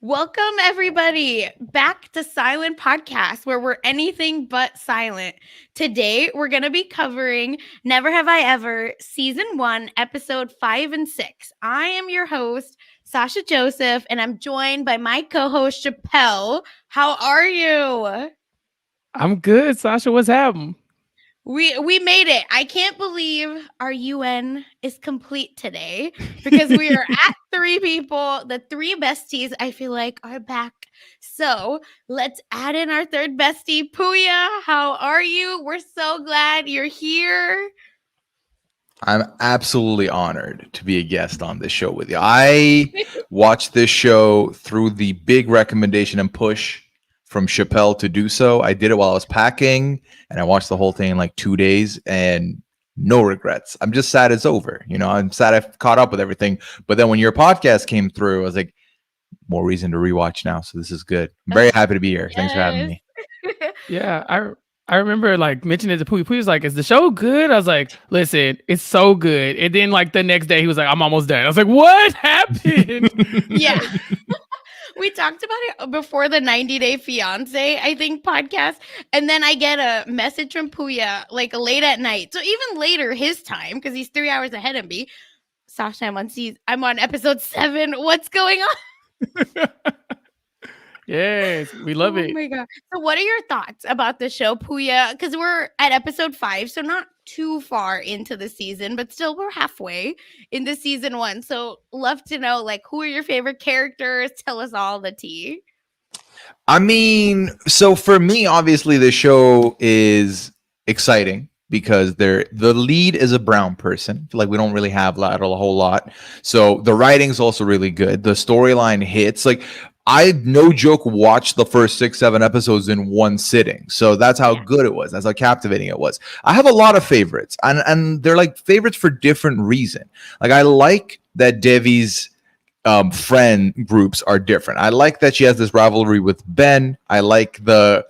Welcome, everybody, back to Silent Podcast, where we're anything but silent. Today, we're going to be covering Never Have I Ever, Season 1, Episode 5 and 6. I am your host, Sasha Joseph, and I'm joined by my co-host, Chappell. How are you? I'm good, Sasha. What's happening? We made it. I can't believe our UN is complete today because we are at 3 people. The 3 besties, I feel like, are back. So let's add in our third bestie, Puya. How are you? We're so glad you're here. I'm absolutely honored to be a guest on this show with you. I watched this show through the big recommendation and push from Chappell to do so. I did it while I was packing, and I watched the whole thing in like 2 days, and no regrets. I'm just sad it's over. I'm sad I've caught up with everything. But then when your podcast came through, I was like, more reason to rewatch now. So this is good. I'm very happy to be here. Thanks for having me. Yeah, I remember like mentioning it to Puy. Puy was like, "Is the show good?" I was like, "Listen, it's so good." And then like the next day, he was like, "I'm almost done." I was like, "What happened?" Yeah. We talked about it before the 90 Day Fiance, I think, podcast. And then I get a message from Puya like late at night. So even later his time, because he's 3 hours ahead of me. Sasha, I'm on episode 7. What's going on? Yes, we love it. Oh my God. So what are your thoughts about the show, Puya? Because we're at episode 5, so not too far into the season, but still we're halfway into season 1. So love to know, like, who are your favorite characters? Tell us all the tea. I mean, so for me, obviously the show is exciting because the lead is a brown person. Like we don't really have that a whole lot. So the writing's also really good. The storyline hits. Like I, no joke, watched the first 6-7 episodes in one sitting. So that's how good it was. That's how captivating it was. I have a lot of favorites, and they're like favorites for different reason. Like I like that Devi's friend groups are different. I like that she has this rivalry with Ben. I like the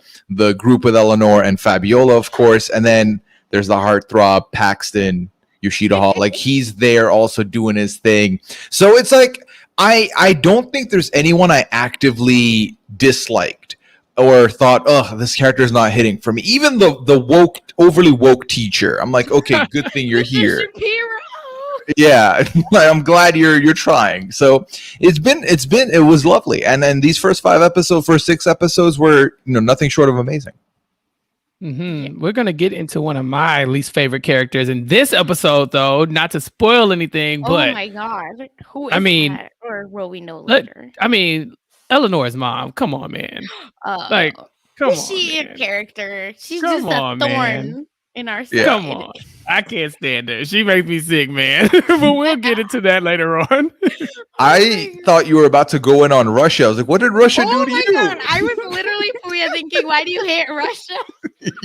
group with Eleanor and Fabiola, of course. And then there's the heartthrob Paxton Yoshida Hall. Like he's there also doing his thing. So it's like I don't think there's anyone I actively disliked or thought, oh, this character is not hitting for me. Even the overly woke teacher. I'm like, okay, good thing you're here. Yeah, I'm glad you're trying. So it was lovely. And then these first 6 episodes were nothing short of amazing. Mm-hmm. We're gonna get into one of my least favorite characters in this episode, though, not to spoil anything. But oh my God, who is that? Or will we know later? Eleanor's mom. Come on, man. Come on. Is she a character? She's just a thorn. Man. In our side. Come on. I can't stand her. She makes me sick, man. But we'll get into that later on. I thought you were about to go in on Russia. I was like, what did Russia do to you? God. I was literally thinking, why do you hate Russia?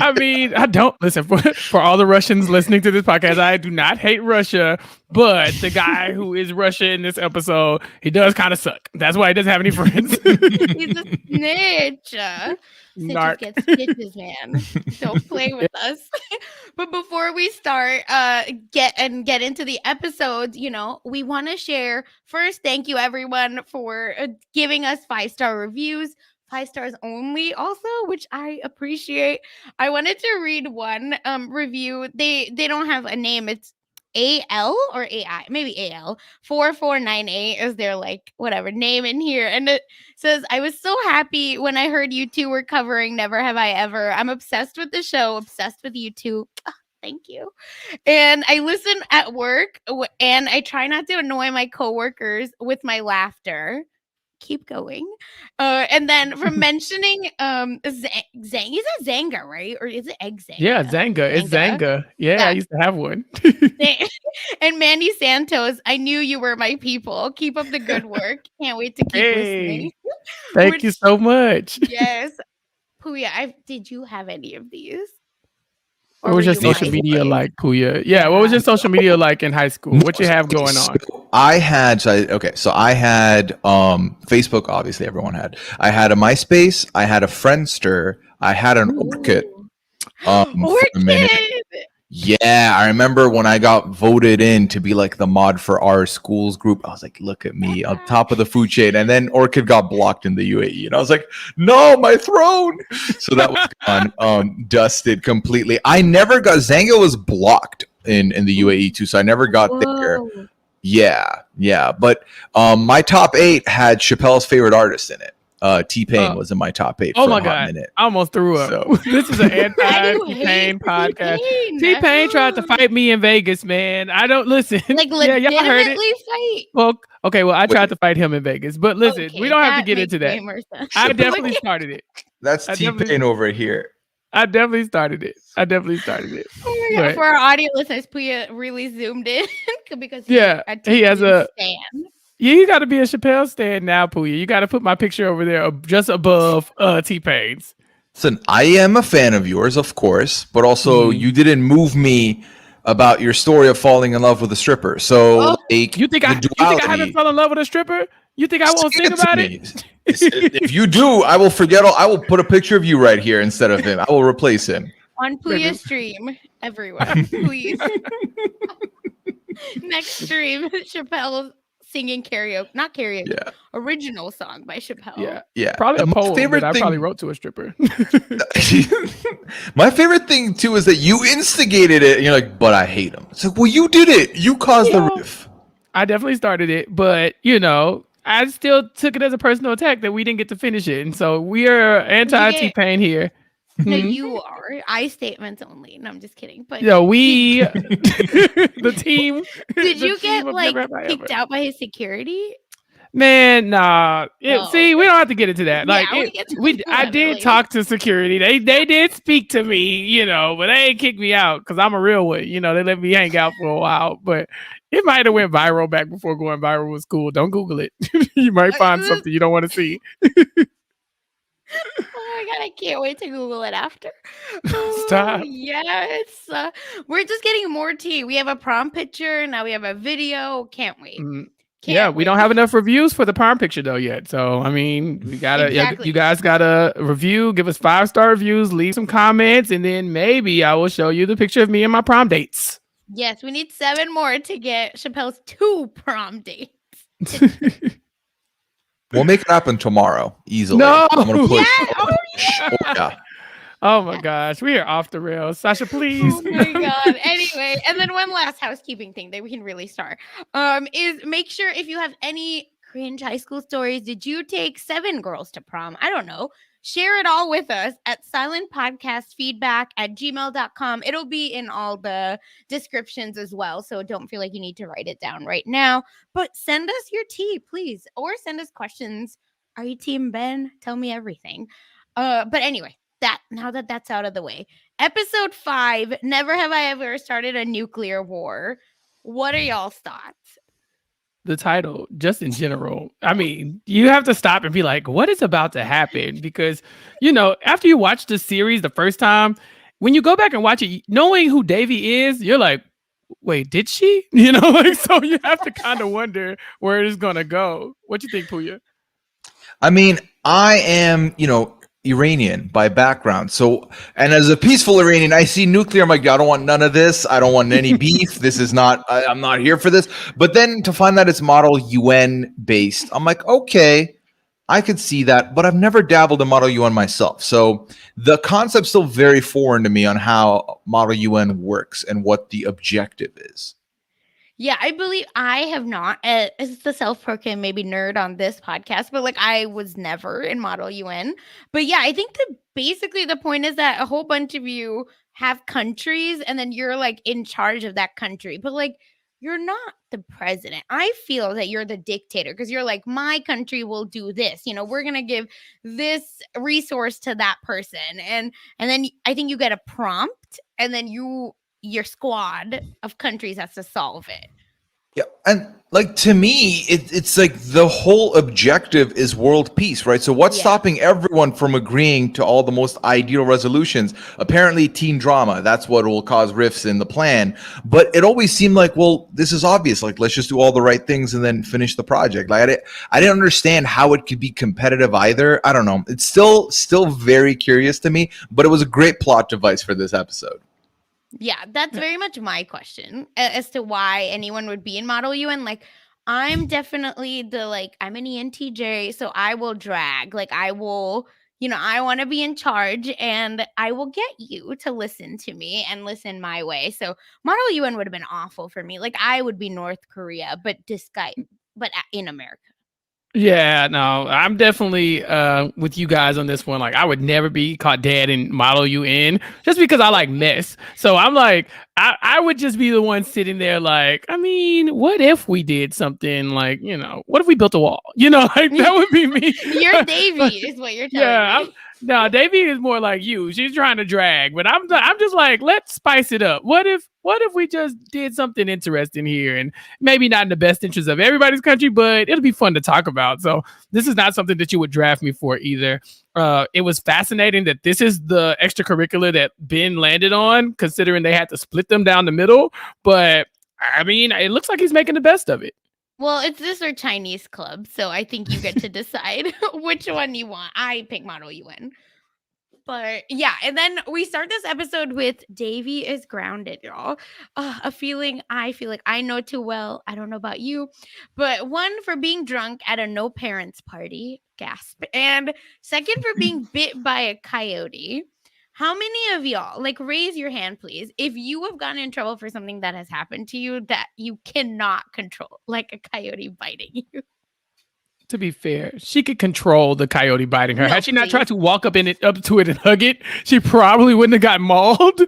I mean, I don't listen for all the Russians listening to this podcast. I do not hate Russia, but the guy who is Russia in this episode, he does kind of suck. That's why he doesn't have any friends. He's a snitch. Snitches get stitches, man. Don't play with us. But before we start, get into the episodes, we want to share first. Thank you, everyone, for giving us 5-star reviews. 5 stars only, also, which I appreciate. I wanted to read one review. They don't have a name. It's AL or AI, maybe AL 4498 is their whatever name in here, and it says, I was so happy when I heard you two were covering Never Have I Ever. I'm obsessed with the show, obsessed with you two. Thank you. And I listen at work, and I try not to annoy my coworkers with my laughter. Keep going. And then from mentioning he's a Zanga, right? Or is it Egg Zanga? Yeah, Zanga. It's Zanga. Yeah, I used to have one. And Mandy Santos, I knew you were my people. Keep up the good work. Can't wait to keep listening. Thank you so much. Yes. Puya, did you have any of these? What was your social media like, Puya? Yeah, what was your social media like in high school? What you have going on? I had Facebook, obviously everyone had. I had a MySpace, I had a Friendster, I had an Orkut. For a minute. Yeah, I remember when I got voted in to be like the mod for our school's group. I was like, look at me on top of the food chain. And then Orchid got blocked in the UAE. And I was like, no, my throne. So that was gone, dusted completely. I never got, Zanga was blocked in the UAE too. So I never got there. Yeah. But my top 8 had Chappelle's favorite artist in it. T-Pain was in my top 8 oh for my a hot God. minute. I almost threw up. So. This is an anti-T-Pain podcast. T-Pain tried to fight me in Vegas, man. I don't listen. Like legitimately y'all heard it. fight? Well, okay, I tried to fight him in Vegas. But listen, we don't have to get into that. I definitely started it. That's T-Pain over here. I definitely started it. Oh my God. For our audio listeners, Puya really zoomed in because he has a stand. Yeah, you got to be a Chappelle stan now, Puya. You got to put my picture over there just above T-Pain's. Listen, I am a fan of yours, of course, but also you didn't move me about your story of falling in love with a stripper. So, you think I haven't fallen in love with a stripper? You think I won't think about it? If you do, I will forget. I will put a picture of you right here instead of him. I will replace him on Puya's stream. Everyone, please. Next stream, Chappelle singing not karaoke, original song by Chappelle. Yeah. Probably a poem that I probably wrote to a stripper. My favorite thing too is that you instigated it, and you're like, "But I hate him." It's like, well, you did it. You caused the riff. I definitely started it, but I still took it as a personal attack that we didn't get to finish it, and so we are anti-T-Pain here. No, you are. I statements only. No, I'm just kidding. But we, the team. Did you get kicked out by his security? Man, nah. See, we don't have to get into that. I did talk to security. They did speak to me, but they ain't kicked me out because I'm a real one. They let me hang out for a while, but it might have went viral back before going viral was cool. Don't Google it. You might find something you don't want to see. Oh my God, I can't wait to Google it after. Stop. Yes. We're just getting more tea. We have a prom picture. Now we have a video. Can't wait. We don't have enough reviews for the prom picture though yet. So, we gotta, you guys gotta review, give us 5-star reviews, leave some comments, and then maybe I will show you the picture of me and my prom dates. Yes, we need 7 more to get Chappelle's 2 prom dates. We'll make it happen tomorrow, easily. No! I'm gonna push. Oh my gosh, we are off the rails. Sasha, please. Oh my God. Anyway, and then one last housekeeping thing that we can really start is make sure if you have any cringe high school stories, did you take 7 girls to prom? I don't know. Share it all with us at silentpodcastsfeedback@gmail.com. It'll be in all the descriptions as well, so don't feel like you need to write it down right now. But send us your tea, please, or send us questions. Are you Team Ben? Tell me everything. But anyway, now that that's out of the way, episode 5. Never have I ever started a nuclear war. What are y'all's thoughts? The title, just in general, you have to stop and be like, what is about to happen? Because, after you watch the series the first time, when you go back and watch it, knowing who Devi is, you're like, wait, did she? So you have to kind of wonder where it is going to go. What you think, Puya? I am, Iranian by background. So, and as a peaceful Iranian, I see nuclear. I'm like, I don't want none of this. I don't want any beef. This is not, I'm not here for this. But then to find that it's Model UN based, I'm like, okay, I could see that, but I've never dabbled in Model UN myself. So the concept's still very foreign to me on how Model UN works and what the objective is. Yeah, I believe I have not. It's the self-proclaimed maybe nerd on this podcast, but I was never in Model UN. But yeah, I think basically the point is that a whole bunch of you have countries, and then you're in charge of that country. But you're not the president. I feel that you're the dictator because you're my country will do this. We're gonna give this resource to that person, and then I think you get a prompt, and then your squad of countries has to solve it. Yeah, and to me, it's the whole objective is world peace, right? So what's stopping everyone from agreeing to all the most ideal resolutions? Apparently teen drama, that's what will cause rifts in the plan. But it always seemed this is obvious, let's just do all the right things and then finish the project. I didn't understand how it could be competitive either. I don't know. It's still very curious to me, but it was a great plot device for this episode. Yeah, that's very much my question as to why anyone would be in Model UN. Like, I'm definitely I'm an ENTJ, so I will drag. Like, I will, I want to be in charge and I will get you to listen to me and listen my way. So, Model UN would have been awful for me. Like, I would be North Korea, but in America. Yeah, no, I'm definitely with you guys on this one. Like, I would never be caught dead and Model UN just because I like mess. So I'm like, I would just be the one sitting there like, I mean, what if we did something like, what if we built a wall? Like that would be me. You're Davy, is what you're telling me. No, Devi is more like you. She's trying to drag, but I'm just like, let's spice it up. What if we just did something interesting here, and maybe not in the best interest of everybody's country, but it'll be fun to talk about. So this is not something that you would draft me for either. It was fascinating that this is the extracurricular that Ben landed on, considering they had to split them down the middle. But I mean, it looks like he's making the best of it. Well, it's this or Chinese club, so I think you get to decide which one you want. I pick Model UN. But yeah, and then we start this episode with Devi is grounded, y'all. A feeling I feel like I know too well. I don't know about you, but one for being drunk at a no parents party, gasp, and second for being bit by a coyote. How many of y'all, raise your hand, please, if you have gotten in trouble for something that has happened to you that you cannot control, like a coyote biting you? To be fair, she could control the coyote biting her. No, Had she not tried to walk up to it and hug it, she probably wouldn't have got mauled.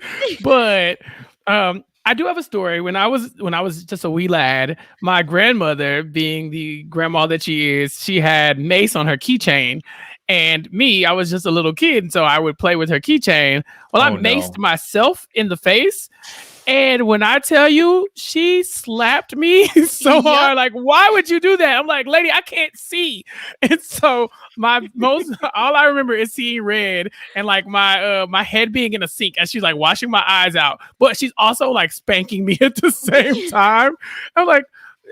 But I do have a story. When I was just a wee lad, my grandmother, being the grandma that she is, she had mace on her keychain. And me, I was just a little kid, so I would play with her keychain. Well, I maced myself in the face. And when I tell you, she slapped me so hard, like, why would you do that? I'm like, lady, I can't see. And so all I remember is seeing red and like my head being in a sink as she's like washing my eyes out. But she's also like spanking me at the same time. I'm like,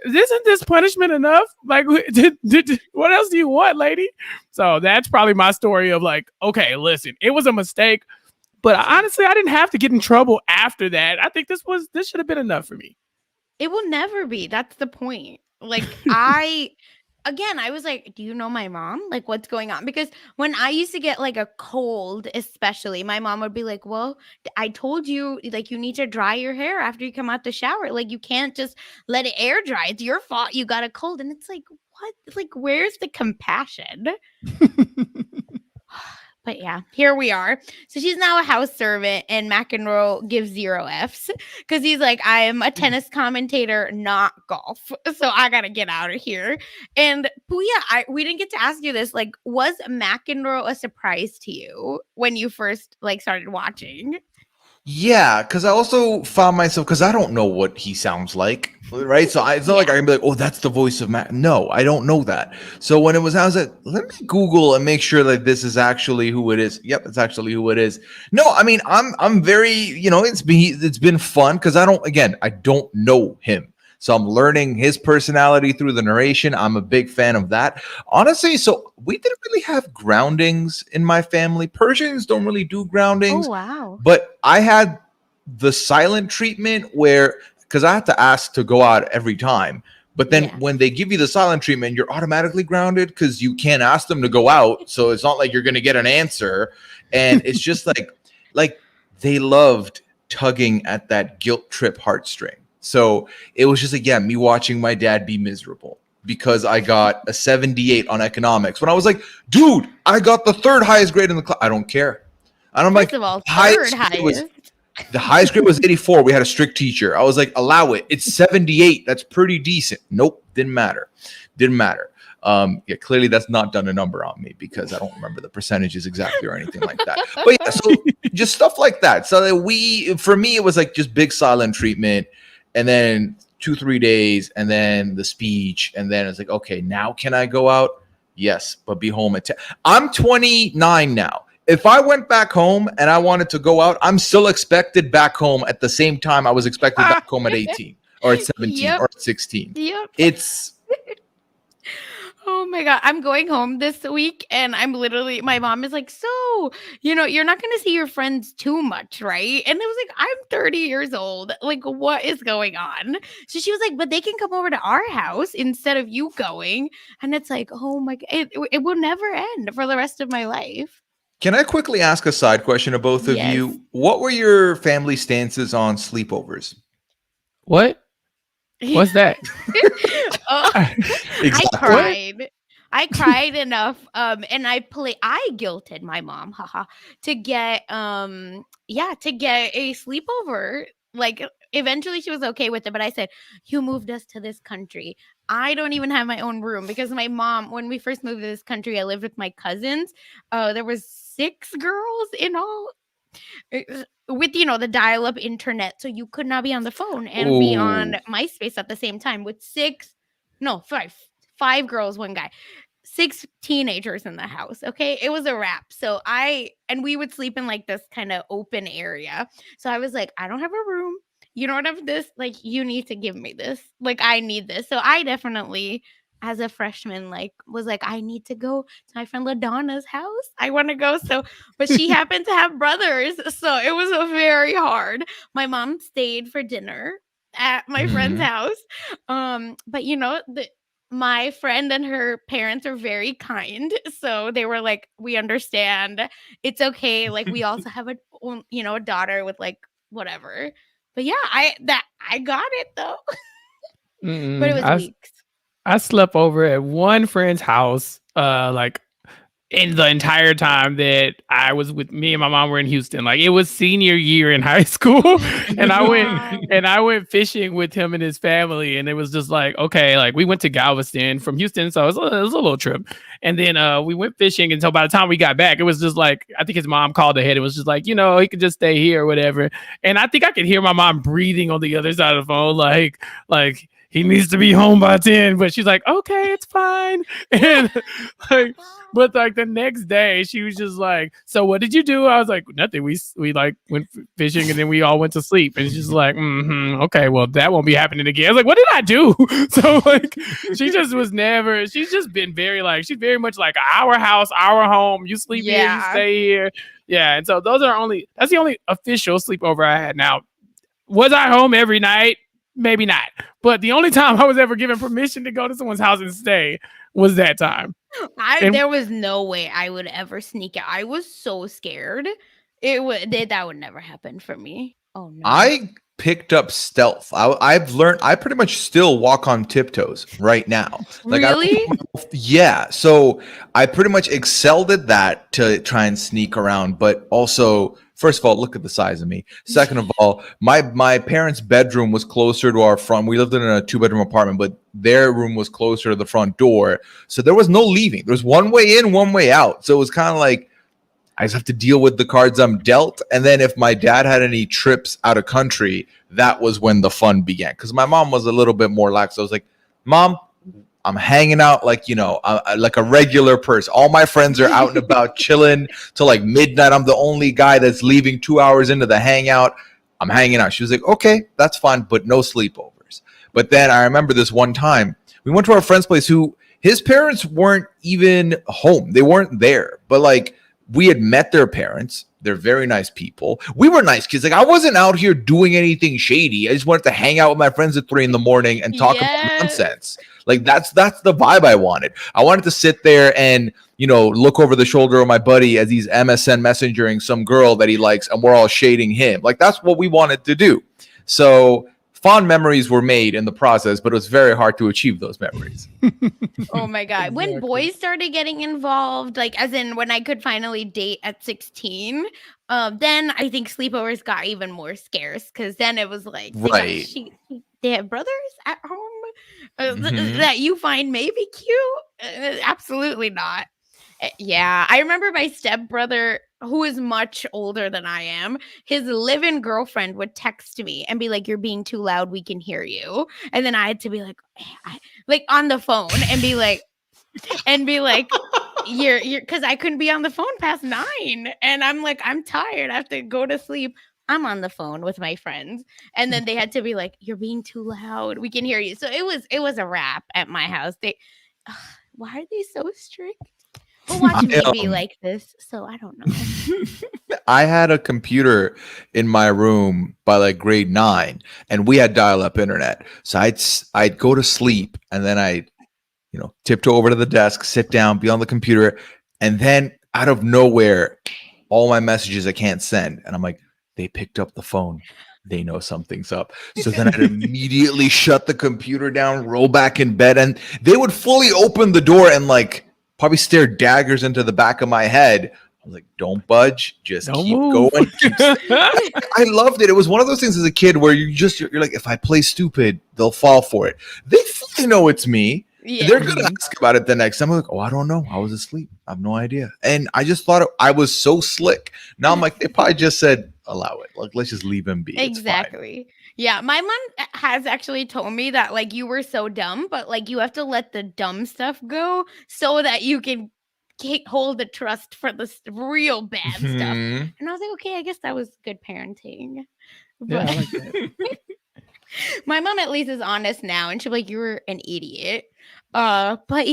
isn't this punishment enough? Like, what else do you want, lady? So that's probably my story of like, okay, listen, it was a mistake. But honestly, I didn't have to get in trouble after that. I think this should have been enough for me. It will never be. That's the point. Like, I was like, do you know my mom? Like, what's going on? Because when I used to get like a cold, especially, my mom would be like, well, I told you, like, you need to dry your hair after you come out the shower. Like, you can't just let it air dry. It's your fault you got a cold. And it's like, what? Like, where's the compassion? But yeah, here we are. So she's now a house servant, and McEnroe gives 0 Fs because he's like, I am a tennis commentator, not golf. So I got to get out of here. And Puya, we didn't get to ask you this. Like, was McEnroe a surprise to you when you first started watching? Yeah, because I also found myself, because I don't know what he sounds like, right? So it's not like I can be like, oh, that's the voice of Matt. No, I don't know that. So when I was like, let me Google and make sure that this is actually who it is. Yep, it's actually who it is. No, I mean, I'm very, it's been fun because I don't know him. So I'm learning his personality through the narration. I'm a big fan of that. Honestly, so we didn't really have groundings in my family. Persians don't really do groundings. Oh, wow. But I had the silent treatment where, because I had to ask to go out every time. But then when they give you the silent treatment, you're automatically grounded because you can't ask them to go out. So it's not like you're going to get an answer. And it's just like they loved tugging at that guilt trip heartstring. So it was just like, me watching my dad be miserable because I got a 78 on economics when I was like, dude, I got the 3rd highest grade in the class. I don't care. And I'm First of all, highest. The highest grade was 84. We had a strict teacher. I was like, allow it. It's 78. That's pretty decent. Nope. Didn't matter. Clearly that's not done a number on me because I don't remember the percentages exactly or anything like that. But yeah, so just stuff like that. So that for me, it was like just big silent treatment. And then 2-3 days, and then the speech, and then it's like, okay, now can I go out? Yes, but be home at 10. I'm 29 now. If I went back home and I wanted to go out, I'm still expected back home at the same time I was expected back home at 18 or at 17 or at 16. Yep. It's Oh my my God, I'm going home this week and I'm literally, my mom is like, so, you're not going to see your friends too much, right? And I was like, I'm 30 years old. Like, what is going on? So she was like, but they can come over to our house instead of you going. And it's like, oh my God, it will never end for the rest of my life. Can I quickly ask a side question of both of Yes. you? What were your family stances on sleepovers? What? What's that? Oh, Exactly. I cried enough. And I guilted my mom, haha, to get to get a sleepover. Like eventually she was okay with it, but I said, you moved us to this country. I don't even have my own room because my mom, when we first moved to this country, I lived with my cousins. There was 6 girls in all. With the dial-up internet, so you could not be on the phone and be on MySpace at the same time with 5 girls, 1 guy, 6 teenagers in the house. Okay, it was a wrap. So we would sleep in like this kind of open area. So I was like, I don't have a room. You don't have this. Like, you need to give me this. Like, I need this. So I definitely, as a freshman, like was like, I need to go to my friend LaDonna's house. I want to go. So, but she happened to have brothers, so it was very hard. My mom stayed for dinner at my friend's house. But my friend and her parents are very kind, so they were like, we understand, it's okay, like we also have a daughter with like whatever. But yeah, I got it though. But it was weeks. I slept over at one friend's house, like in the entire time that I was with me and my mom were in Houston. Like, it was senior year in high school, and I went fishing with him and his family, and it was just like, okay, like we went to Galveston from Houston, so it was a little trip, and then we went fishing until by the time we got back, it was just like, I think his mom called ahead. It was just like, he could just stay here or whatever, and I think I could hear my mom breathing on the other side of the phone, like he needs to be home by 10, but she's like, okay, it's fine. And like, but like the next day she was just like, so what did you do? I was like, nothing. We like went fishing and then we all went to sleep. And she's like, okay, well, that won't be happening again. I was like, what did I do? So like, she's just been very like, she's very much like our house, our home. You sleep here, you stay here. Yeah. And so that's the only official sleepover I had. Now, was I home every night? Maybe not. But the only time I was ever given permission to go to someone's house and stay was that time. There was no way I would ever sneak out. I was so scared. That would never happen for me. Oh no. I picked up stealth. I've learned. I pretty much still walk on tiptoes right now. Like, really? Yeah. So I pretty much excelled at that to try and sneak around, but also, first of all, look at the size of me. Second of all, my parents' bedroom was closer to our front. We lived in a 2-bedroom apartment, but their room was closer to the front door. So there was no leaving. There was one way in, one way out. So it was kind of like, I just have to deal with the cards I'm dealt. And then if my dad had any trips out of country, that was when the fun began. Because my mom was a little bit more lax. I was like, Mom, I'm hanging out like, like a regular person. All my friends are out and about chilling till like midnight. I'm the only guy that's leaving 2 hours into the hangout. I'm hanging out. She was like, okay, that's fine, but no sleepovers. But then I remember this one time we went to our friend's place who his parents weren't even home. They weren't there. But like, we had met their parents. They're very nice people. We were nice kids. Like, I wasn't out here doing anything shady. I just wanted to hang out with my friends at 3 a.m. and talk about nonsense. Like, that's the vibe I wanted. I wanted to sit there and, look over the shoulder of my buddy as he's MSN messengering some girl that he likes, and we're all shading him. Like, that's what we wanted to do. So fond memories were made in the process, but it was very hard to achieve those memories. Oh my God. Exactly. When boys started getting involved, like as in when I could finally date at 16, then I think sleepovers got even more scarce because then it was like, right. They have brothers at home that you find maybe cute. Absolutely not. Yeah, I remember my stepbrother, who is much older than I am, his live-in girlfriend would text me and be like, you're being too loud, we can hear you. And then I had to be like, like on the phone and be like, you're because I couldn't be on the phone past 9. And I'm like, I'm tired, I have to go to sleep. I'm on the phone with my friends. And then they had to be like, you're being too loud, we can hear you. So it was a wrap at my house. why are they so strict? But watch me be like this, so I don't know. I had a computer in my room by like grade 9, and we had dial-up internet. So I'd go to sleep, and then I'd tiptoe over to the desk, sit down, be on the computer, and then out of nowhere, all my messages I can't send, and I'm like, they picked up the phone. They know something's up. So then I'd immediately shut the computer down, roll back in bed, and they would fully open the door and like probably stare daggers into the back of my head. I was like, don't budge, just keep going. I loved it. It was one of those things as a kid where you're like, if I play stupid, they'll fall for it. They fully know it's me. Yeah. They're going to ask about it the next time. I'm like, oh, I don't know. I was asleep. I have no idea. And I just thought I was so slick. Now I'm like, they probably just said, allow it. Like, let's just leave him be. Exactly. Yeah. My mom has actually told me that like you were so dumb, but like you have to let the dumb stuff go so that you can hold the trust for the real bad stuff. And I was like, okay, I guess that was good parenting. Yeah, I like that. My mom at least is honest now, and she'll be like, you were an idiot. But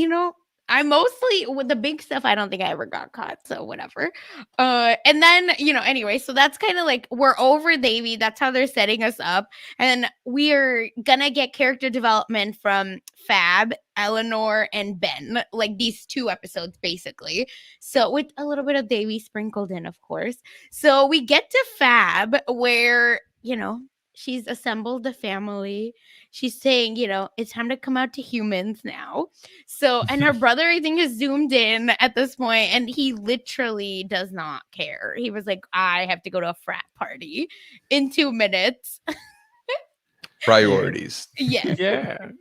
I mostly with the big stuff, I don't think I ever got caught, so whatever. And then anyway, so that's kind of like we're over Devi. That's how they're setting us up, and we're gonna get character development from Fab, Eleanor, and Ben, like these 2 episodes basically. So with a little bit of Devi sprinkled in, of course. So we get to Fab where she's assembled the family. She's saying, it's time to come out to humans now. So, and her brother, I think, is zoomed in at this point, and he literally does not care. He was like, I have to go to a frat party in 2 minutes. Priorities. Yes.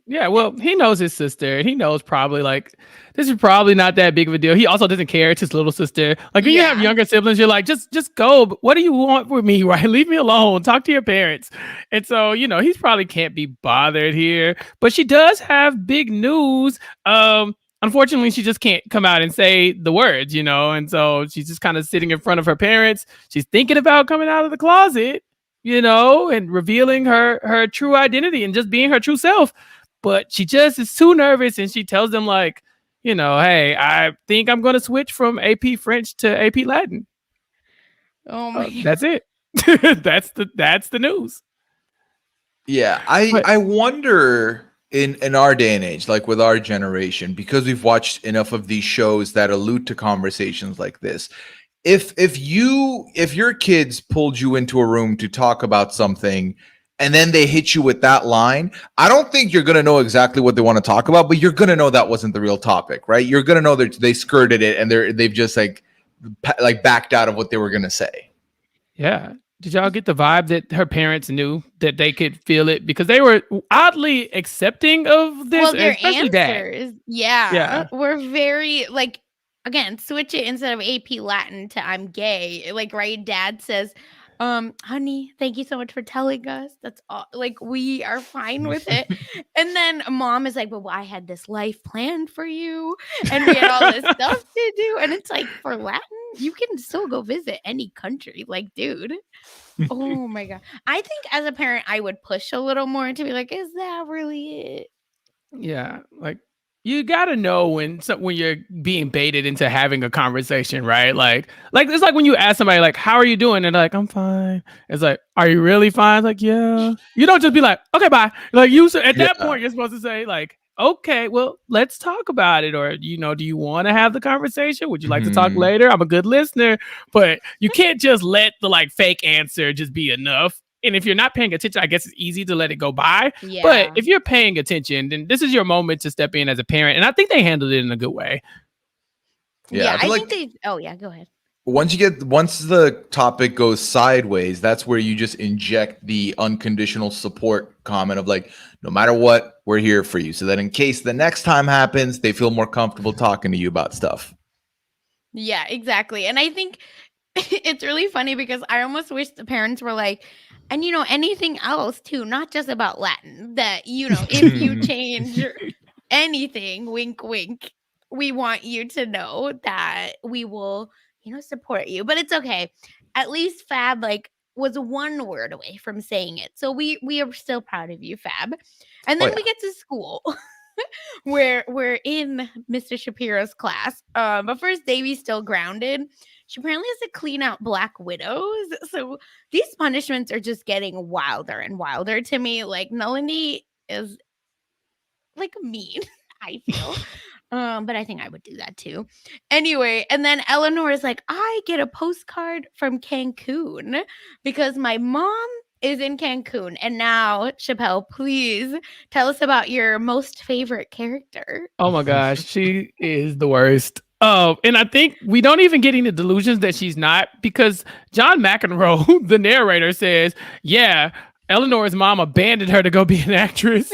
Yeah. Well, he knows his sister, and he knows probably like this is probably not that big of a deal. He also doesn't care. It's his little sister. Like when you have younger siblings, you're like, just go. But what do you want with me? Right? Leave me alone. Talk to your parents. And so he's probably can't be bothered here. But she does have big news. Unfortunately, she just can't come out and say the words, and so she's just kind of sitting in front of her parents. She's thinking about coming out of the closet. And revealing her true identity and just being her true self. But she just is too nervous, and she tells them like, hey, I think I'm going to switch from AP French to AP Latin. Oh my God. That's it. that's the news. Yeah. I wonder in our day and age, like with our generation, because we've watched enough of these shows that allude to conversations like this. If your kids pulled you into a room to talk about something and then they hit you with that line, I don't think you're going to know exactly what they want to talk about, but you're going to know that wasn't the real topic, right? You're going to know that they skirted it and they've just like backed out of what they were going to say. Yeah. Did y'all get the vibe that her parents knew that they could feel it because they were oddly accepting of this? Well, their answers, yeah, were very like, again, switch it instead of AP Latin to I'm gay. Like, right? Dad says, honey, thank you so much for telling us. That's all. Like, we are fine with it. And then mom is like, well, I had this life planned for you. And we had all this stuff to do. And it's like, for Latin, you can still go visit any country. Like, dude. Oh my God. I think as a parent, I would push a little more to be like, is that really it? Yeah. Like, you gotta know when you're being baited into having a conversation, right? Like it's like when you ask somebody like, "How are you doing?" and they're like, "I'm fine." It's like, "Are you really fine?" It's like, "Yeah." You don't just be like, "Okay, bye." Like at that point, you're supposed to say like, "Okay, well, let's talk about it," or do you want to have the conversation? Would you like to talk later? I'm a good listener, but you can't just let the like fake answer just be enough. And if you're not paying attention, I guess it's easy to let it go by. Yeah. But if you're paying attention, then this is your moment to step in as a parent. And I think they handled it in a good way. Yeah, I think they. Oh yeah, go ahead. Once the topic goes sideways, that's where you just inject the unconditional support comment of like, no matter what, we're here for you. So that in case the next time happens, they feel more comfortable talking to you about stuff. Yeah, exactly. And I think it's really funny because I almost wish the parents were like, and anything else too, not just about Latin, that, if you change anything, wink, wink, we want you to know that we will, support you. But it's okay. At least Fab was 1 word away from saying it. So we are still proud of you, Fab. And then we get to school. where we're in Mr. Shapiro's class. But first, Davy's still grounded. She apparently has to clean out black widows. So these punishments are just getting wilder and wilder to me. Like Nalini is like mean, I feel. But I think I would do that too. Anyway, and then Eleanor is like, I get a postcard from Cancun because my mom is in Cancun. And now, Chappelle, please tell us about your most favorite character. Oh my gosh, she is the worst. Oh, and I think we don't even get any delusions that she's not, because John McEnroe, the narrator, says, yeah, Eleanor's mom abandoned her to go be an actress.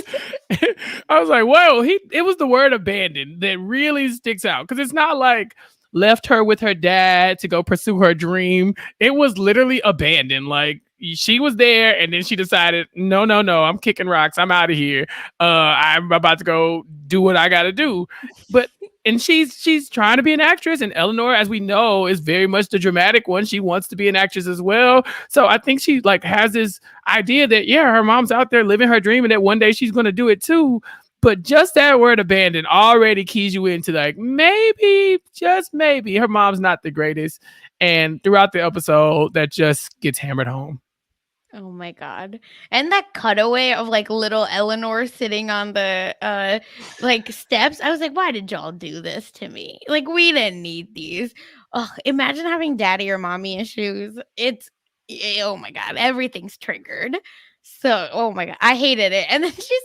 I was like, whoa, it was the word abandoned that really sticks out, because it's not like left her with her dad to go pursue her dream. It was literally abandoned. Like, she was there and then she decided, no, I'm kicking rocks. I'm out of here. I'm about to go do what I got to do. But and she's trying to be an actress, and Eleanor, as we know, is very much the dramatic one. She wants to be an actress as well. So I think she like has this idea that, yeah, her mom's out there living her dream and that one day she's going to do it too. But just that word abandoned already keys you into like, maybe, just maybe, her mom's not the greatest. And throughout the episode, that just gets hammered home. Oh my God. And that cutaway of like little Eleanor sitting on the like steps. I was like, why did y'all do this to me? Like, we didn't need these. Oh, imagine having daddy or mommy issues. Oh my God, everything's triggered. So, oh my God, I hated it. And then she's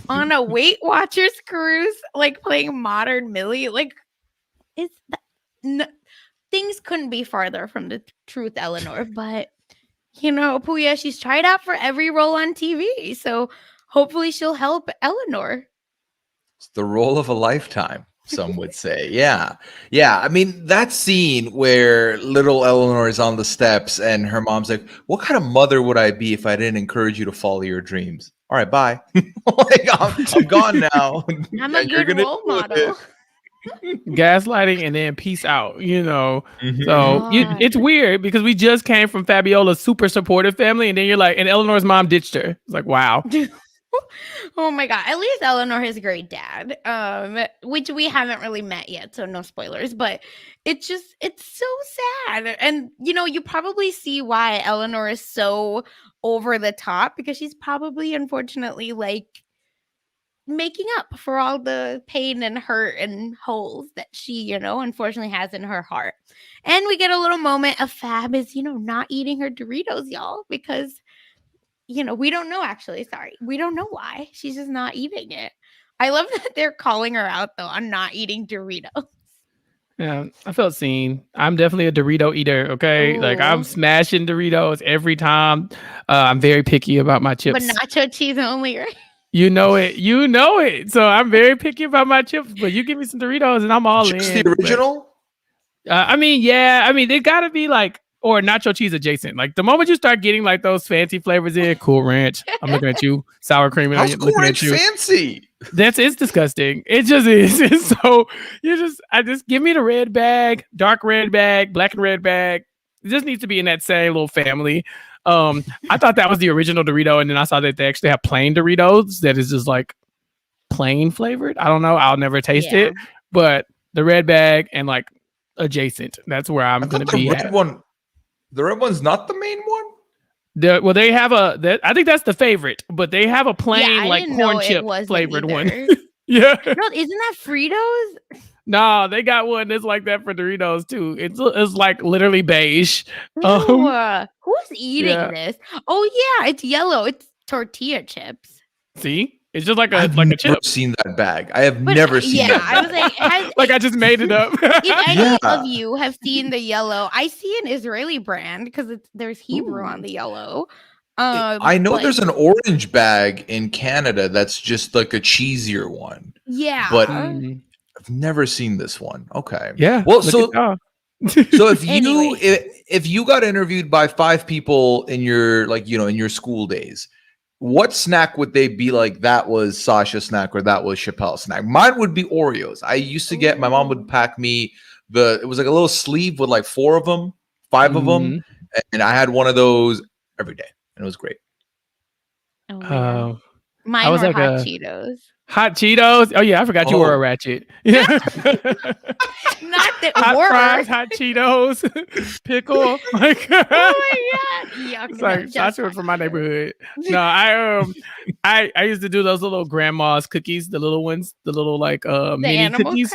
on a Weight Watchers cruise, like playing modern Millie. Like, it's things couldn't be farther from the truth, Eleanor, but Puya, she's tried out for every role on TV. So hopefully she'll help Eleanor. It's the role of a lifetime, some would say. Yeah. Yeah. I mean, that scene where little Eleanor is on the steps and her mom's like, what kind of mother would I be if I didn't encourage you to follow your dreams? All right, bye. Like, I'm gone now. I'm a good role model. Gaslighting and then peace out, Mm-hmm. So it's weird because we just came from Fabiola's super supportive family, and then you're like, and Eleanor's mom ditched her. It's like, wow. Oh my God, at least Eleanor has a great dad, which we haven't really met yet, so no spoilers, but it's so sad. And you probably see why Eleanor is so over the top, because she's probably, unfortunately, like making up for all the pain and hurt and holes that she, unfortunately has in her heart. And we get a little moment of Fab is, not eating her Doritos, y'all, because, we don't know actually. Sorry. We don't know why. She's just not eating it. I love that they're calling her out, though, on not eating Doritos. Yeah, I felt seen. I'm definitely a Dorito eater, okay? Ooh. Like, I'm smashing Doritos every time. I'm very picky about my chips. But nacho cheese only, right? You know it. So I'm very picky about my chips, but you give me some Doritos and I'm all Just in. the original? I mean, they gotta be like, or nacho cheese adjacent. Like the moment you start getting like those fancy flavors in, Cool Ranch. I'm looking at you, sour cream. How's Cool Ranch fancy? It's disgusting. It just is. So I just give me the red bag, dark red bag, black and red bag. It just needs to be in that same little family. I thought that was the original Dorito, and then I saw that they actually have plain Doritos that is just like plain flavored. I don't know. I'll never taste it, but the red bag and like adjacent. That's where I'm going to be. The red one's not the main one. They have I think that's the favorite, but they have a plain like corn chip flavored one. Yeah. No, isn't that Fritos? No, they got one that's like that for Doritos too. It's like literally beige. Who's eating this? Oh yeah, it's yellow. It's tortilla chips. See, it's just like a I've like a chip. Never seen that bag. I have never seen. Yeah, that I was like, like I just made it up. If any of you have seen the yellow, I see an Israeli brand because there's Hebrew on the yellow. I know there's an orange bag in Canada that's just like a cheesier one. Yeah, but I've never seen this one. Okay. Yeah. Well, so if you got interviewed by 5 people in your in your school days, what snack would they be like? That was Sasha's snack, or that was Chappelle's snack? Mine would be Oreos. I used to get, my mom would pack me it was like a little sleeve with like 4 of them, 5 of them, and I had one of those every day, and it was great. Oh, mine were like Hot Cheetos. Hot Cheetos. Oh yeah, I forgot you were a ratchet. Yeah. Not that hot were. fries, hot Cheetos, pickle. Like, Oh my god! Yuck! it's No, like just Sasha was hot from my Cheetos. neighborhood. No, I used to do those little grandma's cookies, the little ones, the little like The mini animal cookies.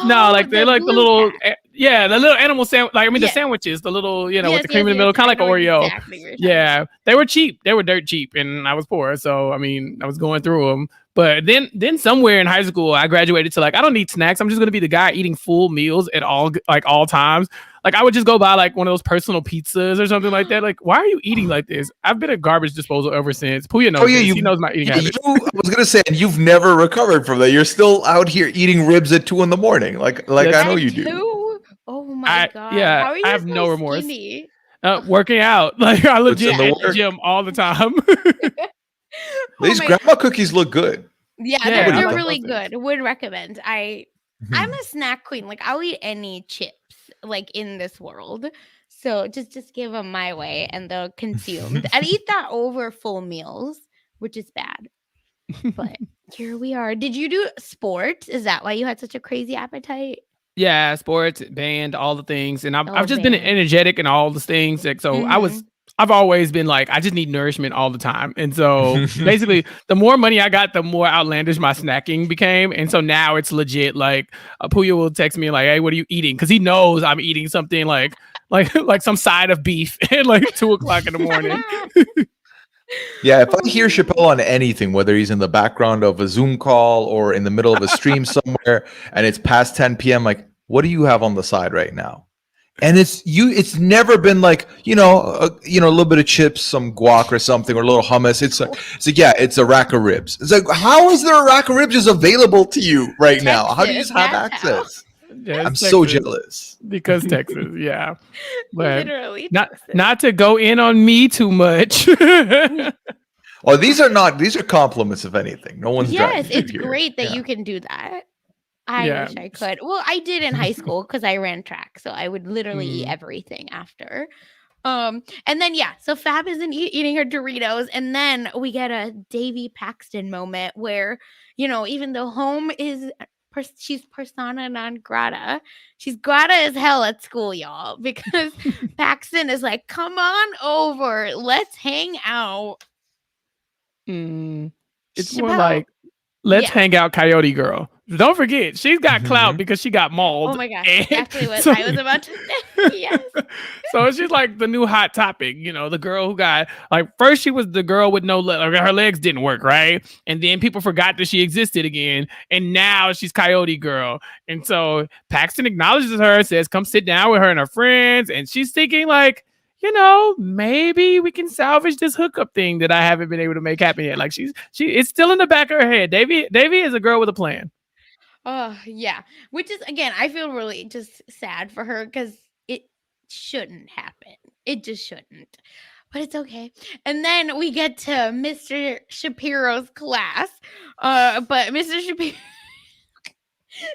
No, Oh, like they're the like the blue little, pack. the little animal sandwich. Like I mean, the Yes. sandwiches, the little, with Yes, the cream in the yes. middle, kind I of like know Oreo. exactly what you're talking Yeah, they were cheap. They were dirt cheap, and I was poor, so I mean, I was going through them. But then somewhere in high school, I graduated to like I don't need snacks. I'm just gonna be the guy eating full meals at all times. Like I would just go buy like one of those personal pizzas or something like that. Like, why are you eating like this? I've been at garbage disposal ever since. Puya knows this. He knows my eating habits. I was gonna say, and you've never recovered from that. You're still out here eating ribs at 2 a.m. Like I know you do. Too? Oh my god! Yeah, How are you I have so no remorse. skinny? Working out. Like I legit the at the work. gym all the time. These grandma cookies look good. Yeah, Yeah, they're like really those things. good. Would recommend. I'm a snack queen. Like I'll eat any chips like in this world. So just give them my way and they'll consume. I'd eat that over full meals, which is bad. But here we are. Did you do sports? Is that why you had such a crazy appetite? Yeah, sports, band, all the things, and I've Oh, just been band. energetic in all the things. Like, so I've always been like, I just need nourishment all the time. And so basically, the more money I got, the more outlandish my snacking became. And so now it's legit. Like, Puya will text me like, "Hey, what are you eating?" Because he knows I'm eating something like some side of beef at like 2:00 in the morning. Yeah, if I hear Chappelle on anything, whether he's in the background of a Zoom call or in the middle of a stream somewhere, and it's past 10 p.m., like, what do you have on the side right now? And it's never been like, a little bit of chips, some guac or something, or a little hummus. It's like, yeah, it's a rack of ribs. It's like, how is there a rack of ribs just available to you right now? How do you just have access? Yeah, I'm so jealous. Because Texas, yeah. But Literally. not to go in on me too much. Oh, these are compliments, if anything. No one's Yes, dragging it's you here. great that Yeah. you can do that. I wish I could. Well, I did in high school because I ran track, so I would literally eat everything after. And then so Fab isn't eating her Doritos, and then we get a Devi Paxton moment where even though home is she's persona non grata, she's grata as hell at school, y'all, because Paxton is like, "Come on over, let's hang out." It's more like, let's hang out, Coyote Girl. Don't forget, she's got clout because she got mauled. Oh my gosh, exactly what I was about to say. Yes. So she's like the new hot topic, the girl who got like first she was the girl with no her legs didn't work, right? And then people forgot that she existed again, and now she's Coyote Girl. And so Paxton acknowledges her, says, "Come sit down with her and her friends," and she's thinking like, maybe we can salvage this hookup thing that I haven't been able to make happen yet. Like it's still in the back of her head. Devi is a girl with a plan. Oh, yeah. Which is, again, I feel really just sad for her because it shouldn't happen. It just shouldn't. But it's okay. And then we get to Mr. Shapiro's class. But Mr. Shapiro...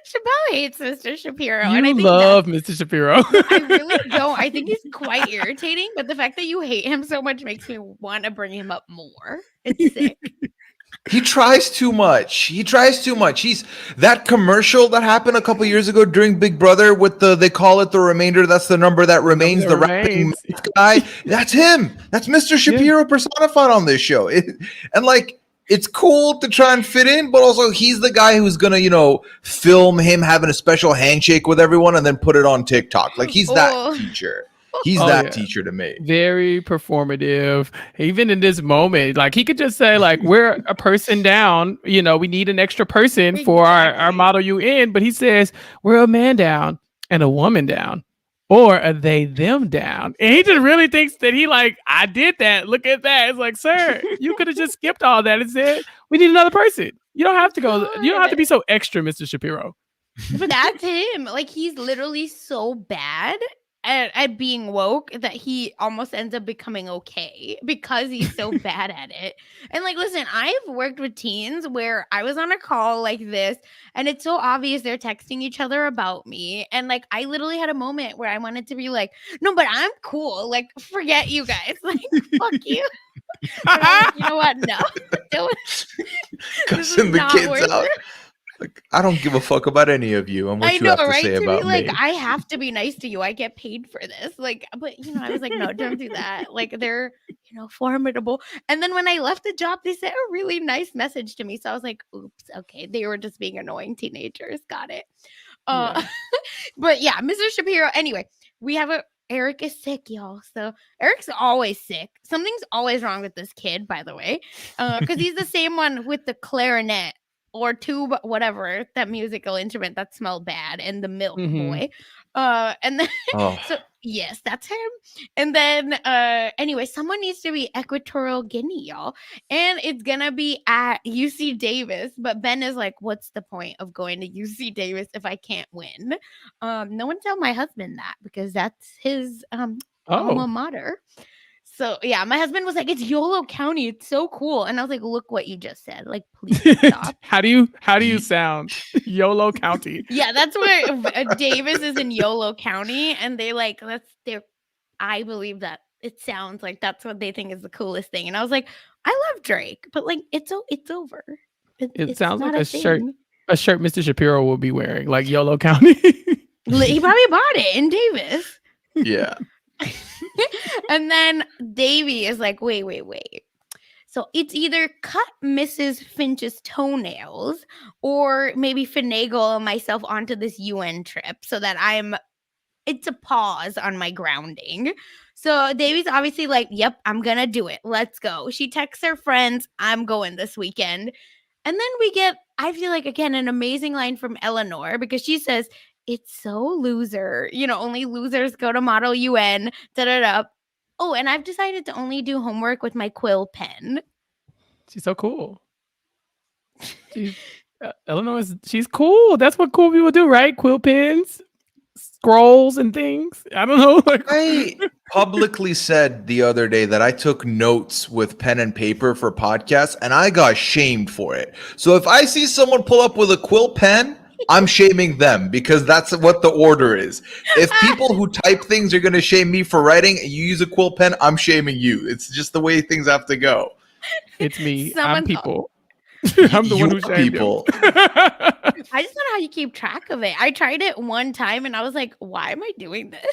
Chappelle hates Mr. Shapiro. You and I think love Mr. Shapiro. I really don't. I think he's quite irritating. But the fact that you hate him so much makes me want to bring him up more. It's sick. He tries too much. He's that commercial that happened a couple years ago during Big Brother with they call it the remainder. That's the number that remains. The rapping guy. That's him. That's Mr. Shapiro personified on this show. It's cool to try and fit in, but also he's the guy who's gonna, film him having a special handshake with everyone and then put it on TikTok. Like he's that teacher. He's teacher to me. Very performative. Even in this moment, like he could just say, like, we're a person down. We need an extra person for our Model UN. But he says we're a man down and a woman down, or are they them down? And he just really thinks that I did that. Look at that. It's like, sir, you could have just skipped all that and said we need another person. You don't have to go. You don't have to be so extra, Mr. Shapiro. But that's him. Like he's literally so bad. at being woke that he almost ends up becoming okay because he's so bad at it. And like, listen, I've worked with teens where I was on a call like this and it's so obvious they're texting each other about me. And like, I literally had a moment where I wanted to be like, no, but I'm cool. Like, forget you guys. Like, fuck you. But I'm like, you know what? No, don't. Cussing the kids out. Like, I don't give a fuck about any of you and what I you know, have to right? say To about be like, me. I have to be nice to you. I get paid for this. Like, but I was like, no, don't do that. Like, they're formidable. And then when I left the job, they sent a really nice message to me. So I was like, oops, okay, they were just being annoying teenagers. Got it. Yeah. But yeah, Mr. Shapiro. Anyway, we have Eric is sick, y'all. So Eric's always sick. Something's always wrong with this kid, by the way, because he's the same one with the clarinet or tube, whatever, that musical instrument that smelled bad, and the milk boy. And then so yes, that's him. And then anyway, someone needs to be Equatorial Guinea, y'all. And it's gonna be at UC Davis. But Ben is like, what's the point of going to UC Davis if I can't win? No one tell my husband that because that's his alma mater. So yeah, my husband was like, "It's Yolo County. It's so cool." And I was like, "Look what you just said. Like, please stop." How do you sound? Yolo County. Yeah, that's where Davis is in Yolo County, and they like that's their. I believe that it sounds like that's what they think is the coolest thing. And I was like, I love Drake, but like it's over. It sounds like not a shirt. thing. A shirt Mr. Shapiro will be wearing, like Yolo County. He probably bought it in Davis. Yeah. And then Devi is like, wait. So it's either cut Mrs. Finch's toenails or maybe finagle myself onto this UN trip so that it's a pause on my grounding. So Devi's obviously like, yep, I'm going to do it. Let's go. She texts her friends, I'm going this weekend. And then we get, I feel like, again, an amazing line from Eleanor because she says, it's so loser. Only losers go to Model UN. Da-da-da. Oh, and I've decided to only do homework with my quill pen. She's so cool. She's cool. That's what cool people do, right? Quill pens, scrolls, and things. I don't know. I publicly said the other day that I took notes with pen and paper for podcasts, and I got shamed for it. So if I see someone pull up with a quill pen, I'm shaming them because that's what the order is. If people who type things are going to shame me for writing and you use a quill pen, I'm shaming you. It's just the way things have to go. It's me. I'm people. I'm the one who shamed people. I just don't know how you keep track of it. I tried it one time and I was like, why am I doing this?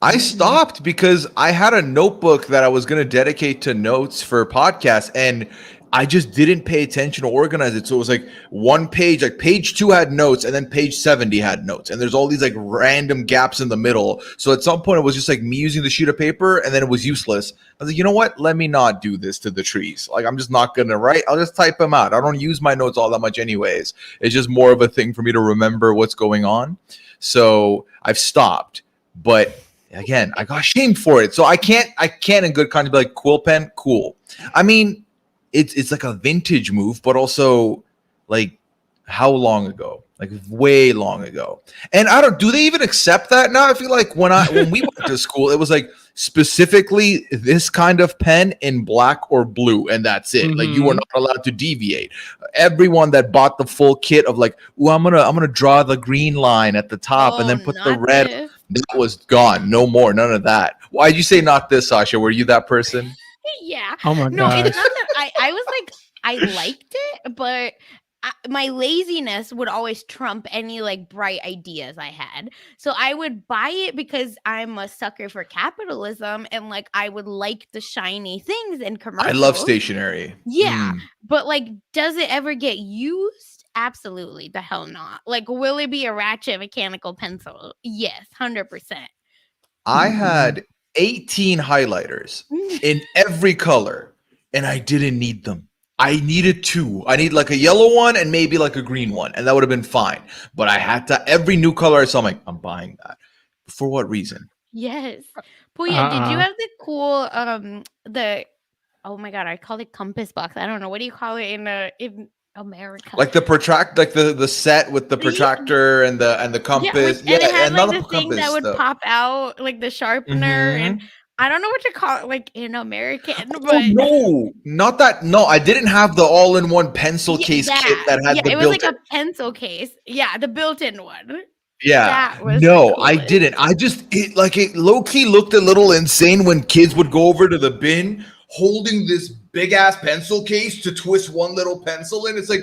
I stopped because I had a notebook that I was going to dedicate to notes for podcasts, and I just didn't pay attention to organize it. So it was like one page, like page 2 had notes, and then page 70 had notes. And there's all these like random gaps in the middle. So at some point it was just like me using the sheet of paper, and then it was useless. I was like, you know what? Let me not do this to the trees. Like, I'm just not going to write. I'll just type them out. I don't use my notes all that much anyways. It's just more of a thing for me to remember what's going on. So I've stopped. But again, I got shamed for it. So I can't in good conscience be like, quill pen, cool. I mean, it's like a vintage move, but also like how long ago? Like way long ago. And do they even accept that now? I feel like when we went to school, it was like specifically this kind of pen in black or blue, and that's it. Mm-hmm. Like you were not allowed to deviate. Everyone that bought the full kit of like, I'm gonna draw the green line at the top and then put the red. This. That was gone. No more. None of that. Why'd you say not this, Sasha? Were you that person? Yeah. Oh my no, gosh. It's not that I was like, I liked it, but my laziness would always trump any like bright ideas I had. So I would buy it because I'm a sucker for capitalism and like I would like the shiny things in commercials. I love stationery. Yeah. But like, does it ever get used? Absolutely. The hell not. Like, will it be a ratchet mechanical pencil? Yes, 100%. I had 18 highlighters in every color, and I didn't need them. I needed 2. I need like a yellow one and maybe like a green one, and that would have been fine. But I had to, every new color I saw, I'm like, I'm buying that. For what reason? Yes. Puya, did you have the cool, oh my God, I call it compass box. I don't know. What do you call it in America. Like the the set with the protractor and the compass. And it had like not the thing that would pop out, like the sharpener, and I don't know what to call it, like in American. But no, not that. No, I didn't have the all-in-one pencil case kit that had the it was built-in. like a pencil case. Yeah, the built-in one. Yeah, no, I didn't. It low-key looked a little insane when kids would go over to the bin holding this big-ass pencil case to twist one little pencil in. It's like,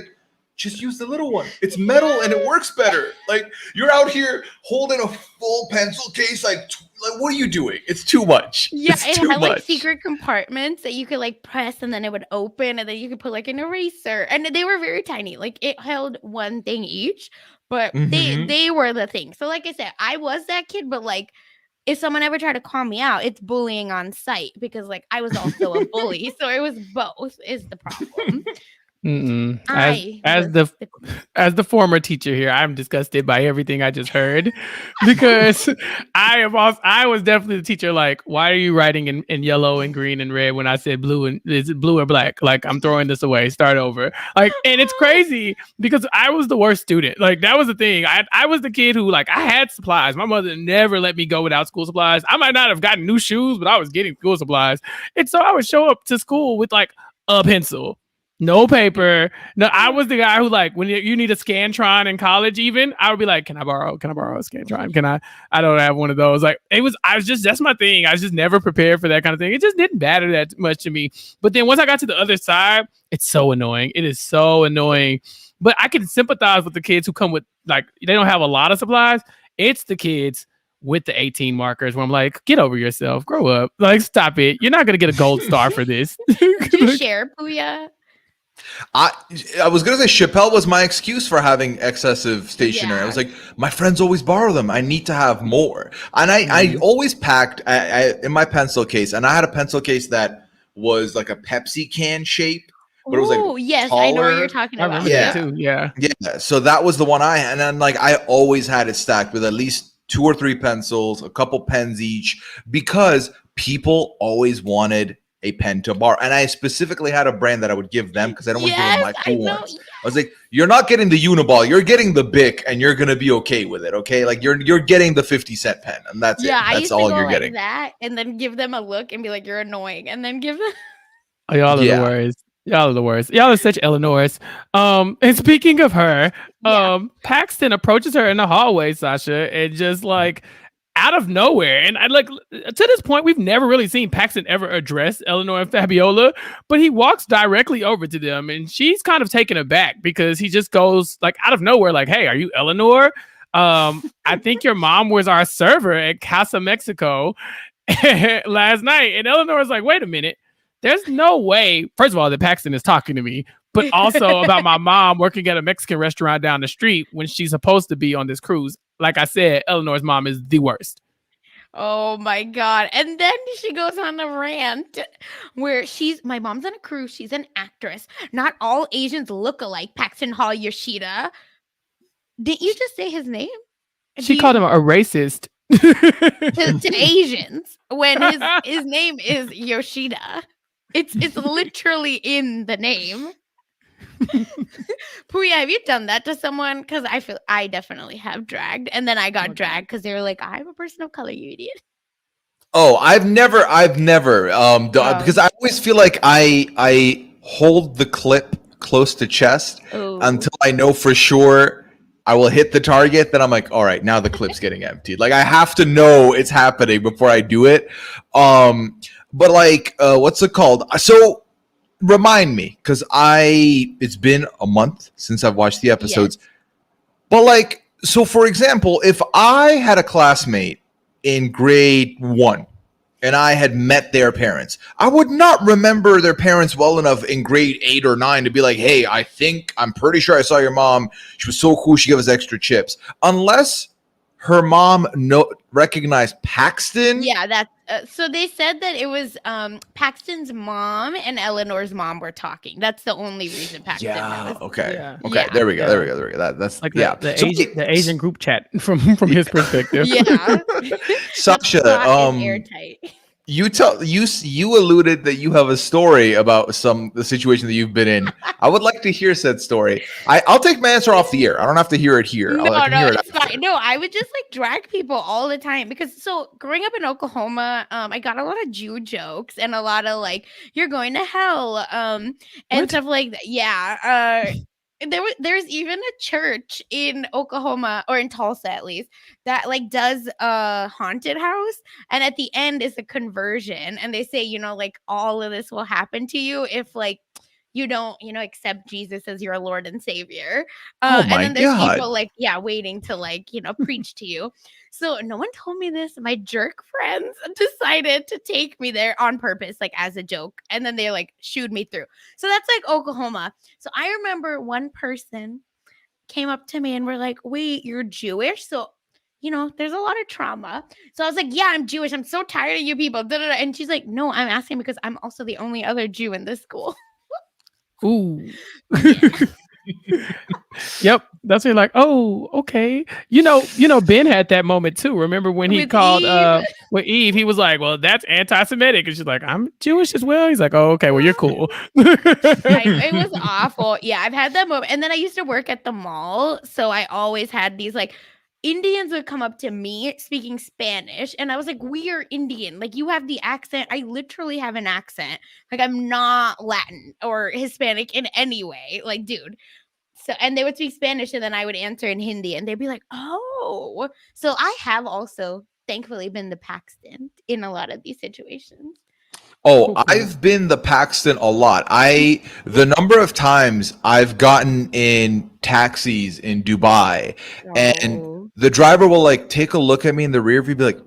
just use the little one. It's metal and it works better. Like, you're out here holding a full pencil case. Like what are you doing? It's too much. Yeah, it had like secret compartments that you could like press and then it would open, and then you could put like an eraser. And they were very tiny. Like, it held one thing each, but they were the thing. So like I said, I was that kid, but like, if someone ever tried to call me out, it's bullying on sight, because like I was also a bully. So it was both is the problem. As the former teacher here, I'm disgusted by everything I just heard, because I was definitely the teacher. Like, why are you writing in yellow and green and red when I said blue, and is it blue or black? Like, I'm throwing this away. Start over. Like, and it's crazy because I was the worst student. Like, that was the thing. I was the kid who, like, I had supplies. My mother never let me go without school supplies. I might not have gotten new shoes, but I was getting school supplies, and so I would show up to school with like a pencil. No paper. No, I was the guy who, like, when you need a Scantron in college, even, I would be like, can I borrow a Scantron? I don't have one of those. Like, that's my thing. I was just never prepared for that kind of thing. It just didn't matter that much to me. But then once I got to the other side, it's so annoying. It is so annoying. But I can sympathize with the kids who come with, like, they don't have a lot of supplies. It's the kids with the 18 markers where I'm like, get over yourself. Grow up. Like, stop it. You're not going to get a gold star for this. Did you share, Puya? I was gonna say Chappelle was my excuse for having excessive stationery. I was like, my friends always borrow them. I need to have more, and I always packed in my pencil case, and I had a pencil case that was like a Pepsi can shape, but it was like yes, taller. I know what you're talking about. I remember that too. Yeah. So that was the one I had, and then like I always had it stacked with at least 2 or 3 pencils, a couple pens each, because people always wanted a pen to borrow, and I specifically had a brand that I would give them because I don't want to give them my cool ones. I was like, you're not getting the Uniball, you're getting the Bic, and you're gonna be okay with it, okay? Like you're getting the 50-cent pen, and that's it. That's all you're getting. That, and then give them a look and be like, you're annoying, and then give them. Oh, y'all are the worst. Y'all are the worst. Y'all are such Eleanors. And speaking of her, Paxton approaches her in the hallway, Sasha, and just like, out of nowhere. And I like, to this point, we've never really seen Paxton ever address Eleanor and Fabiola, but he walks directly over to them, and she's kind of taken aback because he just goes like out of nowhere, like, hey, are you Eleanor? I think your mom was our server at Casa Mexico last night. And Eleanor's like, wait a minute. There's no way, first of all, that Paxton is talking to me, but also about my mom working at a Mexican restaurant down the street when she's supposed to be on this cruise. Like I said, Eleanor's mom is the worst. Oh my God. And then she goes on a rant where my mom's on a cruise. She's an actress. Not all Asians look alike. Paxton Hall Yoshida. Didn't you just say his name? She called him a racist. to Asians when his name is Yoshida. It's literally in the name. Puya, have you done that to someone? Because I feel I definitely have dragged, and then I got dragged because they were like, "I'm a person of color, you idiot." Oh, I've never because I always feel like I hold the clip close to chest until I know for sure I will hit the target. Then I'm like, all right, now the clip's getting emptied. Like I have to know it's happening before I do it. But like, what's it called? So. Remind me, because it's been a month since I've watched the episodes. Yes. But like, so for example, if I had a classmate in grade 1 and I had met their parents, I would not remember their parents well enough in grade 8 or 9 to be like, hey, I'm pretty sure I saw your mom. She was so cool. She gave us extra chips. Unless her mom recognized Paxton. Yeah, that's so they said that it was Paxton's mom and Eleanor's mom were talking. That's the only reason Paxton knows. Okay. Yeah. Okay. There we go. That's like the Asian group chat from his perspective. Yeah. Sasha, airtight. You alluded that you have a story about the situation that you've been in. I would like to hear said story. I'll take my answer off the air. I don't have to hear it here. I can hear it it's after. fine. No, I would just like drag people all the time because growing up in Oklahoma, I got a lot of Jew jokes and a lot of like you're going to hell, and stuff like that. Yeah. There's even a church in Oklahoma or in Tulsa at least that like does a haunted house, and at the end is a conversion, and they say like all of this will happen to you if like you don't accept Jesus as your Lord and Savior. Oh And my then there's God. people like waiting to like preach to you. So no one told me this. My jerk friends decided to take me there on purpose, like as a joke, and then they like shooed me through. So that's like Oklahoma. So I remember one person came up to me and were like, wait, you're Jewish? So, there's a lot of trauma. So I was like, yeah, I'm Jewish. I'm so tired of you people. Da-da-da. And she's like, no, I'm asking because I'm also the only other Jew in this school. Ooh. Yep. That's when you're like, oh, okay. Ben had that moment too. Remember when he called with Eve, he was like, well, that's anti-Semitic. And she's like, I'm Jewish as well. He's like, oh, okay, well, you're cool. It was awful. Yeah, I've had that moment. And then I used to work at the mall. So I always had these like Indians would come up to me speaking Spanish. And I was like, we are Indian. Like, you have the accent. I literally have an accent. Like, I'm not Latin or Hispanic in any way. Like, dude. So, and they would speak Spanish and then I would answer in Hindi and they'd be like, oh. So I have also thankfully been the Paxton in a lot of these situations. Oh, I've been the Paxton a lot. The number of times I've gotten in taxis in Dubai and the driver will like take a look at me in the rear view, be like,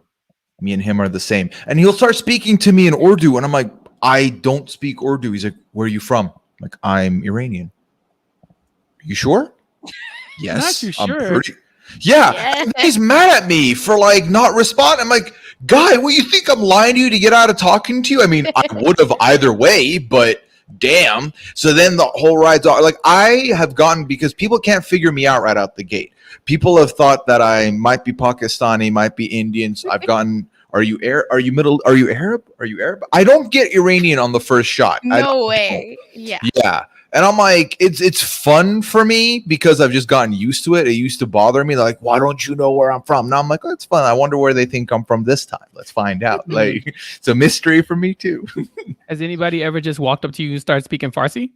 me and him are the same. And he'll start speaking to me in Urdu. And I'm like, I don't speak Urdu. He's like, where are you from? I'm like, I'm Iranian. You sure? Yes. Not I'm sure. pretty. Yeah. And he's mad at me for like not responding. I'm like, guy, what, you think I'm lying to you to get out of talking to you? I mean, I would have either way, but damn. So then the whole ride's like, I have gotten, because people can't figure me out right out the gate. People have thought that I might be Pakistani, might be Indian. So I've gotten, are you Arab? Are you Arab? I don't get Iranian on the first shot. No way. Yeah. Yeah. And I'm like, it's fun for me because I've just gotten used to it. It used to bother me. Like, why don't you know where I'm from? Now I'm like, oh, it's fun. I wonder where they think I'm from this time. Let's find out. Like, it's a mystery for me too. Has anybody ever just walked up to you and started speaking Farsi?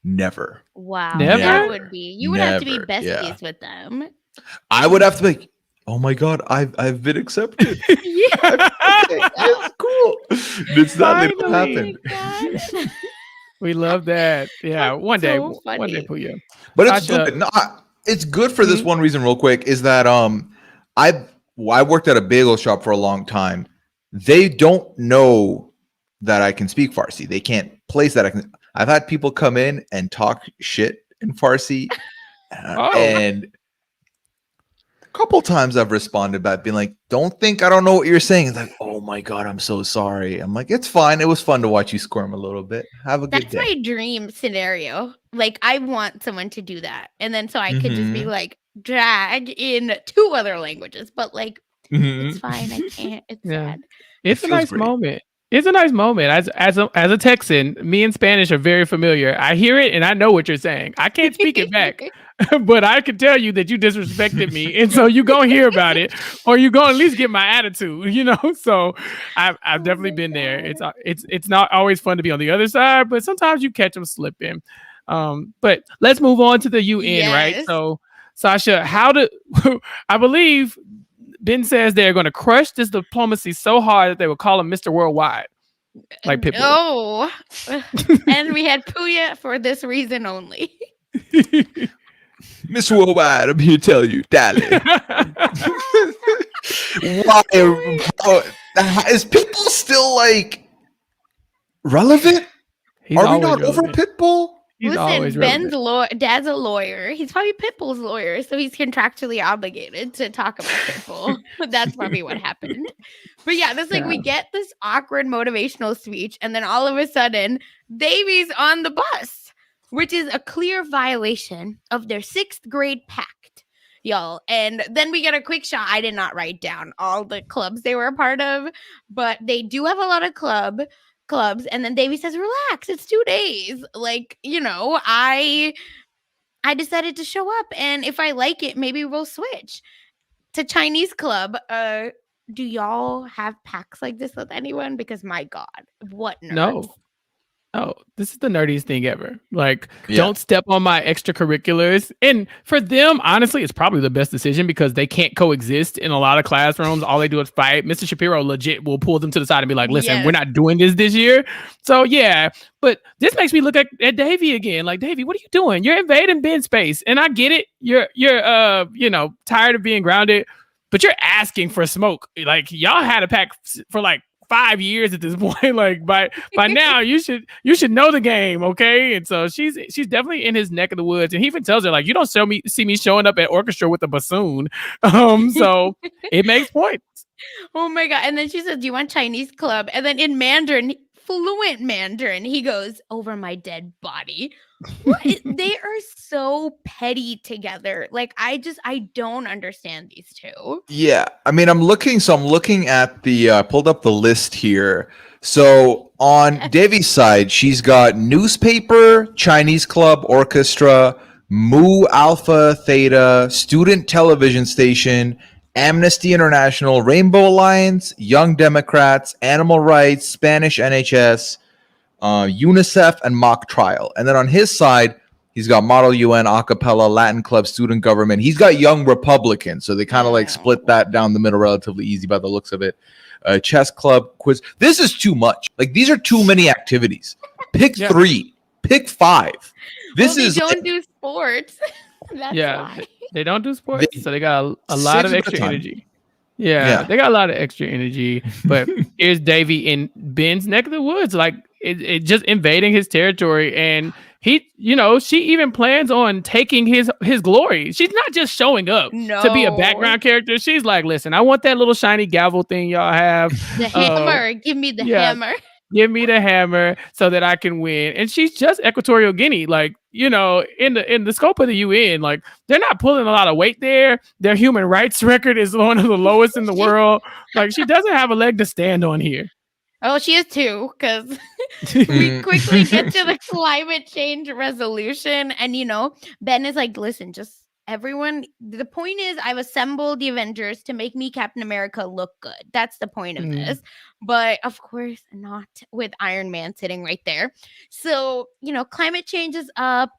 Never. Wow. Never? That would be. You would have to be Never, besties with them. I would have to be like, oh my God, I've been accepted. Yeah. Okay, yes, cool. It's not that it happened. We love that. Yeah, That's one day, so funny. Puya. But it's Sasha, good. No, it's good for this one reason, real quick, is that I worked at a bagel shop for a long time. They don't know that I can speak Farsi. They can't place that. I've had people come in and talk shit in Farsi, and a couple times I've responded back being like, don't think I don't know what you're saying. It's like, oh my God, I'm so sorry. I'm like, it's fine. It was fun to watch you squirm a little bit. Have a good day. That's my dream scenario. Like, I want someone to do that. And then so I could just be like, drag in 2 other languages. But like, it's fine. I can't. It's sad. It's a nice moment. It's a nice moment. As a Texan, me and Spanish are very familiar. I hear it and I know what you're saying. I can't speak it back, but I can tell you that you disrespected me, and so you gonna hear about it, or you gonna at least get my attitude, So I've definitely been there. It's not always fun to be on the other side, but sometimes you catch them slipping. But let's move on to the UN, right? So Sasha, I believe Ben says they're going to crush this diplomacy so hard that they will call him Mr. Worldwide, like Pitbull. Oh, and we had Puya for this reason only. Mr. Worldwide, I'm here to tell you, darling. Why is Pitbull still like relevant? Are we not over Pitbull? Listen, Ben's dad's a lawyer. He's probably Pitbull's lawyer, so he's contractually obligated to talk about Pitbull. That's probably what happened. But yeah, that's like we get this awkward motivational speech, and then all of a sudden, Devi's on the bus, which is a clear violation of their 6th grade pact. y'all. And then we get a quick shot. I did not write down all the clubs they were a part of, but they do have a lot of clubs. And then Davy says, relax, it's 2 days. Like, I decided to show up, and if I like it, maybe we'll switch to Chinese club. Do y'all have packs like this with anyone? Because my God, what nerds. No. Oh, this is the nerdiest thing ever. Like, don't step on my extracurriculars. And for them, honestly, it's probably the best decision because they can't coexist in a lot of classrooms. All they do is fight. Mr. Shapiro legit will pull them to the side and be like, listen, we're not doing this year. So, yeah. But this makes me look at Davy again. Like, Davy, what are you doing? You're invading Ben's space. And I get it. You're tired of being grounded, but you're asking for smoke. Like, y'all had a pack for like 5 years at this point. Like by now you should know the game, okay? And so she's definitely in his neck of the woods, and he even tells her like, you don't see me showing up at orchestra with a bassoon. So it makes points. Oh my God. And then she says, do you want Chinese club? And then in Mandarin, fluent Mandarin, he goes, over my dead body. They are so petty together. Like, I don't understand these two. Yeah, I mean, I'm looking at the pulled up the list here. So on Devi's side, she's got newspaper, Chinese club, orchestra, Mu Alpha Theta, student television station, Amnesty International, Rainbow Alliance, Young Democrats, Animal Rights, Spanish NHS, UNICEF, and Mock Trial. And then on his side, he's got Model UN, Acapella, Latin Club, Student Government. He's got Young Republican, so they kind of like split that down the middle relatively easy by the looks of it. Chess Club, quiz. This is too much. Like, these are too many activities. Pick 3. Pick 5. They don't do sports. That's why. They don't do sports, so they got a lot of extra energy. Yeah, they got a lot of extra energy. But here's Davy in Ben's neck of the woods, like it just invading his territory, and she even plans on taking his glory. She's not just showing up to be a background character. She's like, listen, I want that little shiny gavel thing y'all have. The hammer. Give me the hammer. Give me the hammer so that I can win. And she's just Equatorial Guinea. Like, in the scope of the UN, like, they're not pulling a lot of weight there. Their human rights record is one of the lowest in the world. Like, she doesn't have a leg to stand on here. Oh, she is too, because we quickly get to the climate change resolution. And, Ben is like, listen, just everyone, the point is I've assembled the Avengers to make me Captain America look good. That's the point of this. But of course not with Iron Man sitting right there. So, climate change is up.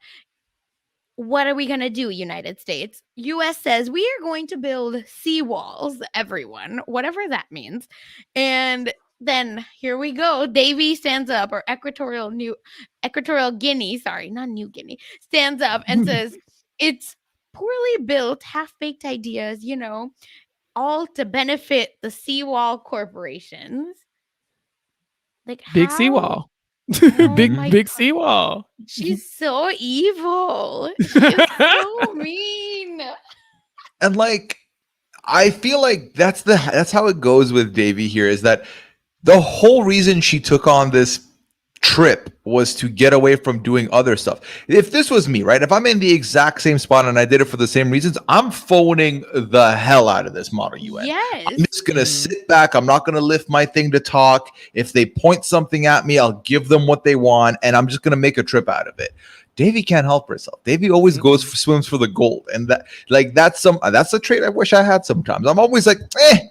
What are we going to do, United States? US says we are going to build seawalls, everyone, whatever that means. And then here we go. Davy stands up, or Equatorial Guinea, sorry, not New Guinea, stands up and says, it's poorly built, half-baked ideas, all to benefit the seawall corporations. Like, big seawall. Big seawall. She's so evil. She's so mean. And like, I feel like that's how it goes with Davy here, is that the whole reason she took on this trip was to get away from doing other stuff. If this was me, right? If I'm in the exact same spot and I did it for the same reasons, I'm phoning the hell out of this Model UN. Yes. I'm just going to sit back. I'm not going to lift my thing to talk. If they point something at me, I'll give them what they want, and I'm just going to make a trip out of it. Davy can't help herself. Davy always swims for the gold. And that's a trait I wish I had sometimes. I'm always like,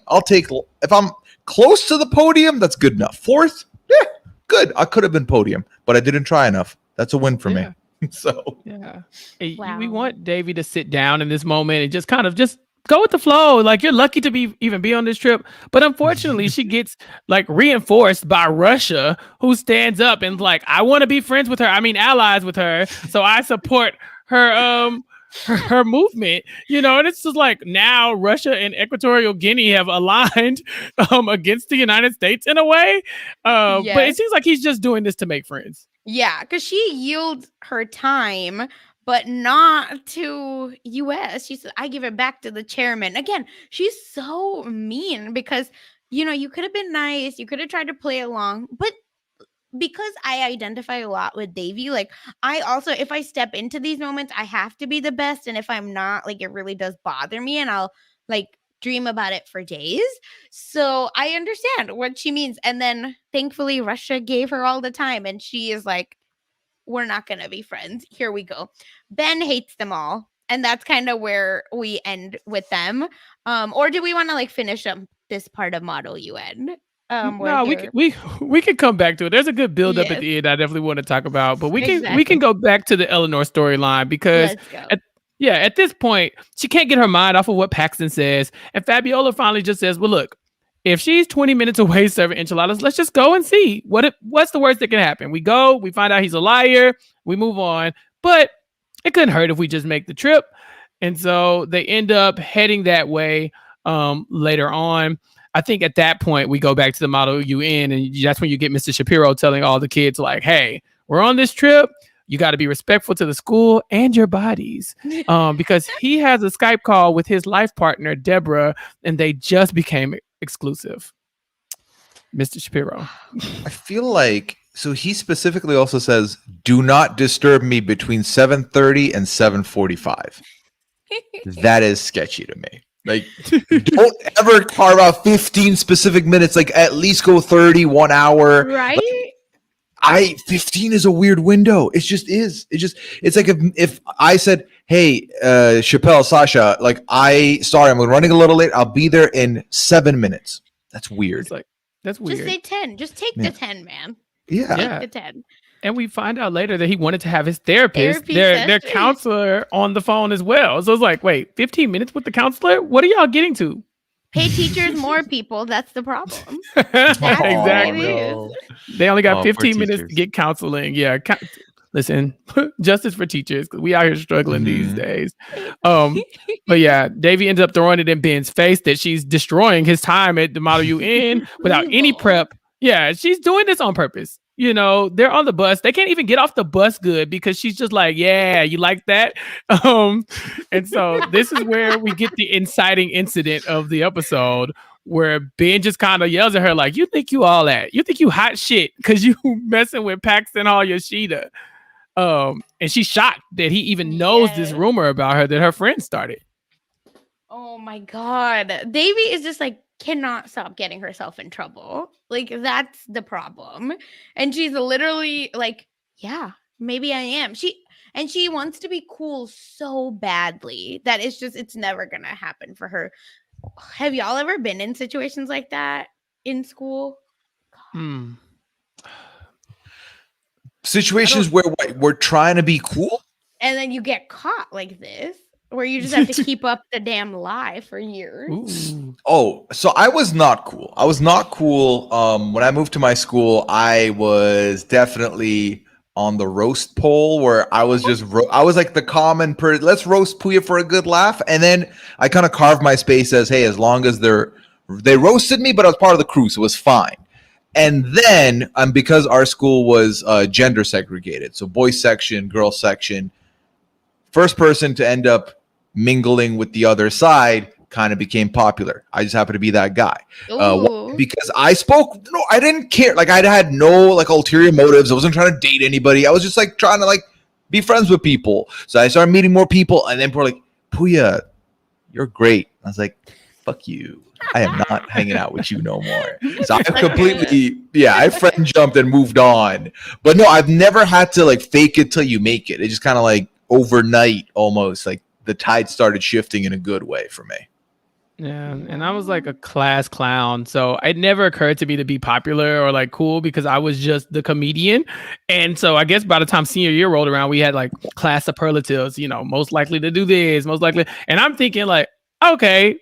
I'll take, if I'm close to the podium, that's good enough. 4th, good. I could have been podium, but I didn't try enough. That's a win for me. So we want Davy to sit down in this moment and just kind of just go with the flow. Like, you're lucky to even be on this trip, but unfortunately she gets like reinforced by Russia, who stands up and like, I want to be friends with her. I mean, allies with her. So I support her her movement, and it's just like, now Russia and Equatorial Guinea have aligned against the United States in a way. But it seems like he's just doing this to make friends. Yeah, because she yields her time, but not to US. She said, I give it back to the chairman. Again, she's so mean because, you could have been nice. You could have tried to play along, but because I identify a lot with Devi, like I also, if I step into these moments, I have to be the best. And if I'm not, like it really does bother me and I'll like dream about it for days. So I understand what she means. And then thankfully Russia gave her all the time and she is like, we're not going to be friends. Here we go. Ben hates them all. And that's kind of where we end with them. Or do we want to like finish up this part of Model UN? No, we can come back to it. There's a good build up at the end I definitely want to talk about, but we can go back to the Eleanor storyline because at this point she can't get her mind off of what Paxton says, and Fabiola finally just says, "Well, look, if she's 20 minutes away serving enchiladas, let's just go and see what's the worst that can happen. We go, we find out he's a liar, we move on, but it couldn't hurt if we just make the trip." And so they end up heading that way later on. I think at that point we go back to the Model UN, and that's when you get Mr. Shapiro telling all the kids like, "Hey, we're on this trip. You got to be respectful to the school and your bodies," because he has a Skype call with his life partner Deborah, and they just became exclusive. Mr. Shapiro. I feel like so he specifically also says, "Do not disturb me between 7:30 and 7:45." That is sketchy to me. Like, don't ever carve out 15 specific minutes. Like, at least go 30, 1 hour. Right? Like, 15 is a weird window. It just is. It's like if I said, "Hey, Chappell, Sasha, like, sorry, I'm running a little late. I'll be there in 7 minutes." That's weird. It's like, that's weird. Just say 10. Just take the 10, man. Yeah. Take the 10. And we find out later that he wanted to have his therapist, their counselor on the phone as well. So it's like, wait, 15 minutes with the counselor? What are y'all getting to? Pay teachers more, people. That's the problem. Exactly. No. They only got 15 minutes to get counseling. Yeah. Listen, justice for teachers. We out here struggling these days. But yeah, Devi ends up throwing it in Ben's face that she's destroying his time at the Model UN without any prep. Yeah, she's doing this on purpose. You know, they're on the bus. They can't even get off the bus good because she's just like, "Yeah, you like that?" And so this is where we get the inciting incident of the episode where Ben just kind of yells at her like, "You think you all that? You think you hot shit because you messing with Paxton Hall Yoshida?" And she's shocked that he even knows this rumor about her that her friend started. Oh my God. Devi is just like, cannot stop getting herself in trouble. Like, that's the problem. And she's literally like, yeah, maybe I am. She wants to be cool so badly that it's never gonna happen for her. Have y'all ever been in situations like that in school? Situations where we're trying to be cool and then you get caught like this, where you just have to keep up the damn lie for years. Ooh. Oh, so I was not cool. When I moved to my school, I was definitely on the roast pole where I was just I was like the common person. Let's roast Puya for a good laugh, and then I kind of carved my space as, hey, as long as they roasted me, but I was part of the crew, so it was fine. And then because our school was gender segregated, so boys section, girls section, first person to end up mingling with the other side kind of became popular. I just happened to be that guy because I spoke. No, I didn't care. Like, I had no like ulterior motives. I wasn't trying to date anybody. I was just like trying to like be friends with people. So I started meeting more people, and then people were like, "Puya, you're great." I was like, "Fuck you. I am not hanging out with you no more." So I completely, I friend jumped and moved on. But no, I've never had to like fake it till you make it. It just kind of like overnight almost like the tide started shifting in a good way for me. Yeah, and I was like a class clown, so it never occurred to me to be popular or like cool because I was just the comedian. And so I guess by the time senior year rolled around, we had like class superlatives, you know, most likely to do this, most likely. And I'm thinking like, okay,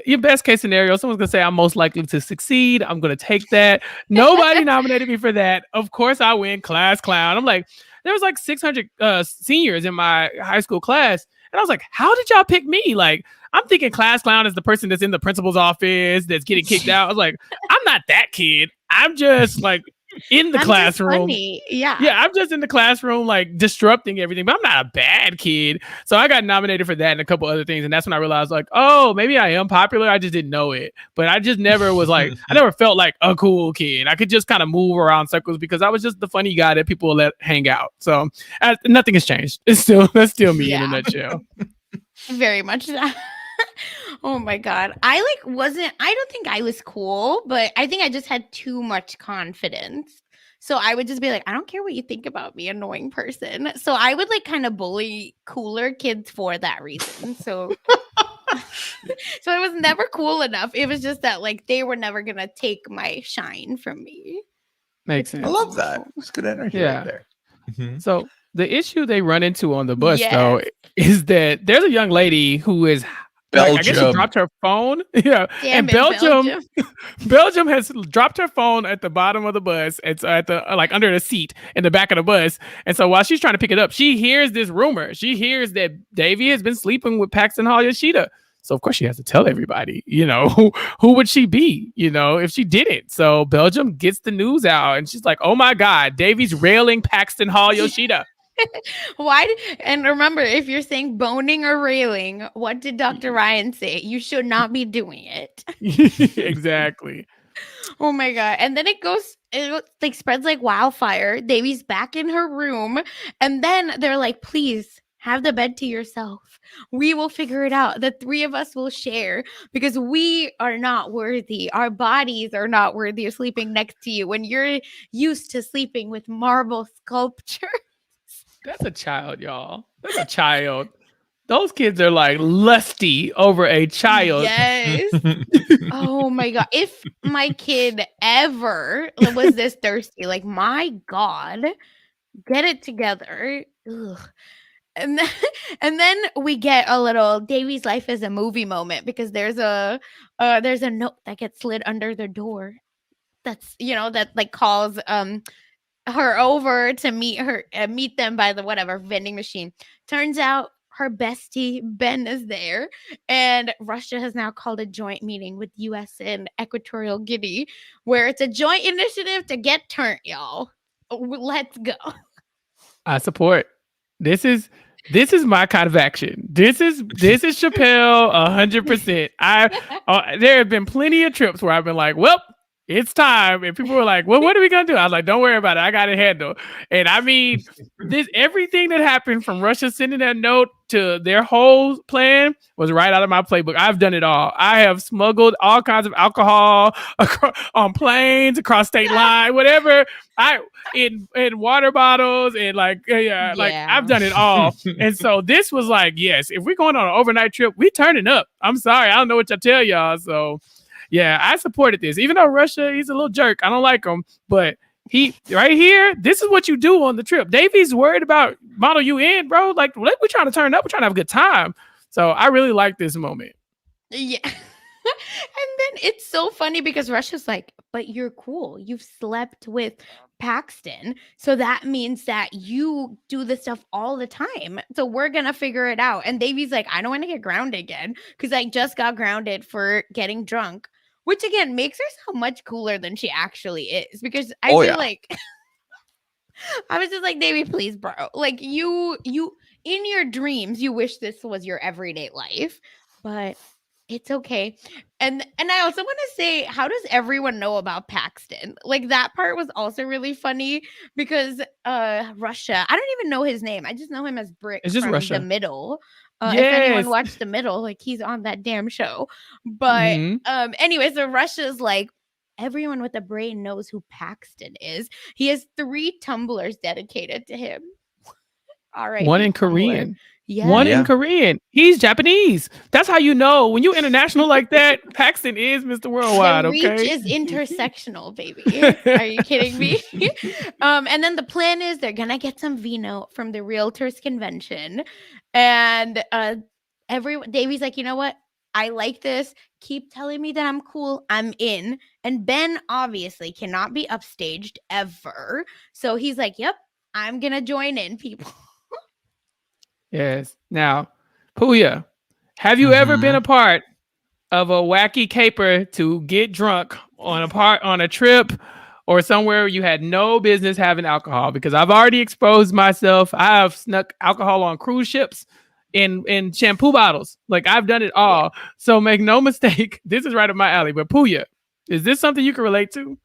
your best case scenario, someone's gonna say I'm most likely to succeed. I'm gonna take that. Nobody nominated me for that. Of course I win class clown. I'm like, there was like 600 seniors in my high school class. And I was like, how did y'all pick me? Like, I'm thinking class clown is the person that's in the principal's office that's getting kicked out. I was like, I'm not that kid. I'm just like in the I'm just classroom. funny. Yeah. Yeah, I'm just in the classroom, like disrupting everything, but I'm not a bad kid. So I got nominated for that and a couple other things. And that's when I realized, like, oh, maybe I am popular. I just didn't know it. But I just never was like, I never felt like a cool kid. I could just kind of move around circles because I was just the funny guy that people let hang out. So nothing has changed. That's still me in a nutshell. Very much that. Oh my god. I don't think I was cool, but I think I just had too much confidence. So I would just be like, I don't care what you think about me, annoying person. So I would like kind of bully cooler kids for that reason. So so I was never cool enough. It was just that like they were never gonna take my shine from me. Makes sense. I love that. It's good energy right there. Mm-hmm. So the issue they run into on the bus though is that there's a young lady who is Belgium. I guess she dropped her phone. Yeah. Damn and Belgium has dropped her phone at the bottom of the bus. It's at the like under the seat in the back of the bus. And so while she's trying to pick it up, she hears this rumor. She hears that Devi has been sleeping with Paxton Hall Yoshida. So of course she has to tell everybody, who would she be, if she didn't. So Belgium gets the news out and she's like, oh my God, Devi's railing Paxton Hall Yoshida. And remember, if you're saying boning or railing, what did Dr. Ryan say? You should not be doing it. Exactly. Oh my god. And then it like spreads like wildfire. Devi's back in her room. And then they're like, please have the bed to yourself. We will figure it out. The three of us will share because we are not worthy. Our bodies are not worthy of sleeping next to you when you're used to sleeping with marble sculpture. That's a child, y'all. That's a child. Those kids are like lusty over a child. Yes. Oh my god. If my kid ever was this thirsty, like my god, get it together. Ugh. And then we get a little Devi's life as a movie moment because there's a note that gets slid under the door. That's that like calls her over to meet them by the whatever vending machine. Turns out her bestie Ben is there, and Russia has now called a joint meeting with US and Equatorial Guinea where it's a joint initiative to get turned, y'all. Let's go. I support. This is my kind of action. This is Chappelle 100%. There have been plenty of trips where I've been like, well, it's time. And people were like, well, what are we going to do? I was like, don't worry about it. I got it handled. And I mean, everything that happened from Russia sending that note to their whole plan was right out of my playbook. I've done it all. I have smuggled all kinds of alcohol on planes, across state line, whatever. In water bottles and like I've done it all. And so this was like, yes, if we're going on an overnight trip, we turning up. I'm sorry. I don't know what to tell y'all. So yeah, I supported this. Even though Russia, he's a little jerk. I don't like him. But he right here, this is what you do on the trip. Davies worried about model you in, bro. Like, we're trying to turn up. We're trying to have a good time. So I really like this moment. Yeah. And then it's so funny because Russia's like, but you're cool. You've slept with Paxton. So that means that you do this stuff all the time. So we're going to figure it out. And Davies like, I don't want to get grounded again because I just got grounded for getting drunk. Which again makes her so much cooler than she actually is. Because I feel like I was just like, Devi, please, bro. Like you in your dreams, you wish this was your everyday life. But it's okay. And I also want to say, how does everyone know about Paxton? Like that part was also really funny because Russia, I don't even know his name. I just know him as Brick from Russia. The Middle. If anyone watched The Middle, like he's on that damn show. But anyway, so Russia's like, everyone with a brain knows who Paxton is. He has 3 tumblers dedicated to him. All right. One in Korean. Yeah. One in Korean. He's Japanese. That's how you know when you're international like that. Paxton is Mr. Worldwide. The reach is intersectional, baby. Are you kidding me? And then the plan is they're gonna get some vino from the Realtors Convention, and Davies like, you know what? I like this. Keep telling me that I'm cool. I'm in. And Ben obviously cannot be upstaged ever, so he's like, yep, I'm gonna join in, people. Yes. Now, Puya, have you ever been a part of a wacky caper to get drunk on a trip or somewhere you had no business having alcohol, because I've already exposed myself. I have snuck alcohol on cruise ships in shampoo bottles. Like, I've done it all. Yeah. So make no mistake, this is right up my alley. But Puya, is this something you can relate to?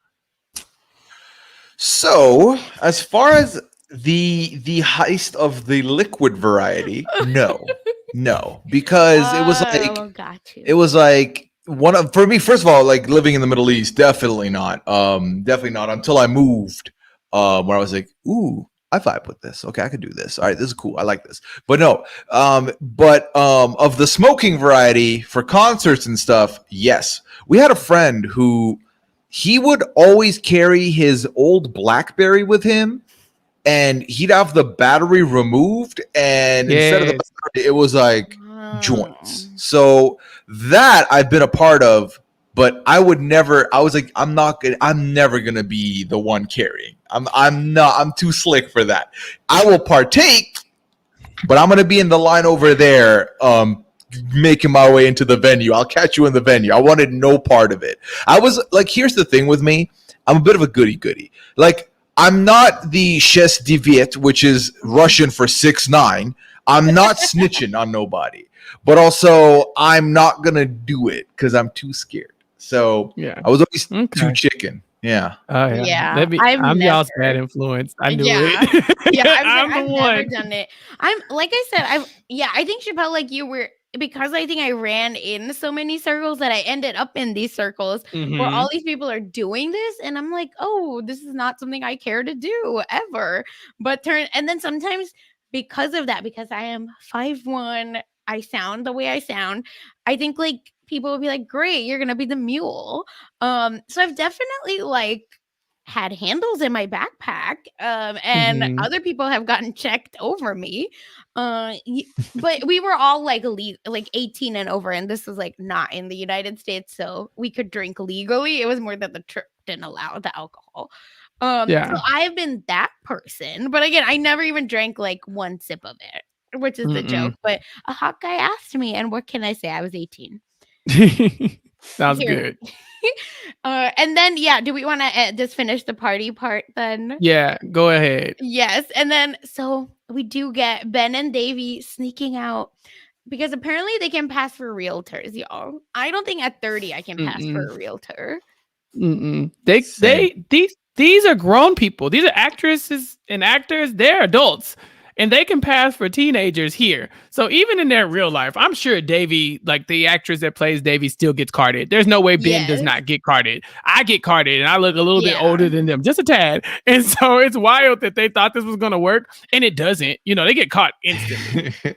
So, as far as the heist of the liquid variety, no, because Oh, got it you. was like one of, for me, first of all, like living in the Middle East, definitely not, definitely not until I moved, where I was like, ooh, I vibe with this. Okay, I could do this. All right, this is cool. I like this. But no, but of the smoking variety for concerts and stuff, yes, we had a friend who he would always carry his old BlackBerry with him, and he'd have the battery removed, and instead of the Yes. battery, it was like joints. Oh. So that I've been a part of, but I would never. I was like, I'm not gonna. I'm never gonna be the one carrying. I'm not. I'm too slick for that. I will partake, but I'm gonna be in the line over there. Making my way into the venue. I'll catch you in the venue. I wanted no part of it. I was like, here's the thing with me. I'm a bit of a goody. Like, I'm not the Ches Diviet, which is Russian for 6'9". I'm not snitching on nobody. But also, I'm not gonna do it because I'm too scared. So Yeah. I was always too Okay. chicken. Yeah. Oh yeah. Yeah, I'm y'all's bad influence. I knew it. Yeah, I'm the I've never one. done it. I'm like I said, I think Chappelle, like you were, because I think I ran in so many circles that I ended up in these circles where all these people are doing this, and I'm like, oh, this is not something I care to do ever. But and then sometimes because of that, because I am 5'1", I sound the way I sound. I think like people will be like, great, you're gonna be the mule. So I've definitely like had handles in my backpack, and Mhm. other people have gotten checked over me. But we were all like like 18 and over, and this was like not in the United States, so we could drink legally. It was more that the trip didn't allow the alcohol. So Yeah. I've been that person, but again, I never even drank like one sip of it, which is the joke. Mm-mm. But a hot guy asked me, and what can I say? I was 18. Sounds Here. good. And then yeah, do we want to just finish the party part then? Yeah, go ahead. Yes, and then so we do get Ben and Davy sneaking out because apparently they can pass for realtors, y'all. I don't think at 30 I can pass for Mm-mm. a realtor. Mm-mm. Same. These are grown people. These are actresses and actors. They're adults, and they can pass for teenagers here. So even in their real life, I'm sure Davy, like the actress that plays Davy, still gets carded. There's no way Ben does Yes. not get carded. I get carded, and I look a little bit Yeah. older than them, just a tad. And so it's wild that they thought this was gonna work, and it doesn't. You know, they get caught instantly.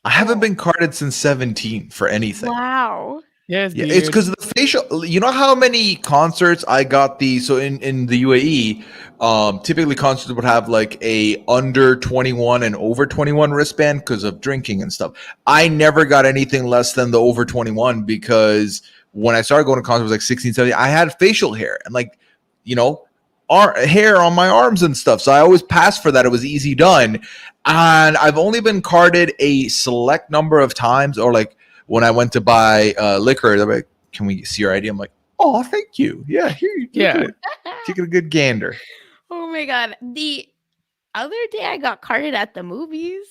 I haven't been carded since 17 for anything. Wow. Yes, Yeah, it's dude. because of the facial. You know how many concerts I got so in the UAE, typically concerts would have like a under 21 and over 21 wristband because of drinking and stuff. I never got anything less than the over 21 because when I started going to concerts, like 16, 17, I had facial hair and like, you know, hair on my arms and stuff. So I always passed for that. It was easy done. And I've only been carded a select number of times, or like when I went to buy liquor, they're like, "Can we see your ID?" I'm like, "Oh, thank you. Yeah, here you Yeah. take a good gander." Oh my god. The other day I got carded at the movies.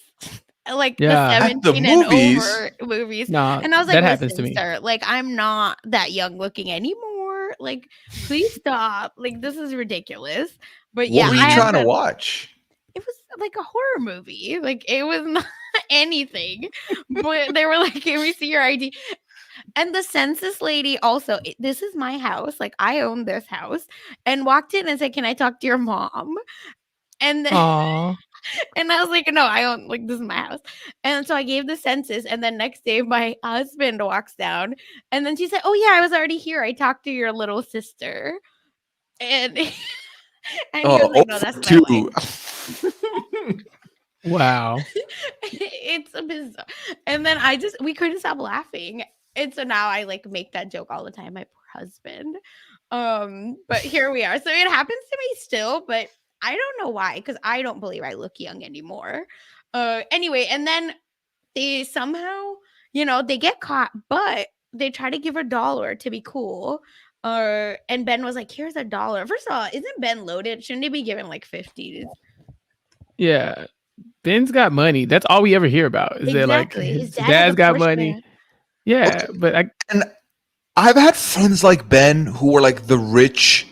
Like the Yeah. At the 17 and movies? over movies. No, And I was like, that happens to listen, me. sir, like I'm not that young looking anymore. Like, please stop. Like, this is ridiculous. But What yeah, were you I have trying to been, watch? it was like a horror movie. Like it was not anything. But they were like, can we see your ID? And the census lady also, this is my house. Like I own this house. And walked in and said, can I talk to your mom? And then Aw. and I was like, no, I don't, like, this is my house. And so I gave the census. And then next day, my husband walks down. And then she said, oh, yeah, I was already here. I talked to your little sister. And, and he was Oh, like, no, that's my wife. Wow. It's a bizarre. And then we couldn't stop laughing. And so now I like make that joke all the time. My poor husband. But here we are. So it happens to me still, but I don't know why, because I don't believe I look young anymore. Anyway, and then they somehow, they get caught, but they try to give $1 to be cool. And Ben was like, here's $1. First of all, isn't Ben loaded? Shouldn't he be given like 50s? Yeah. Ben's got money. That's all we ever hear about. Is that like Exactly. His his dad has dad's a got Porsche money? van. Yeah, but And I've had friends like Ben who were like the rich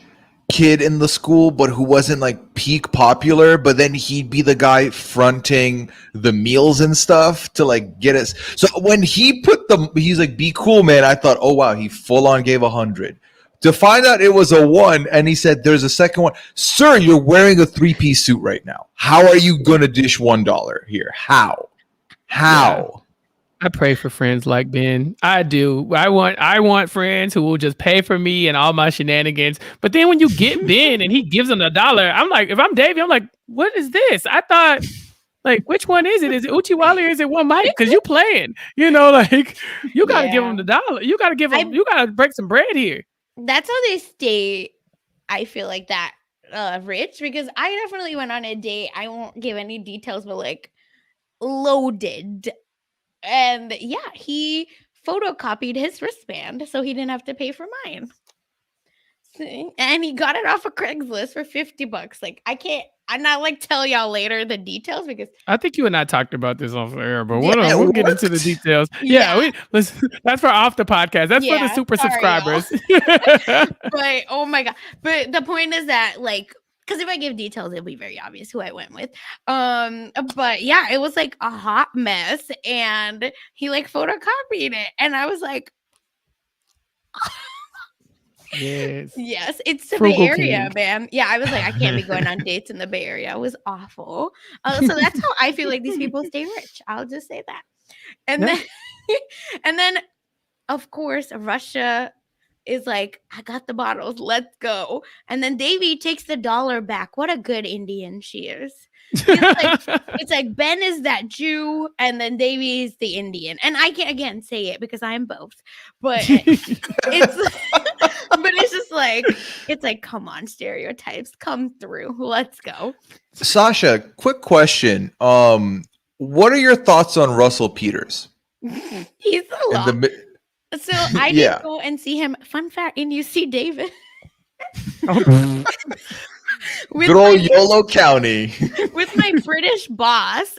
kid in the school, but who wasn't like peak popular. But then he'd be the guy fronting the meals and stuff to like get us. So when he he's like, "Be cool, man." I thought, "Oh wow," he full on gave 100. To find out it was a 1, and he said, "There's a second one." Sir, you're wearing a 3-piece suit right now. How are you gonna dish $1 here? How? How? I pray for friends like Ben. I do. I want friends who will just pay for me and all my shenanigans. But then when you get Ben and he gives them $1, I'm like, if I'm Davey, I'm like, what is this? I thought, like, which one is it? Is it Uchiwali or is it One Mike? Because you playing, like you got to give them $1. You got to give them. You got to break some bread here. That's how they stay. I feel like that rich, because I definitely went on a date. I won't give any details, but like loaded. And yeah, he photocopied his wristband so he didn't have to pay for mine. And he got it off of Craigslist for $50. Like, I'm not like tell y'all later the details, because I think you and I talked about this off air, but we'll get into the details. Yeah. That's for off the podcast. That's for the super subscribers. But oh my god! But the point is that, like, because if I give details, it'll be very obvious who I went with. But yeah, it was like a hot mess, and he like photocopied it, and I was like, yes, it's the Bay Area, man. Yeah, I was like, I can't be going on dates in the Bay Area. It was awful. So that's how I feel like these people stay rich. I'll just say that. And then, of course, Russia is like, I got the bottles, let's go. And then Devi takes the $1 back. What a good Indian she is. It's like Ben is that Jew, and then Devi is the Indian. And I can't again say it because I'm both. But it's just like, it's like, come on, stereotypes, come through. Let's go. Sasha, quick question. What are your thoughts on Russell Peters? He's a lot. So I did go and see him. Fun fact, and you see David. Good old YOLO County. With my British boss.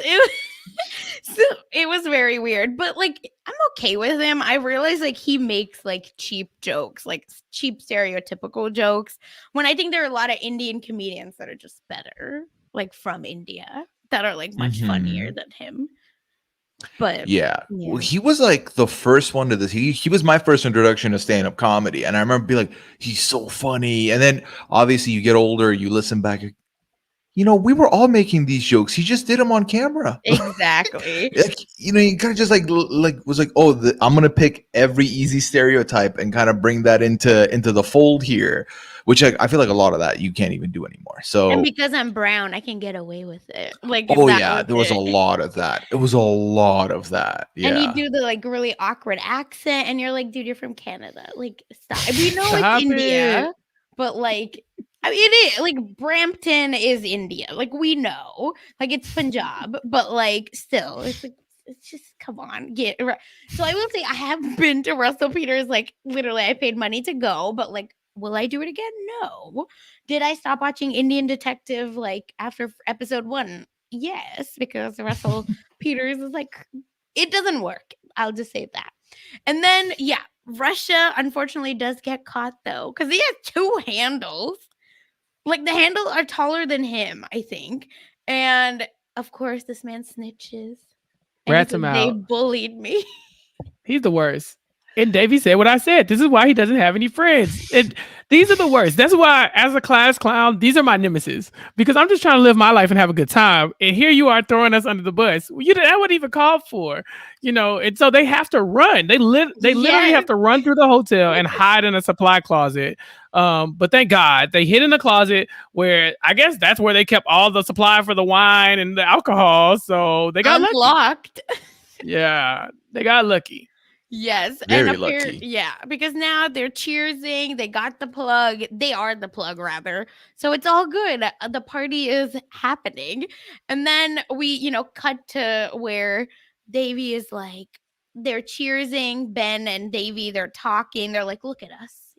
It was very weird, but like, I'm okay with him. I realize like he makes like cheap jokes, like cheap stereotypical jokes, when I think there are a lot of Indian comedians that are just better, like from India, that are like much funnier than him. But yeah. Well, he was like the first one to this. He was my first introduction to stand-up comedy, and I remember being like, he's so funny. And then obviously you get older, you listen back, we were all making these jokes. He just did them on camera. Exactly. You kind of just was like, I'm gonna pick every easy stereotype and kind of bring that into the fold here, which I feel like a lot of that you can't even do anymore. So, and because I'm brown, I can get away with it. Like, there was a lot of that. It was a lot of that. Yeah. And you do the like really awkward accent, and you're like, dude, you're from Canada. Like, stop. We know it's India, but like, I mean, it is like Brampton is India. Like, we know, like, it's Punjab, but like, still, it's like, it's just, come on, get right. So I will say, I have been to Russell Peters. Like, literally, I paid money to go, but like, will I do it again? No. Did I stop watching Indian Detective like after episode 1? Yes, because Russell Peters is like, it doesn't work. I'll just say that. And then, Russia unfortunately does get caught though, because he has 2 handles. Like, the handles are taller than him, I think. And of course, this man snitches. Rats him out. They bullied me. He's the worst. And Davey said what I said. This is why he doesn't have any friends. These are the worst. That's why, as a class clown, these are my nemesis. Because I'm just trying to live my life and have a good time. And here you are throwing us under the bus. That wasn't even called for. And so they have to run. They literally have to run through the hotel and hide in a supply closet. But thank God they hid in a closet where I guess that's where they kept all the supply for the wine and the alcohol. So they got unlocked. Yeah, they got lucky. Yes. Very lucky. Yeah, because now they're cheersing. They got the plug. They are the plug, rather. So it's all good. The party is happening. And then we, cut to where Devi is like, they're cheersing Ben and Davy. They're talking. They're like, look at us,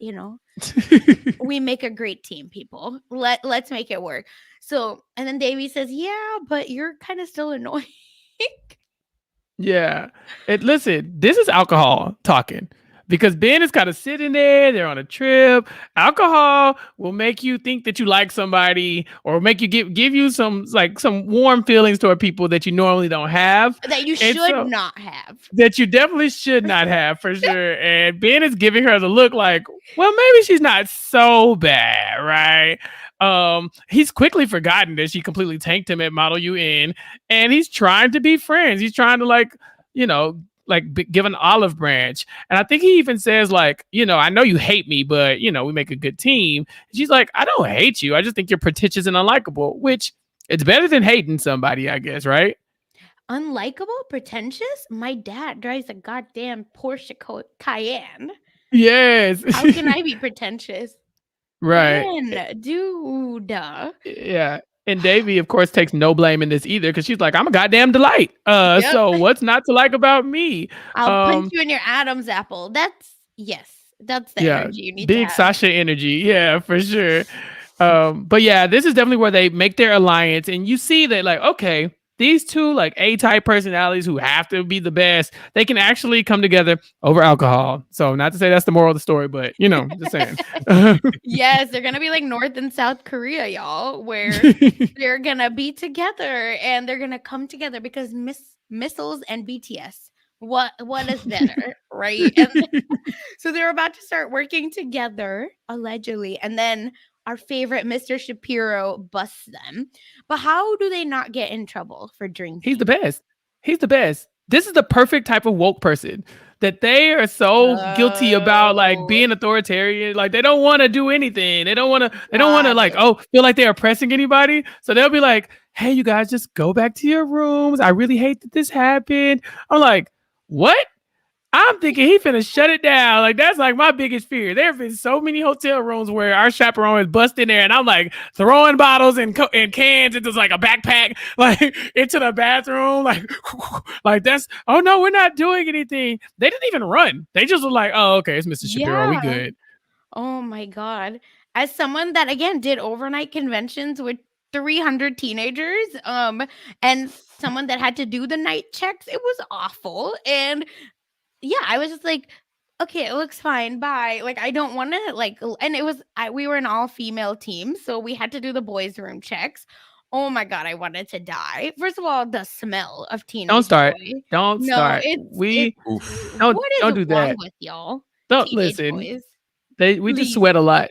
we make a great team, people. Let's make it work. So, and then Davy says, yeah, but you're kind of still annoying. Yeah. Listen, this is alcohol talking. Because Ben is kind of sitting there, they're on a trip. Alcohol will make you think that you like somebody, or make you give you some warm feelings toward people that you normally don't have. That you And should not have. That you definitely should not have, for sure. And Ben is giving her the look like, well, maybe she's not so bad, right? He's quickly forgotten that she completely tanked him at Model UN, and he's trying to be friends. He's trying to give an olive branch. And I think he even says I know you hate me, but we make a good team. And she's like, I don't hate you. I just think you're pretentious and unlikable, which it's better than hating somebody, I guess, right? Unlikable, pretentious. My dad drives a goddamn Porsche Cayenne. Yes. How can I be pretentious? Right. Man, dude. Yeah. And Devi, of course, takes no blame in this either, because she's like, I'm a goddamn delight. So what's not to like about me? I'll punch you in your Adam's apple. That's the energy you need big to have. Sasha energy. Yeah, for sure. But yeah, this is definitely where they make their alliance, and you see that okay, these two A-type personalities who have to be the best, they can actually come together over alcohol. So not to say that's the moral of the story, but just saying. Yes, they're gonna be like North and South Korea, y'all, where they're gonna be together and they're gonna come together because missiles and BTS. What is better, right? And so they're about to start working together, allegedly, and then our favorite Mr. Shapiro busts them. But how do they not get in trouble for drinking? He's the best. This is the perfect type of woke person that they are so guilty about being authoritarian. They don't want to do anything. They don't want to feel like they're oppressing anybody. So they'll be like, hey, you guys, just go back to your rooms. I really hate that this happened. I'm like, what? I'm thinking he finna shut it down. That's my biggest fear. There have been so many hotel rooms where our chaperone is busting there, and I'm throwing bottles and cans into a backpack, into the bathroom, that's. Oh no, we're not doing anything. They didn't even run. They just were oh, okay, it's Mr. Shapiro. We good. Oh my god! As someone that again did overnight conventions with 300 teenagers, and someone that had to do the night checks, it was awful. And yeah, I was just like, okay, it looks fine. Bye. I don't want to and it was, we were an all-female team, so we had to do the boys' room checks. Oh my god, I wanted to die. First of all, the smell of teenage Don't start. boy. Don't start. Don't do that with y'all. Don't teenage listen. Boys. We just sweat a lot.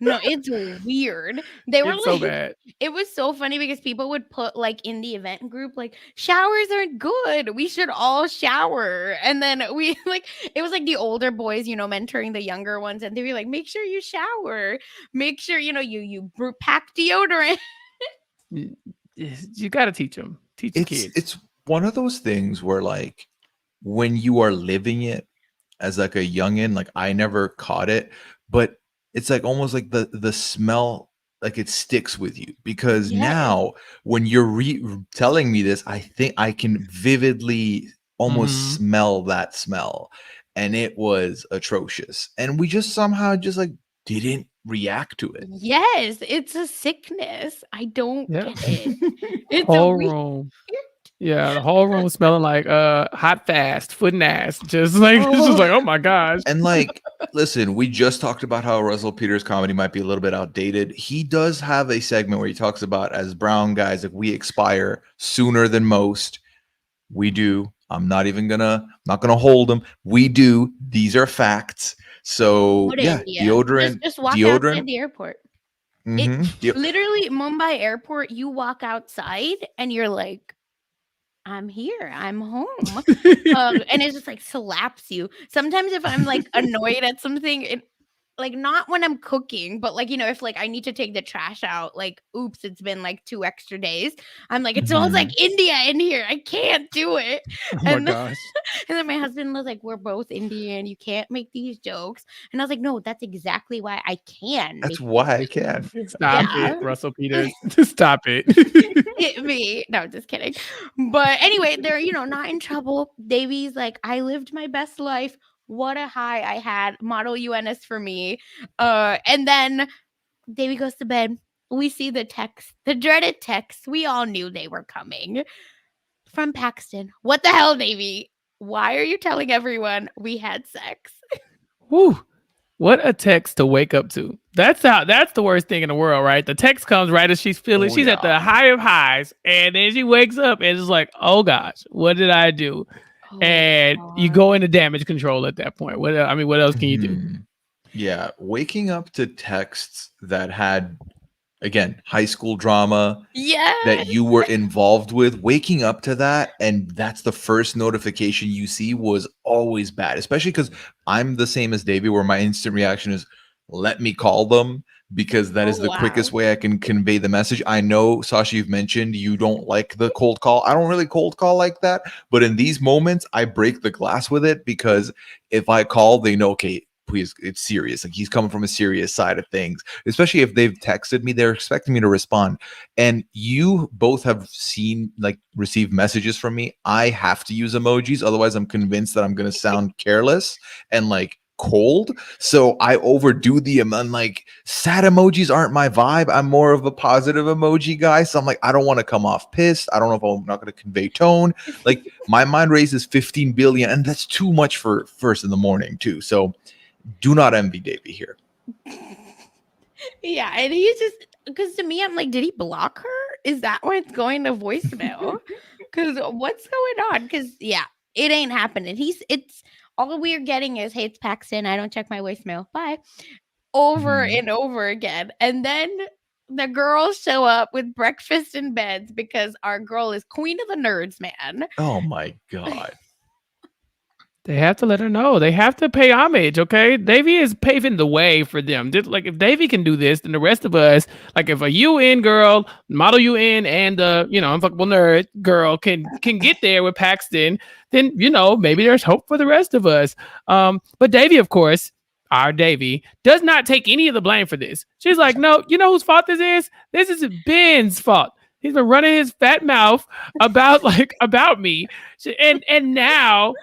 No, it's weird. They were so bad. It was so funny because people would put in the event group, showers aren't good. We should all shower. And then we it was the older boys, mentoring the younger ones. And they were like, make sure you shower. Make sure, you pack deodorant. You got to teach them. Teach the kids. It's one of those things where when you are living it as a youngin', I never caught it, but it's almost the smell, it sticks with you, because now when you're telling me this, I think I can vividly almost smell that smell, and it was atrocious, and we just somehow didn't react to it. Yes, it's a sickness. I don't get it. It's whole room. Yeah, the whole room smelling like hot fast, foot and ass. Just oh my gosh. And listen, we just talked about how Russell Peters' comedy might be a little bit outdated. He does have a segment where he talks about, as brown guys, we expire sooner than most. We do. I'm not gonna hold them. We do. These are facts. So deodorant. Just walk outside the airport. Mm-hmm. Literally, Mumbai airport. You walk outside and you're like, I'm here. I'm home. And it just slaps you. Sometimes if I'm annoyed at something, like not when I'm cooking, but like, if like I need to take the trash out, like, oops, it's been like 2 extra days. I'm like, it smells like India in here. I can't do it. Oh my And gosh. and then my husband was like, we're both Indian. You can't make these jokes. And I was like, no, that's exactly why I can. That's make why I can. Stop Yeah. it, Russell Peters. Stop it. Hit me. No, just kidding. But anyway, they're, not in trouble. Davy's like, I lived my best life. What a high I had. Model UNS for me. And then Davy goes to bed. We see the text, the dreaded text. We all knew they were coming from Paxton. What the hell, Davy? Why are you telling everyone we had sex? Whew. What a text to wake up to. That's the worst thing in the world, right? The text comes right as she's feeling, she's at the high of highs, and then she wakes up and it's like, oh gosh, what did I do? And you go into damage control at that point. What else can you do? Yeah, waking up to texts that had, again, high school drama that you were involved with, waking up to that, and that's the first notification you see was always bad, especially because I'm the same as Davey, where my instant reaction is, let me call them, because that is the quickest way I can convey the message. I know, Sasha, you've mentioned you don't like the cold call. I don't really cold call like that, but in these moments, I break the glass with it, because if I call, they know, okay, please, it's serious. Like, he's coming from a serious side of things, especially if they've texted me, they're expecting me to respond. And you both have received messages from me. I have to use emojis. Otherwise, I'm convinced that I'm going to sound careless and like cold. So I overdo like, sad emojis aren't my vibe. I'm more of a positive emoji guy. So I'm like, I don't want to come off pissed. I don't know if I'm not going to convey tone. Like, my mind races 15 billion, and that's too much for first in the morning too. So do not envy Davey here. Yeah, and he's just, because to me, I'm like, did he block her? Is that why it's going to voicemail? Because what's going on? Because it ain't happening. It's all we're getting is, hey, it's Paxton. I don't check my voicemail. Bye. Over and over again. And then the girls show up with breakfast in beds because our girl is queen of the nerds, man. Oh my God. They have to let her know. They have to pay homage, okay? Davey is paving the way for them. Like, if Davey can do this, then the rest of us, like, if a UN girl, model UN, and unfuckable nerd girl can get there with Paxton, then maybe there's hope for the rest of us. But Davey, of course, our Davey, does not take any of the blame for this. She's like, no, you know whose fault this is? This is Ben's fault. He's been running his fat mouth about me, and now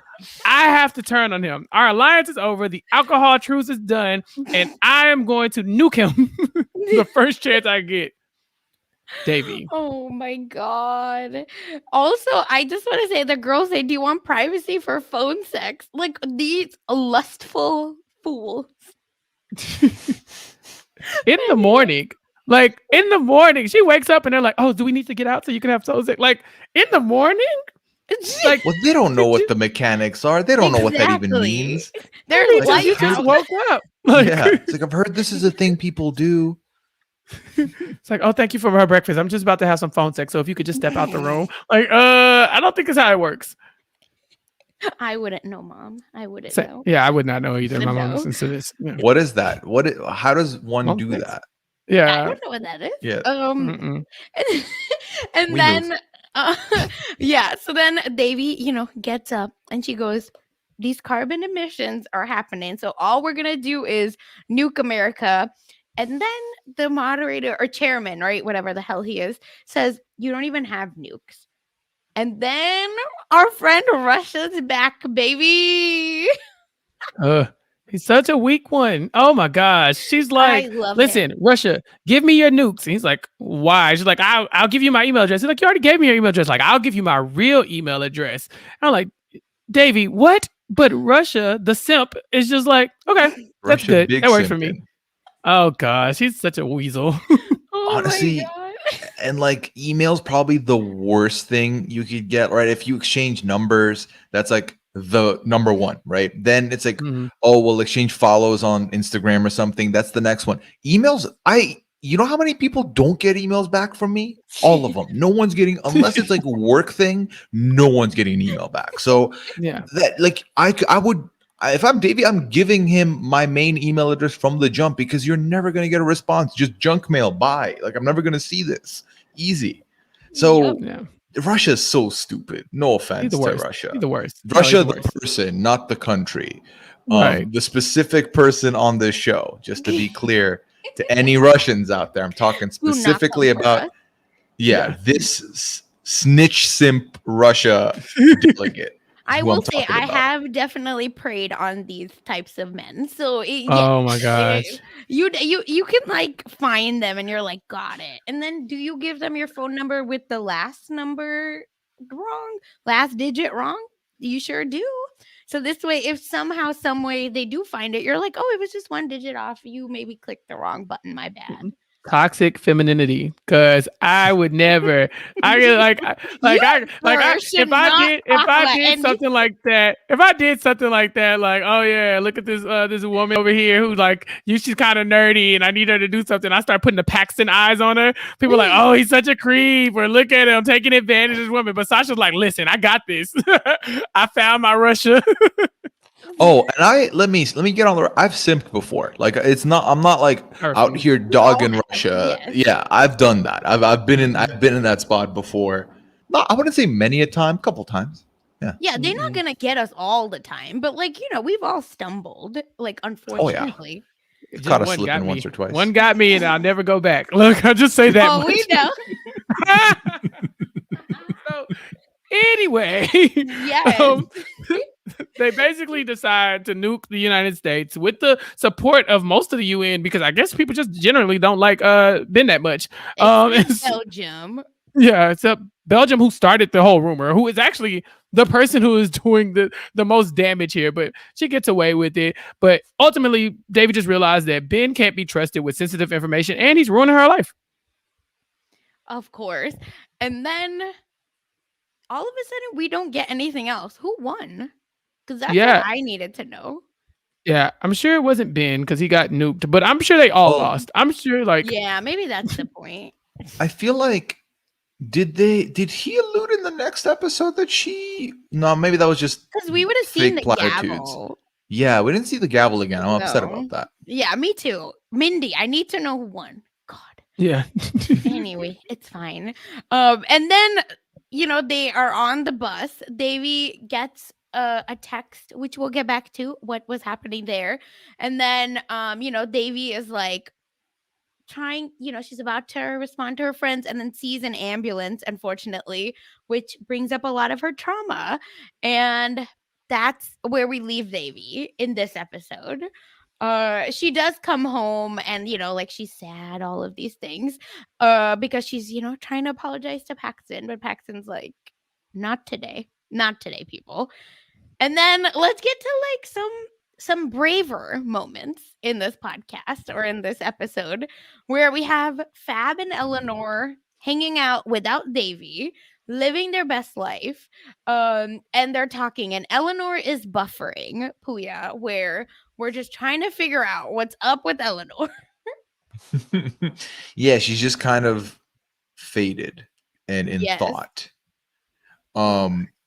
I have to turn on him. Our alliance is over. The alcohol truce is done, and I am going to nuke him the first chance I get. Davey. Oh my God. Also, I just want to say, the girls say, do you want privacy for phone sex? Like, these lustful fools. In the morning. Like, in the morning, she wakes up and they're like, oh, do we need to get out so you can have phone sex? Like, in the morning? Like, well, they don't know what the mechanics are. They don't know what that even means. They're like, you just woke up. Like, yeah, it's like, I've heard this is a thing people do. It's like, oh, thank you for my breakfast. I'm just about to have some phone sex. So if you could just step out the room. Like, I don't think it's how it works. I wouldn't know, Mom. I wouldn't know. Yeah, I would not know either. My mom listens to this. Yeah. What is that? How does one do that? Yeah. I don't know what that is. Yeah. And then so then Davy, gets up and she goes, these carbon emissions are happening. So all we're gonna do is nuke America. And then the moderator or chairman, right, whatever the hell he is, says, you don't even have nukes. And then our friend Russia's back, baby. He's such a weak one. Oh my gosh. She's like, listen, Russia, give me your nukes. And he's like, why? She's like, I'll give you my email address. He's like, you already gave me your email address. Like, I'll give you my real email address. And I'm like, Davey, what? But Russia, the simp, is just like, okay, that's good. That works for me. Oh gosh, he's such a weasel. Honestly, and like, email's probably the worst thing you could get, right? If you exchange numbers, that's like the number one, right? Then it's like, oh, we'll exchange follows on Instagram or something. That's the next one. Emails, you know how many people don't get emails back from me? All of them. No one's getting, unless it's like a work thing, no one's getting an email back. So yeah, that, like, I would If I'm Davey, I'm giving him my main email address from the jump because you're never going to get a response. Just junk mail. Bye. Like, I'm never going to see this. Easy. So Russia's so stupid. No offense to Russia. He's the worst. Russia, the person, not the country. Right. The specific person on this show, just to be clear to any Russians out there, I'm talking specifically about, this snitch simp Russia delegate. I will say I have definitely preyed on these types of men. So oh my gosh, you can like find them and you're like, got it. And then do you give them your phone number with the last number wrong, last digit wrong? You sure do. So this way, if somehow, some way they do find it, you're like, oh, it was just one digit off. You maybe clicked the wrong button. My bad. Toxic femininity, because I would never. If I did something like that, like, oh yeah, look at this woman over here who like she's kind of nerdy, and I need her to do something. I start putting the Paxton eyes on her. People are like, oh, he's such a creep, or look at him taking advantage of this woman. But Sasha's like, listen, I got this. I found my Russia. Oh, and let me get on the. I've simped before. Like I'm not like out here dogging Russia. Yes. Yeah, I've done that. I've been in that spot before. Not, I wouldn't say many a time, couple times. Yeah. Yeah, they're not gonna get us all the time, but like we've all stumbled. Like unfortunately. Oh, yeah. Caught us slipping once or twice. One got me, and I'll never go back. Look, I'll just say that. Oh, we know. So, anyway, yes. They basically decide to nuke the United States with the support of most of the UN, because I guess people just generally don't like Ben that much. It's Belgium. Yeah, it's Belgium who started the whole rumor, who is actually the person who is doing the most damage here, but she gets away with it. But ultimately, David just realized that Ben can't be trusted with sensitive information, and he's ruining her life. Of course. And then all of a sudden, we don't get anything else. Who won? Because that's what I needed to know. Yeah, I'm sure it wasn't Ben because he got nuked, but I'm sure they all lost. I'm sure, like, yeah, maybe that's the point. I feel like did he allude in the next episode that she? No, maybe that was just because we would have seen the gavel. Yeah, we didn't see the gavel again. I'm upset about that. Yeah, me too. Mindy, I need to know who won. God. Yeah. Anyway, it's fine. And then they are on the bus. Devi gets a text, which we'll get back to what was happening there. And then Devi is like trying, she's about to respond to her friends and then sees an ambulance, unfortunately, which brings up a lot of her trauma. And that's where we leave Devi in this episode. She does come home and like she's sad, all of these things, because she's trying to apologize to Paxton, but Paxton's like, not today, people. And then let's get to like some braver moments in this podcast or in this episode where we have Fab and Eleanor hanging out without Devi, living their best life, and they're talking, and Eleanor is buffering Puya, where we're just trying to figure out what's up with Eleanor. Yeah, she's just kind of faded and in thought.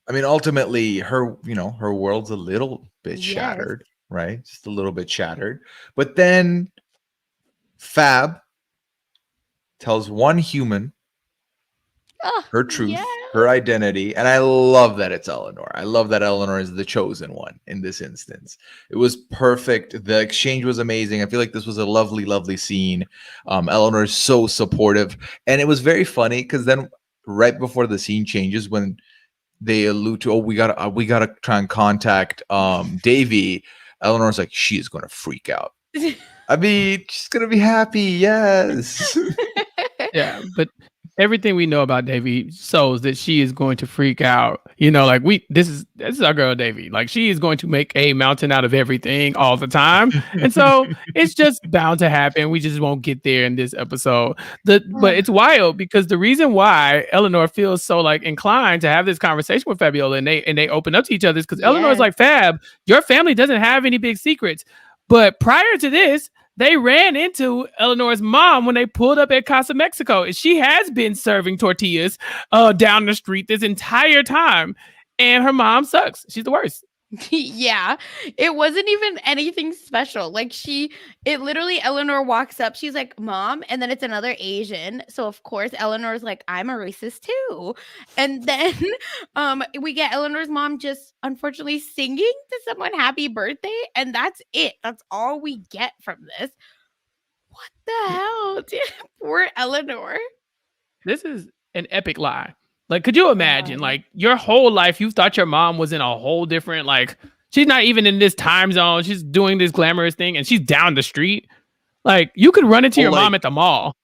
I mean, ultimately, her world's a little bit shattered, right? Just a little bit shattered. But then Fab tells one human her truth, her identity. And I love that it's Eleanor. I love that Eleanor is the chosen one in this instance. It was perfect. The exchange was amazing. I feel like this was a lovely, lovely scene. Eleanor is so supportive. And it was very funny because then right before the scene changes, when they allude to, we gotta try and contact Devi, Eleanor's like, she is gonna freak out. I mean, she's gonna be happy, yes. Yeah, but everything we know about Devi shows that she is going to freak out. Like this is our girl Devi. Like, she is going to make a mountain out of everything all the time. And so it's just bound to happen. We just won't get there in this episode. But it's wild because the reason why Eleanor feels so like inclined to have this conversation with Fabiola and they open up to each other is because Eleanor's like, Fab, your family doesn't have any big secrets. But prior to this, they ran into Eleanor's mom when they pulled up at Casa Mexico. She has been serving tortillas down the street this entire time. And her mom sucks. She's the worst. Yeah, it wasn't even anything special. Like it literally, Eleanor walks up, she's like, "Mom," and then it's another Asian. So of course, Eleanor's like, "I'm a racist too." And then we get Eleanor's mom just unfortunately singing to someone happy birthday, and that's it. That's all we get from this. What the hell? Dude? Poor Eleanor. This is an epic lie. Like, could you imagine, God. like, your whole life you thought your mom was in a whole different, like, she's not even in this time zone. She's doing this glamorous thing and she's down the street. Like, you could run into your mom at the mall.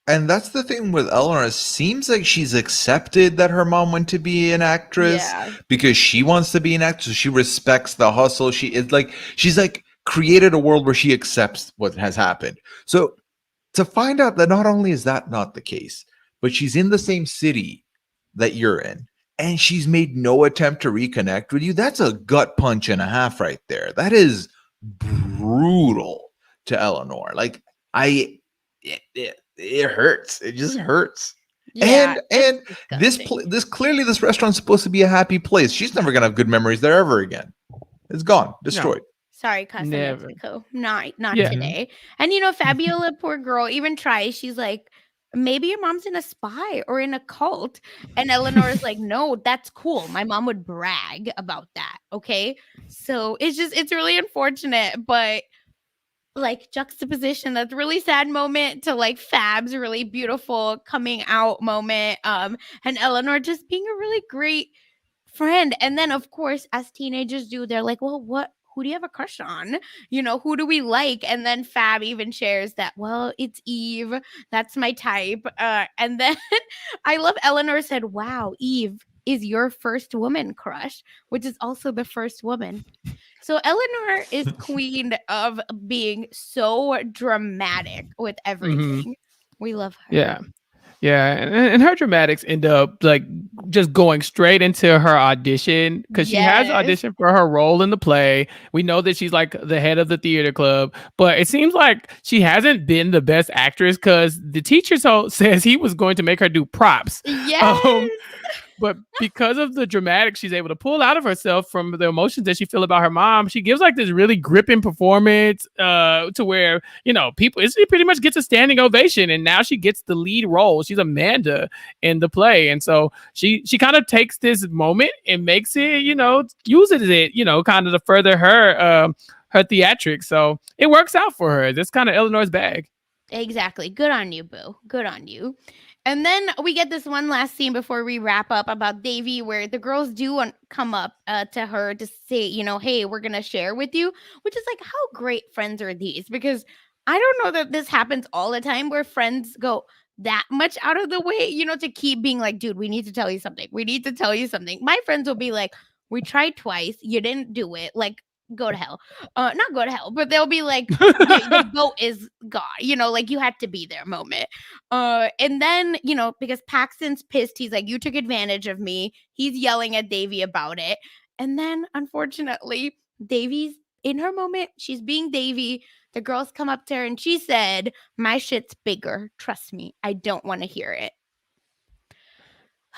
And that's the thing with Eleanor. It seems like she's accepted that her mom went to be an actress because she wants to be an actress. So she respects the hustle. She's like created a world where she accepts what has happened. So to find out that not only is that not the case, but she's in the same city that you're in, and she's made no attempt to reconnect with you, that's a gut punch and a half right there. That is brutal to Eleanor. Like, it hurts. It just hurts. Yeah, and this clearly, this restaurant's supposed to be a happy place. She's never gonna have good memories there ever again. It's gone, destroyed. No. Sorry, Casa Never. Mexico. Not today. And Fabiola, poor girl, even tries. She's like, maybe your mom's in a spy or in a cult. And Eleanor is like, no, that's cool. My mom would brag about that. Okay. So it's really unfortunate, but like juxtaposition, that's really sad moment to like Fab's really beautiful coming out moment. And Eleanor just being a really great friend. And then of course, as teenagers do, they're like, well, who do you have a crush on? Who do we like? And then Fab even shares that, well, it's Eve. That's my type. And then I love Eleanor said, wow, Eve is your first woman crush, which is also the first woman. So Eleanor is queen of being so dramatic with everything. We love her. Yeah. Yeah, and her dramatics end up like just going straight into her audition because she has auditioned for her role in the play. We know that she's like the head of the theater club, but it seems like she hasn't been the best actress because the teacher says he was going to make her do props. Yes. But because of the dramatics she's able to pull out of herself from the emotions that she feels about her mom, she gives like this really gripping performance to where, she pretty much gets a standing ovation. And now she gets the lead role. She's Amanda in the play. And so she kind of takes this moment and makes it, uses it, kind of to further her theatrics. So it works out for her. That's kind of Eleanor's bag. Exactly. Good on you, boo. Good on you. And then we get this one last scene before we wrap up about Devi, where the girls do come up to her to say, hey, we're going to share with you, which is like, how great friends are these? Because I don't know that this happens all the time where friends go that much out of the way, to keep being like, dude, we need to tell you something. We need to tell you something. My friends will be like, we tried twice. You didn't do it. Like, go to hell. Not go to hell, but they'll be like, the boat is gone, like you had to be there moment. And then, because Paxton's pissed, he's like, you took advantage of me. He's yelling at Devi about it. And then unfortunately, Devi's in her moment. She's being Devi. The girls come up to her and she said, my shit's bigger. Trust me. I don't want to hear it.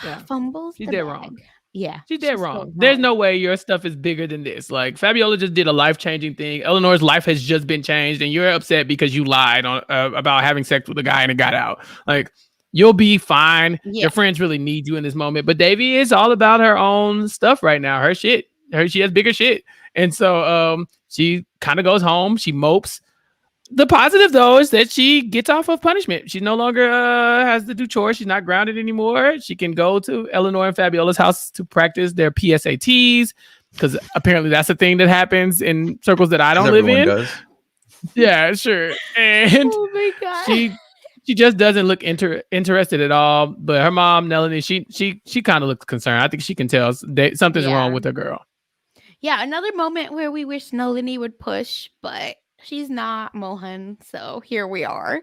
Yeah. Fumbles. She did wrong. Yeah. She did wrong. There's no way your stuff is bigger than this. Like, Fabiola just did a life-changing thing. Eleanor's life has just been changed, and you're upset because you lied on about having sex with a guy and it got out. Like, you'll be fine. Yeah. Your friends really need you in this moment. But Devi is all about her own stuff right now. Her shit. She has bigger shit. And so she kind of goes home. She mopes. The positive, though, is that she gets off of punishment. She no longer has to do chores. She's not grounded anymore. She can go to Eleanor and Fabiola's house to practice their PSATs because apparently that's a thing that happens in circles that I don't live in. Does. Yeah, sure. And oh my God. She just doesn't look interested at all. But her mom, Melanie, she kind of looks concerned. I think she can tell something's wrong with her girl. Yeah, another moment where we wish Nalini would push, but she's not Mohan, so here we are.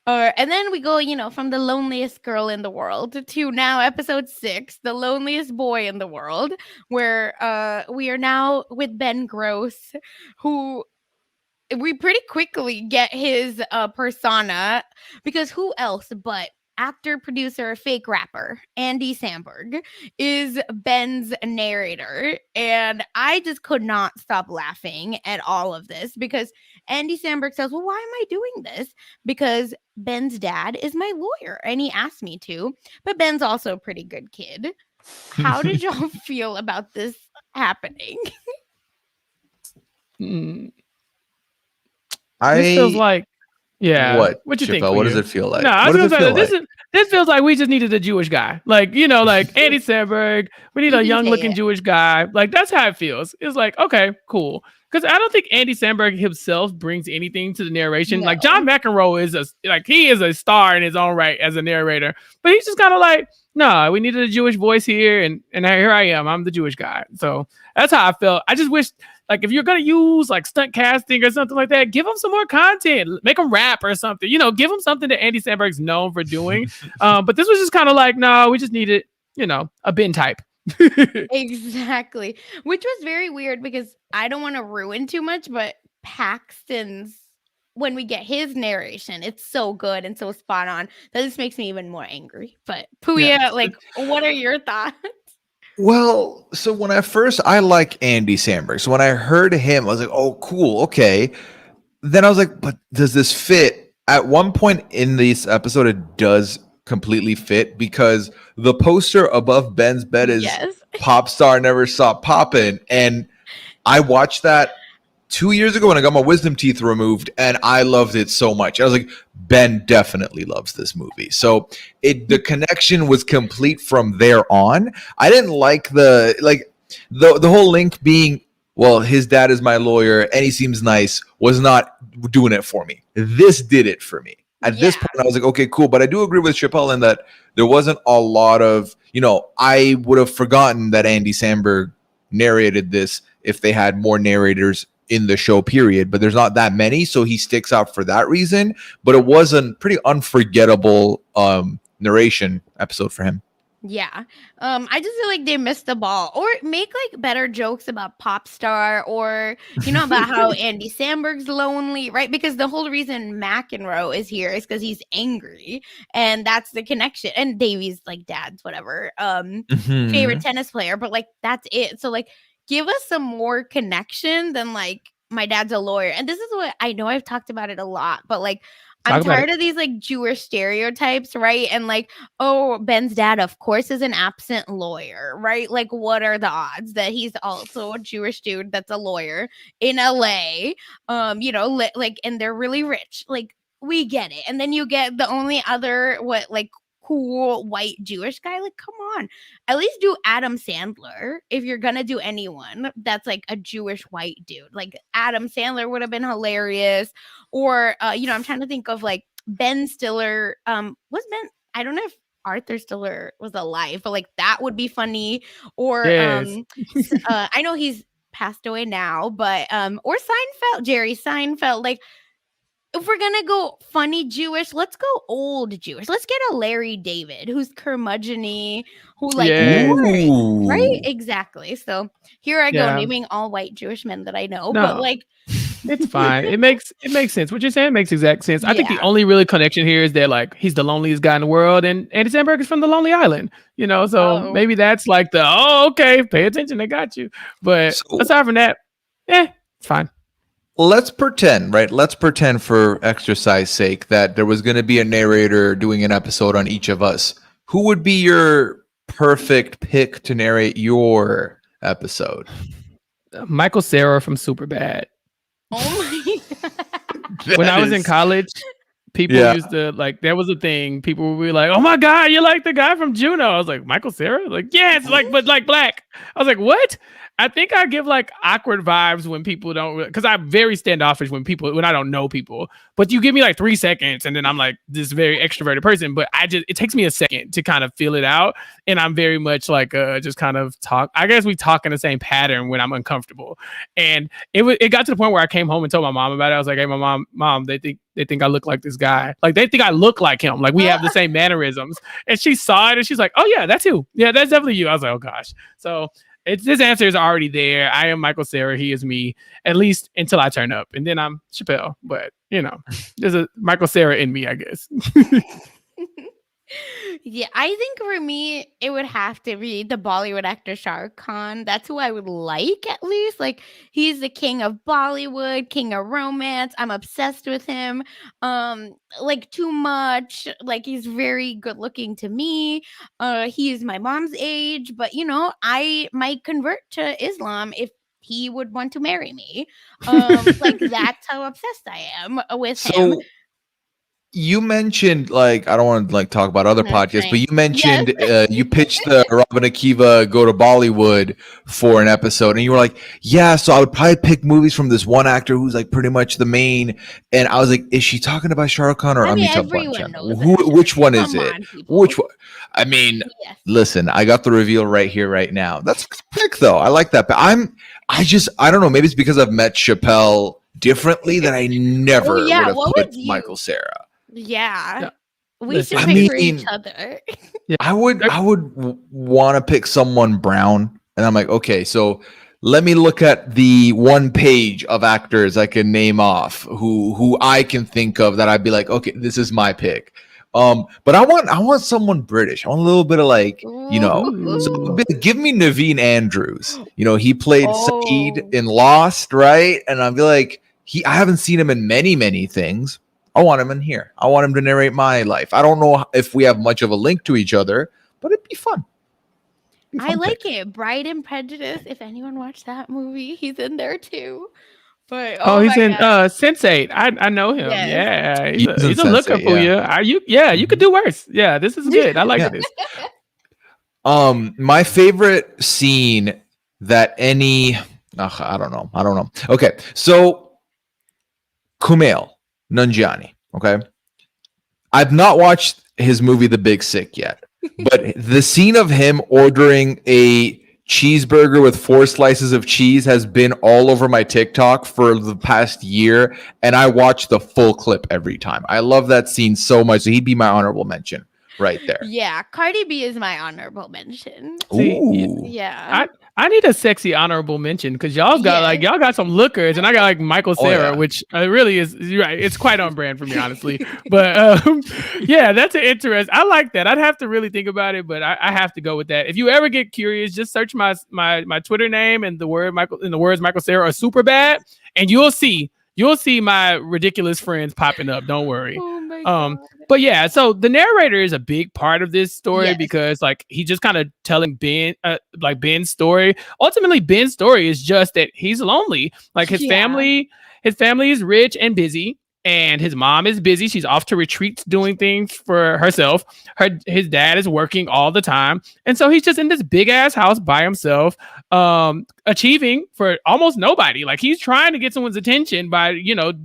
And then we go, from the loneliest girl in the world to now episode 6, the loneliest boy in the world, where we are now with Ben Gross, who we pretty quickly get his persona, because who else but actor, producer, fake rapper, Andy Samberg, is Ben's narrator. And I just could not stop laughing at all of this because Andy Samberg says, well, why am I doing this? Because Ben's dad is my lawyer and he asked me to. But Ben's also a pretty good kid. How did y'all feel about this happening? This feels like, yeah. What you Chappelle, think? what does it feel like? No, I what was does it gonna feel say like? this feels like we just needed a Jewish guy, like like Andy Samberg. We need a young looking Jewish guy. Like that's how it feels. It's like okay, cool. Because I don't think Andy Samberg himself brings anything to the narration. No. Like John McEnroe he is a star in his own right as a narrator, but he's just kind of like, no, we needed a Jewish voice here, and here I am. I'm the Jewish guy. So that's how I felt. I just wish, like, if you're gonna use like stunt casting or something like that, give him some more content. Make him rap or something. Give him something that Andy Samberg's known for doing. But this was just kind of like, no, we just needed, a Ben type. Exactly. Which was very weird because I don't want to ruin too much, but Paxton's, when we get his narration, it's so good and so spot on that this makes me even more angry. But Puya, like, what are your thoughts? Well, so when I like Andy Samberg. So when I heard him, I was like, oh, cool, okay. Then I was like, but does this fit? At one point in this episode, it does completely fit because the poster above Ben's bed is Pop Star Never Stop Poppin'. And I watched that 2 years ago when I got my wisdom teeth removed, and I loved it so much. I was like, Ben definitely loves this movie. So the connection was complete from there on. I didn't like the whole link being, well, his dad is my lawyer and he seems nice, was not doing it for me. This did it for me. At this point, I was like, okay, cool. But I do agree with Chappelle in that there wasn't a lot of, I would have forgotten that Andy Samberg narrated this if they had more narrators in the show, period. But there's not that many, so he sticks out for that reason. But it was a pretty unforgettable narration episode for him. Yeah. I just feel like they missed the ball, or make like better jokes about Pop Star, or about how Andy Samberg's lonely, right? Because the whole reason McEnroe is here is because he's angry, and that's the connection. And Davies like dad's whatever favorite tennis player, but like that's it. So like give us some more connection than like my dad's a lawyer. And this is what I know I've talked about it a lot, but like I'm tired of these like Jewish stereotypes, right? And like, oh, Ben's dad, of course, is an absent lawyer, right? Like, what are the odds that he's also a Jewish dude that's a lawyer in LA? And they're really rich. Like, we get it. And then you get the only other cool white Jewish guy. Like, come on, at least do Adam Sandler if you're gonna do anyone that's like a Jewish white dude. Like Adam Sandler would have been hilarious. Or I'm trying to think of like Ben Stiller. Was Ben? I don't know if Arthur Stiller was alive, but like that would be funny. Or I know he's passed away now, but or Seinfeld, Jerry Seinfeld. Like, if we're gonna go funny Jewish, let's go old Jewish. Let's get a Larry David who's curmudgeon-y, who like right? Exactly. So here I go naming all white Jewish men that I know, but like it's fine. It makes sense. What you're saying makes exact sense. I think the only really connection here is that like he's the loneliest guy in the world, and Andy Samberg is from the Lonely Island. So maybe that's like okay, pay attention, they got you. But aside from that, it's fine. Let's pretend, right? Let's pretend for exercise sake that there was going to be a narrator doing an episode on each of us. Who would be your perfect pick to narrate your episode? Michael Cera from Superbad. Oh my God. When I was in college, people used to like, there was a thing, people would be like, oh my God, you're like the guy from Juno. I was like, Michael Cera? Like, yes, like, but like black. I was like, what? I think I give like awkward vibes when people don't, because I'm very standoffish when I don't know people. But you give me like 3 seconds and then I'm like this very extroverted person. But it takes me a second to kind of feel it out. And I'm very much like just kind of talk. I guess we talk in the same pattern when I'm uncomfortable. And it got to the point where I came home and told my mom about it. I was like, hey, my mom, they think I look like this guy. Like they think I look like him. Like we have the same mannerisms. And she saw it and she's like, oh yeah, that's you. Yeah, that's definitely you. I was like, oh gosh. So this answer is already there. I am Michael Cera. He is me, at least until I turn up. And then I'm Chappelle. But, there's a Michael Cera in me, I guess. Yeah, I think for me, it would have to be the Bollywood actor Shah Rukh Khan. That's who I would like at least. Like he's the king of Bollywood, king of romance. I'm obsessed with him. Like too much. Like he's very good looking to me. He's my mom's age, but I might convert to Islam if he would want to marry me. Like that's how obsessed I am with him. So you mentioned, like, I don't want to like talk about other That's podcasts, but fine. you Yes. mentioned you pitched the Robin Akiva go to Bollywood for an episode, and you were like, yeah, so I would probably pick movies from this one actor who's like pretty much the main. And I was like, is she talking about Shah Rukh Khan or I mean, Amitabh everyone Bachchan? knows Who? that. Which one is Come it? on, people. Which one? I mean, Yes. listen, I got the reveal right here, right now. That's a good pick, though. I like that. But I don't know. Maybe it's because I've met Chappelle differently that I never Oh would yeah, have what put would you? Michael Cera. Yeah, Yeah. we Listen, should I pick for each mean, other. I would want to pick someone brown, and I'm like, okay, so let me look at the one page of actors I can name off who I can think of that I'd be like, okay, this is my pick. But I want someone British. I want a little bit of like, so Ooh. give me Naveen Andrews. He played Saeed Oh, in Lost, right? And I'd be like, I haven't seen him in many things. I want him in here. I want him to narrate my life. I don't know if we have much of a link to each other, but it'd be fun. I like it. Bride and Prejudice. If anyone watched that movie, he's in there too. But Oh, oh he's my in god, Sense8. I know him. yes. Yeah, He's in he's a looker Sensei, for yeah. you. You could Mhm. do worse. Yeah, this is good. I like Yeah. this. My favorite scene that I don't know. Okay, so Kumail Nanjiani. Okay, I've not watched his movie The Big Sick yet, but the scene of him ordering a cheeseburger with 4 slices of cheese has been all over my TikTok for the past year, and I watch the full clip every time. I love that scene so much. So he'd be my honorable mention right there. Yeah, Cardi B is my honorable mention. See, Ooh. Yeah. I need a sexy honorable mention because y'all Yes. got some lookers, and I got like Michael Oh, Cera, yeah. which really is you're right. It's quite on brand for me, honestly. But yeah, that's an interest. I like that. I'd have to really think about it, but I have to go with that. If you ever get curious, just search my Twitter name and the words Michael Cera are super bad, and you'll see my ridiculous friends popping up. Don't worry. Oh my Um, god. but yeah, so the narrator is a big part of this story Yes. because like he's just kind of telling Ben's story. Ultimately, Ben's story is just that he's lonely. Like his Yeah. family is rich and busy, and his mom is busy. She's off to retreats doing things for herself. His dad is working all the time, and so he's just in this big ass house by himself, achieving for almost nobody. Like he's trying to get someone's attention by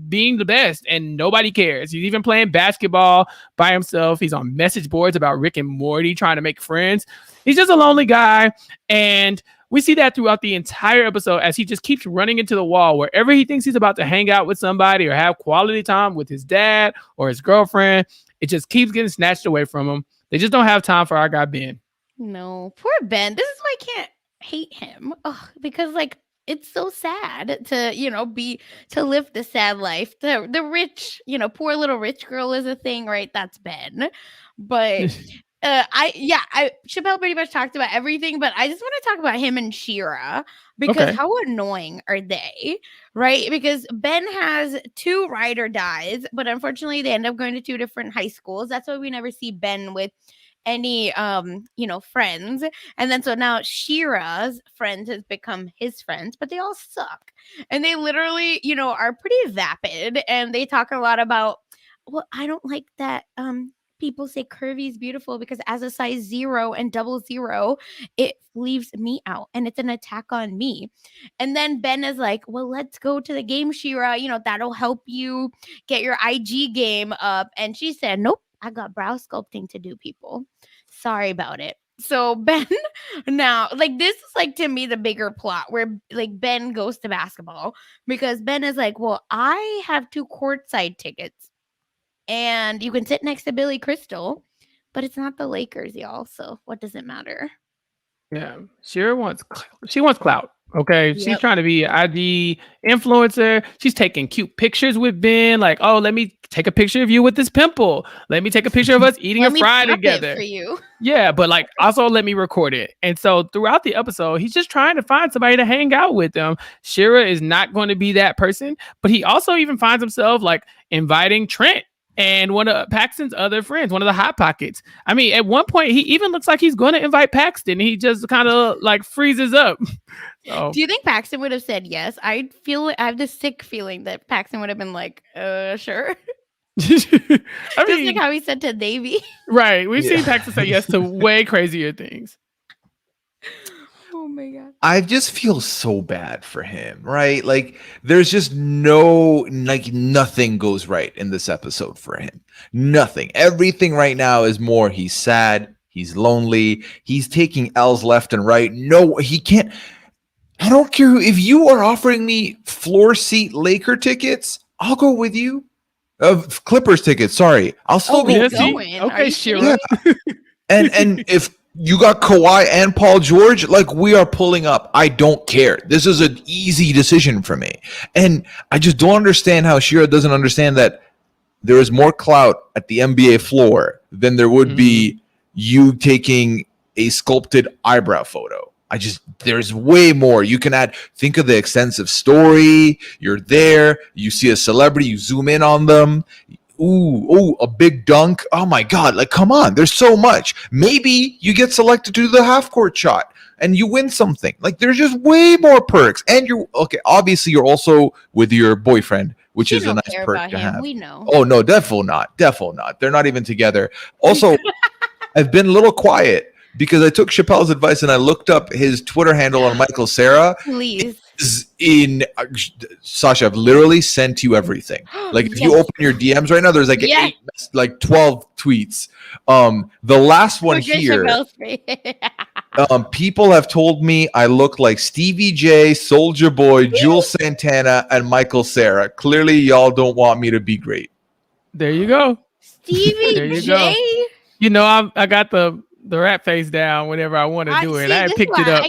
being the best, and nobody cares. He's even playing basketball by himself. He's on message boards about Rick and Morty, trying to make friends. He's just a lonely guy, and we see that throughout the entire episode as he just keeps running into the wall wherever he thinks he's about to hang out with somebody or have quality time with his dad or his girlfriend. It just keeps getting snatched away from him. They just don't have time for our guy Ben. No, poor Ben. This is why I can't hate him. Ugh, because like it's so sad to live the sad life. The rich, poor little rich girl is a thing, right? That's Ben. But Chappelle pretty much talked about everything, but I just want to talk about him and Shira because Okay. how annoying are they, right? Because Ben has 2 ride or dies, but unfortunately they end up going to 2 different high schools. That's why we never see Ben with any friends. And then so now Shira's friends has become his friends, but they all suck. And they literally, are pretty vapid, and they talk a lot about, well, I don't like that people say curvy is beautiful because as a size 0 and 00, it leaves me out and it's an attack on me. And then Ben is like, well, let's go to the game, Shira. That'll help you get your IG game up. And she said, nope, I got brow sculpting to do, people. Sorry about it. So Ben now, like, this is like to me the bigger plot where like Ben goes to basketball because Ben is like, well, I have 2 courtside tickets and you can sit next to Billy Crystal, but it's not the Lakers, y'all. So what does it matter? Yeah, Shira wants clout. Okay, she's trying to be an IG influencer. She's taking cute pictures with Ben. Like, oh, let me take a picture of you with this pimple. Let me take a picture of us eating a fry together. For you. Yeah, but like also let me record it. And so throughout the episode, he's just trying to find somebody to hang out with him. Shira is not going to be that person, but he also even finds himself like inviting Trent and one of Paxton's other friends, one of the Hot Pockets. I mean, at one point, he even looks like he's going to invite Paxton. He just kind of like freezes up. So. Do you think Paxton would have said yes? I have this sick feeling that Paxton would have been like, sure. Just like how he said to Devi. Right. We've seen Paxton say yes to way crazier things. Oh my God. I just feel so bad for him, right? Like there's just nothing goes right in this episode for him. Nothing. Everything right now is more he's sad, he's lonely, he's taking L's left and right. No, he can't. I don't care if you are offering me floor seat Laker tickets, I'll go with you. Clippers tickets, sorry. I'll still go. Okay, sure. Yeah. And if you got Kawhi and Paul George, like we are pulling up. I don't care. This is an easy decision for me. And I just don't understand how Shira doesn't understand that there is more clout at the NBA floor than there would be you taking a sculpted eyebrow photo. There's way more. You can think of the extensive story. You're there. You see a celebrity. You zoom in on them. Ooh, a big dunk. Oh my God. Like, come on. There's so much. Maybe you get selected to do the half court shot and you win something. Like, there's just way more perks. And obviously you're also with your boyfriend, which is a nice perk to have. We know. Oh no, definitely not. They're not even together. Also, I've been a little quiet because I took Chappell's advice and I looked up his Twitter handle on Michael Cera. Please. Sasha, I've literally sent you everything. Like if you open your DMs right now, there's like 12 tweets. The last one here. People have told me I look like Stevie J, Soulja Boy, Jules Santana, and Michael Cera. Clearly, y'all don't want me to be great. There you go. Stevie J. You know, I got the rap face down whenever I want to do it. I picked it up.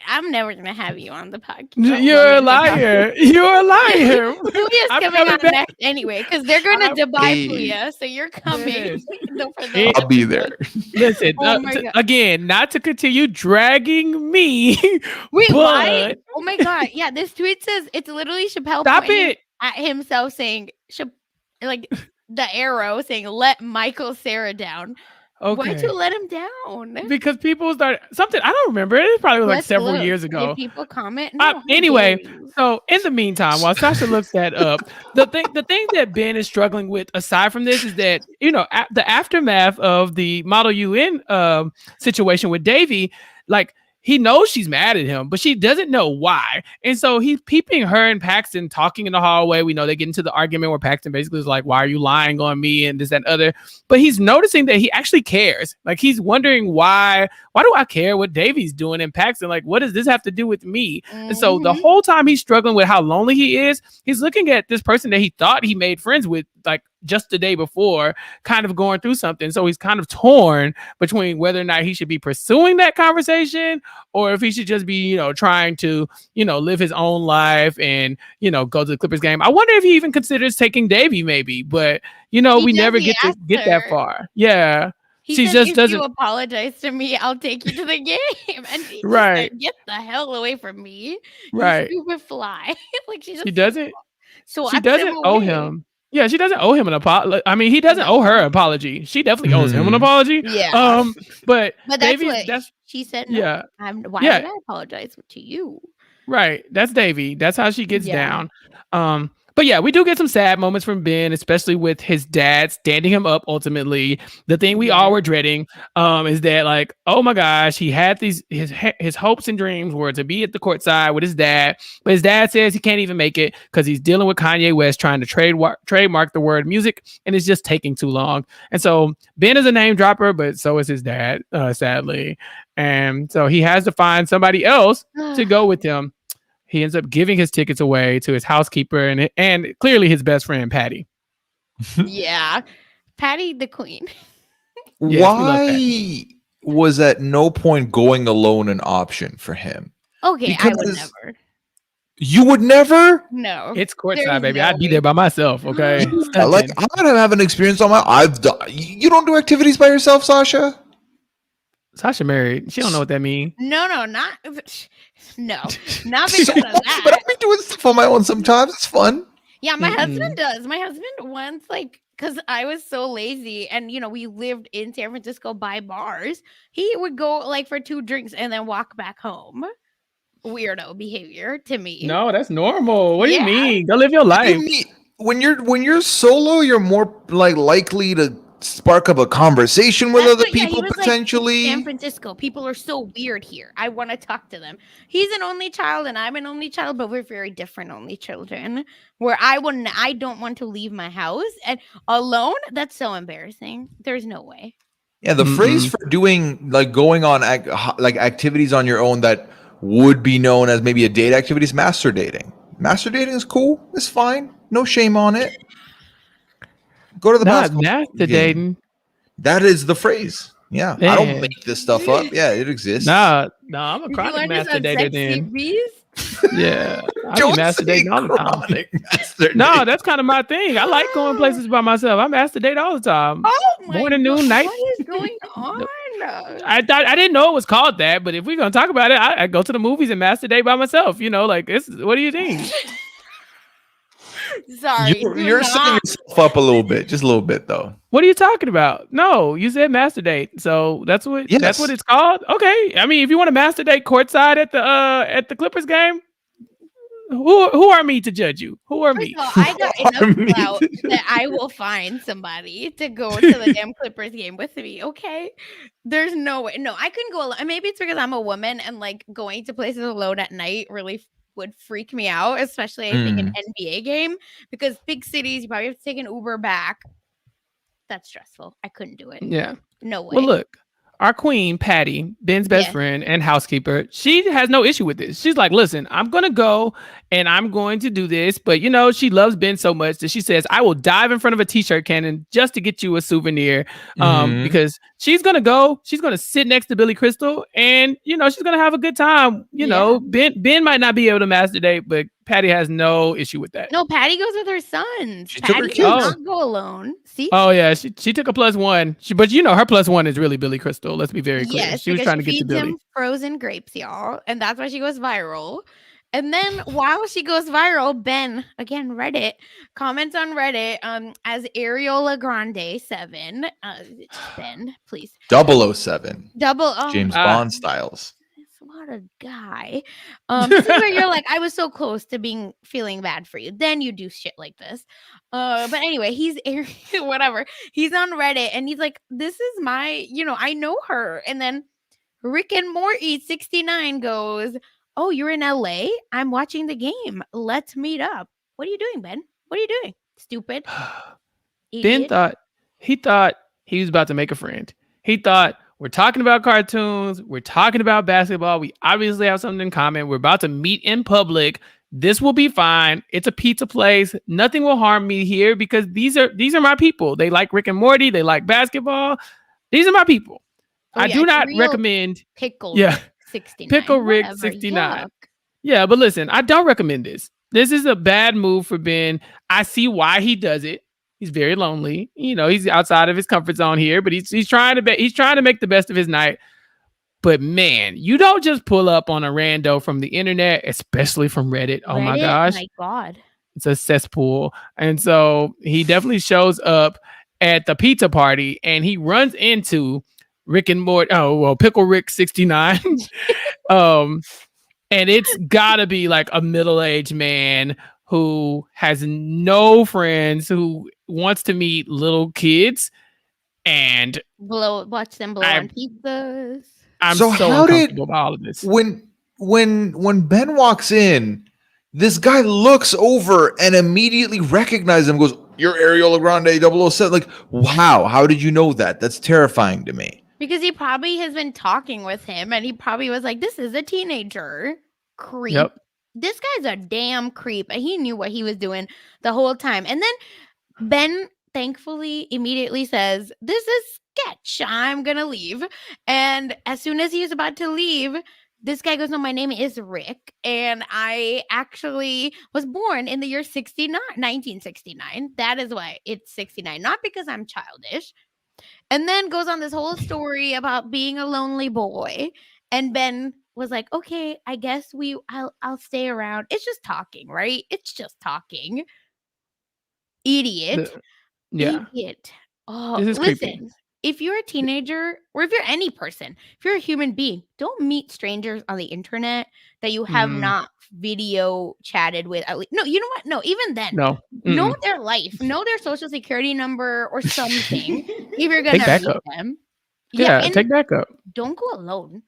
I'm never gonna have you on the podcast. You're a liar. You're a liar. Puya's coming on next anyway because they're gonna Dubai Puya, so you're coming. I'll be there. Listen, again, not to continue dragging me. Wait, why? Oh my God! Yeah, this tweet says it's literally Chappelle pointing at himself saying, like the arrow saying, "Let Michael Cera down." Okay. Why'd you let him down? Because people started something. I don't remember. It probably was like several years ago. Did people comment? No, anyway, so in the meantime, while Sasha looks that up, the thing that Ben is struggling with, aside from this, is that the aftermath of the Model UN situation with Devi, like. He knows she's mad at him, but she doesn't know why. And so he's peeping her and Paxton talking in the hallway. We know they get into the argument where Paxton basically is like, why are you lying on me? And this, that, and other. But he's noticing that he actually cares. Like he's wondering why do I care what Davy's doing? And Paxton, like, what does this have to do with me? Mm-hmm. And so the whole time he's struggling with how lonely he is, he's looking at this person that he thought he made friends with, like, just the day before, kind of going through something. So he's kind of torn between whether or not he should be pursuing that conversation or if he should just be, trying to, live his own life and, go to the Clippers game. I wonder if he even considers taking Devi maybe, but, we never get that far. Yeah. She just doesn't. If you apologize to me, I'll take you to the game. And she right. Said, get the hell away from me. Right. You stupid fly. Like she doesn't. So she doesn't owe him. Yeah, she doesn't owe him an apology. I mean, he doesn't owe her an apology. She definitely owes him an apology. Yeah. But that's Davey, what she said. No, yeah. Why would I apologize to you? Right. That's Devi. That's how she gets down. But yeah, we do get some sad moments from Ben, especially with his dad standing him up. Ultimately, the thing we all were dreading is that, like, oh my gosh, he had his hopes and dreams were to be at the courtside with his dad, but his dad says he can't even make it because he's dealing with Kanye West trying to trademark the word music, and it's just taking too long. And so Ben is a name dropper, but so is his dad, sadly, and so he has to find somebody else to go with him. He ends up giving his tickets away to his housekeeper and clearly his best friend, Patty. Yeah. Patty the queen. Why was at no point going alone an option for him? Okay, I would never. You would never? No. It's courtside, baby. I'd be there by myself, okay? Like, I'm gonna have an experience on my. You don't do activities by yourself, Sasha? Sasha married. She don't know what that means. No, not because of that. But I've been doing stuff on my own sometimes. It's fun. Yeah, my husband does. My husband once, like, because I was so lazy and, we lived in San Francisco by bars. He would go, like, for 2 drinks and then walk back home. Weirdo behavior to me. No, that's normal. What do you mean? Go live your life. When you're solo, you're more likely to spark up a conversation with other people potentially. Like, San Francisco, people are so weird here. I want to talk to them. He's an only child and I'm an only child, but we're very different only children. Where I don't want to leave my house and alone. That's so embarrassing. There's no way. Yeah, the phrase for doing going on activities on your own that would be known as maybe a date activity is master dating. Master dating is cool. It's fine. No shame on it. Go to the basketball master dating. That is the phrase. Yeah. I don't make this stuff up. Yeah, it exists. No, I'm a chronic master dater then. Yeah. I master dating all the time. No, that's kind of my thing. I like going places by myself. I master date all the time. Oh my morning, noon, night. What is going on? I didn't know it was called that, but if we're gonna talk about it, I go to the movies and master date by myself. What do you think? Sorry, you're setting yourself up a little bit, just a little bit though. What are you talking about? No, you said master date, so that's what it's called. Okay, I mean, if you want to master date courtside at the Clippers game, who are me to judge you? Who are me? I got enough clout that I will find somebody to go to the damn Clippers game with me. Okay, there's no way. No, I couldn't go alone. Maybe it's because I'm a woman and going to places alone at night really would freak me out, especially I think an NBA game, because big cities you probably have to take an Uber back. That's stressful. I couldn't do it. Yeah, no way. Well, look, our queen Patty, Ben's best friend and housekeeper, she has no issue with this. She's like, listen, I'm gonna go and I'm going to do this, but she loves Ben so much that she says I will dive in front of a t-shirt cannon just to get you a souvenir, because she's gonna sit next to Billy Crystal and she's gonna have a good time. Ben might not be able to master date, but Patty has no issue with that. No, Patty goes with her sons. Patty does not go alone. See? Oh yeah, she took a +1. But her +1 is really Billy Crystal. Let's be very clear. Yes, she was trying to get to Billy. Him frozen grapes, y'all, and that's why she goes viral. And then while she goes viral, Ben, again, Reddit, comments on Reddit as Areola Grande 7. Ben, please. 007. James Bond styles. What a guy. This is where you're like, I was so close to feeling bad for you. Then you do shit like this. But anyway, he's whatever. He's on Reddit and he's like, this is my, I know her. And then Rick and Morty 69 goes, oh, you're in LA? I'm watching the game. Let's meet up. What are you doing, Ben? What are you doing? Stupid. Ben thought he was about to make a friend. He thought, we're talking about cartoons. We're talking about basketball. We obviously have something in common. We're about to meet in public. This will be fine. It's a pizza place. Nothing will harm me here because these are my people. They like Rick and Morty. They like basketball. These are my people. I do not recommend Pickle Rick 69. Pickle Rick 69. Yuck. Yeah, but listen, I don't recommend this. This is a bad move for Ben. I see why he does it. He's very lonely. He's outside of his comfort zone here, but he's trying to make the best of his night. But man, you don't just pull up on a rando from the internet, especially from Reddit. Oh my gosh. My God. It's a cesspool. And so he definitely shows up at the pizza party and he runs into Rick and Morty. Oh, well, Pickle Rick 69. And it's gotta be like a middle-aged man who has no friends, who wants to meet little kids and watch them blow on pizzas. I'm so uncomfortable about all of this. When Ben walks in, this guy looks over and immediately recognizes him, goes, "You're Areola Grande 007." Like, wow, how did you know that? That's terrifying to me. Because he probably has been talking with him and he probably was like, this is a teenager. Creep. Yep. This guy's a damn creep. And he knew what he was doing the whole time. And then Ben thankfully immediately says, this is sketch. I'm going to leave. And as soon as he was about to leave, this guy goes, no, my name is Rick, and I actually was born in the year 1969. That is why it's 69, not because I'm childish. And then goes on this whole story about being a lonely boy. And Ben was like, okay, I guess I'll stay around. It's just talking, right? It's just talking. Idiot. Yeah. Idiot. Oh, This is listen. creepy. If you're a teenager or if you're any person, if you're a human being, don't meet strangers on the internet that you have not video chatted with. At least, no, you know what? No, even then, No. know their life, know their social security number or something. If you're gonna Take meet backup. them, Yeah, and take backup. don't go alone.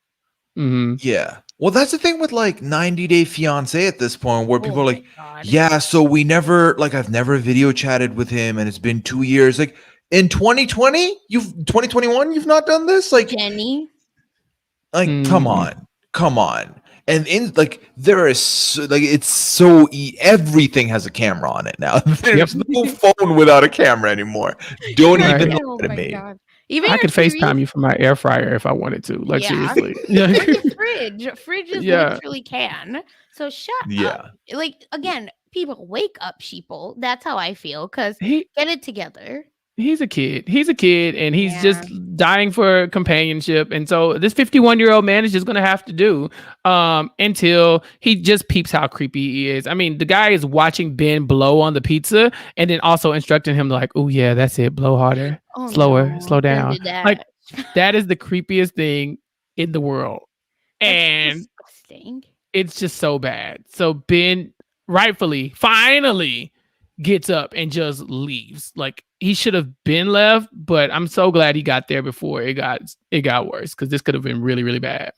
Yeah. Well, that's the thing with like 90 Day Fiance at this point, where people are like, God. yeah, so we never, like, I've never video chatted with him and it's been 2 years. Like, in 2020, 2021, you've not done this? Like, Jenny. Like, come on. And in like, there is like, it's so everything has a camera on it now. There's no phone without a camera anymore. Don't even look at me. God. Even I could FaceTime you from my air fryer if I wanted to. Like, seriously. Yeah. Fridges literally can. So shut up. Like, again, people, wake up, sheeple. That's how I feel. Because get it together. He's a kid, and he's just dying for companionship. And so this 51-year-old man is just going to have to do until he just peeps how creepy he is. I mean, the guy is watching Ben blow on the pizza and then also instructing him like, oh, yeah, that's it. Blow harder, slower, slow down. Like, that is the creepiest thing in the world. And disgusting. It's just so bad. So Ben finally gets up and just leaves. Like, he should have been left, but I'm so glad he got there before it got worse, because this could have been really, really bad.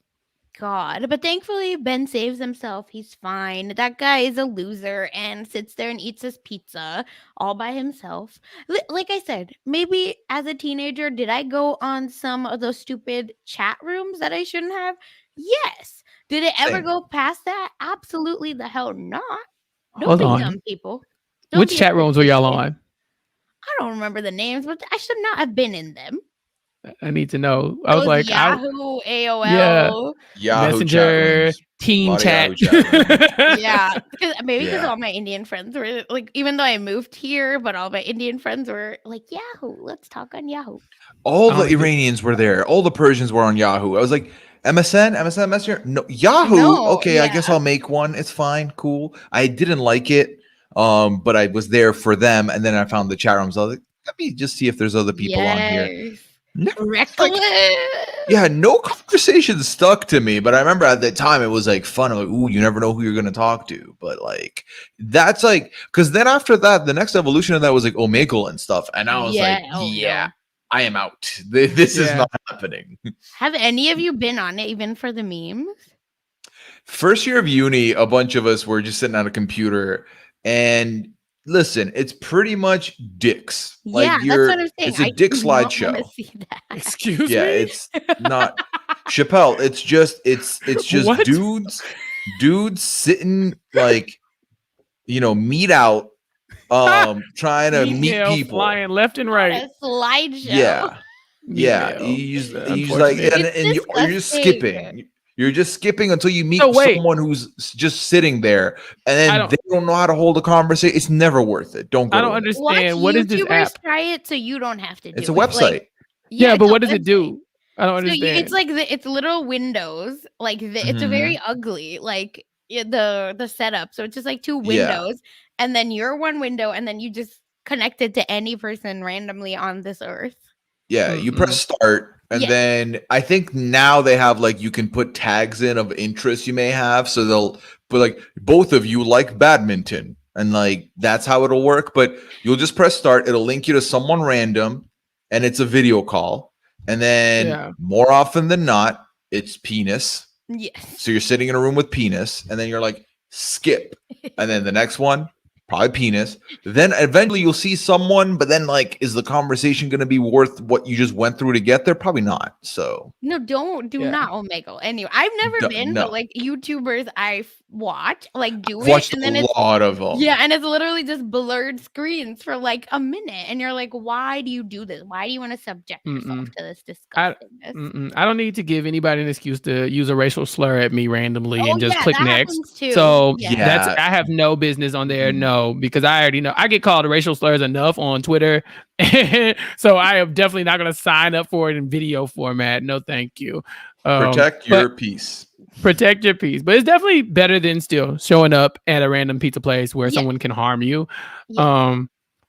God, but thankfully Ben saves himself. He's fine. That guy is a loser and sits there and eats his pizza all by himself. Like I said, maybe as a teenager, did I go on some of those stupid chat rooms that I shouldn't have? Yes. Did it ever go past that? Absolutely the hell not. Don't be dumb, people. Which chat rooms were y'all on? I don't remember the names, but I should not have been in them. I need to know. I was like, Yahoo, AOL, Yahoo Messenger, Team Chat. Yeah, because all my Indian friends were like, even though I moved here, but all my Indian friends were like, Yahoo, let's talk on Yahoo. All the Iranians were there. All the Persians were on Yahoo. I was like, MSN Messenger? No, Yahoo. No, okay, I guess I'll make one. It's fine, cool. I didn't like it. But I was there for them, and then I found the chat rooms. I was like, let me just see if there's other people on here. Reckless. No conversation stuck to me, but I remember at the time it was like fun. I'm like, ooh, you never know who you're gonna talk to. But like, that's like, because then after that, the next evolution of that was like Omegle and stuff, and I was like, I am out. This is not happening. Have any of you been on it, even for the memes? First year of uni, a bunch of us were just sitting on a computer. And listen, it's pretty much dicks. Like, that's what I'm saying. It's a dick slideshow. Excuse me. Yeah, it's not Chappelle. It's just What? dudes sitting like, meet out, trying to meet people, flying left and right. A slideshow. Yeah. He's like, and you're just skipping. You're just skipping until you meet someone who's just sitting there, and then they don't know how to hold a conversation. It's never worth it. Don't go. I don't understand. What is this app? Try it so you don't have to do it. It's a website. Like, but what does it do? I don't understand. It's like it's little windows. Like it's a very ugly like the setup. So it's just like two windows, and then you're one window, and then you just connect it to any person randomly on this earth. Yeah, you press start, and then I think now they have like you can put tags in of interest you may have, so they'll put like both of you like badminton, and like that's how it'll work. But you'll just press start, it'll link you to someone random, and it's a video call, and then more often than not, it's penis. Yes. So you're sitting in a room with penis, and then you're like skip, and then the next one. Probably penis. Then eventually you'll see someone, but then like, is the conversation going to be worth what you just went through to get there? Probably not. So no, do not Omegle. Anyway, I've never been, but like YouTubers I watch, like do I've it, watched and then a it's lot of them. yeah, and it's literally just blurred screens for like a minute, and you're like, why do you do this? Why do you want to subject yourself to this disgustingness? I don't need to give anybody an excuse to use a racial slur at me randomly Oh and just yeah, click that next. happens too. So Yeah. I have no business on there. No, because I already know I get called racial slurs enough on Twitter. So I am definitely not going to sign up for it in video format. No, thank you. Protect your peace. Protect your peace. But it's definitely better than still showing up at a random pizza place where someone can harm you. Yeah.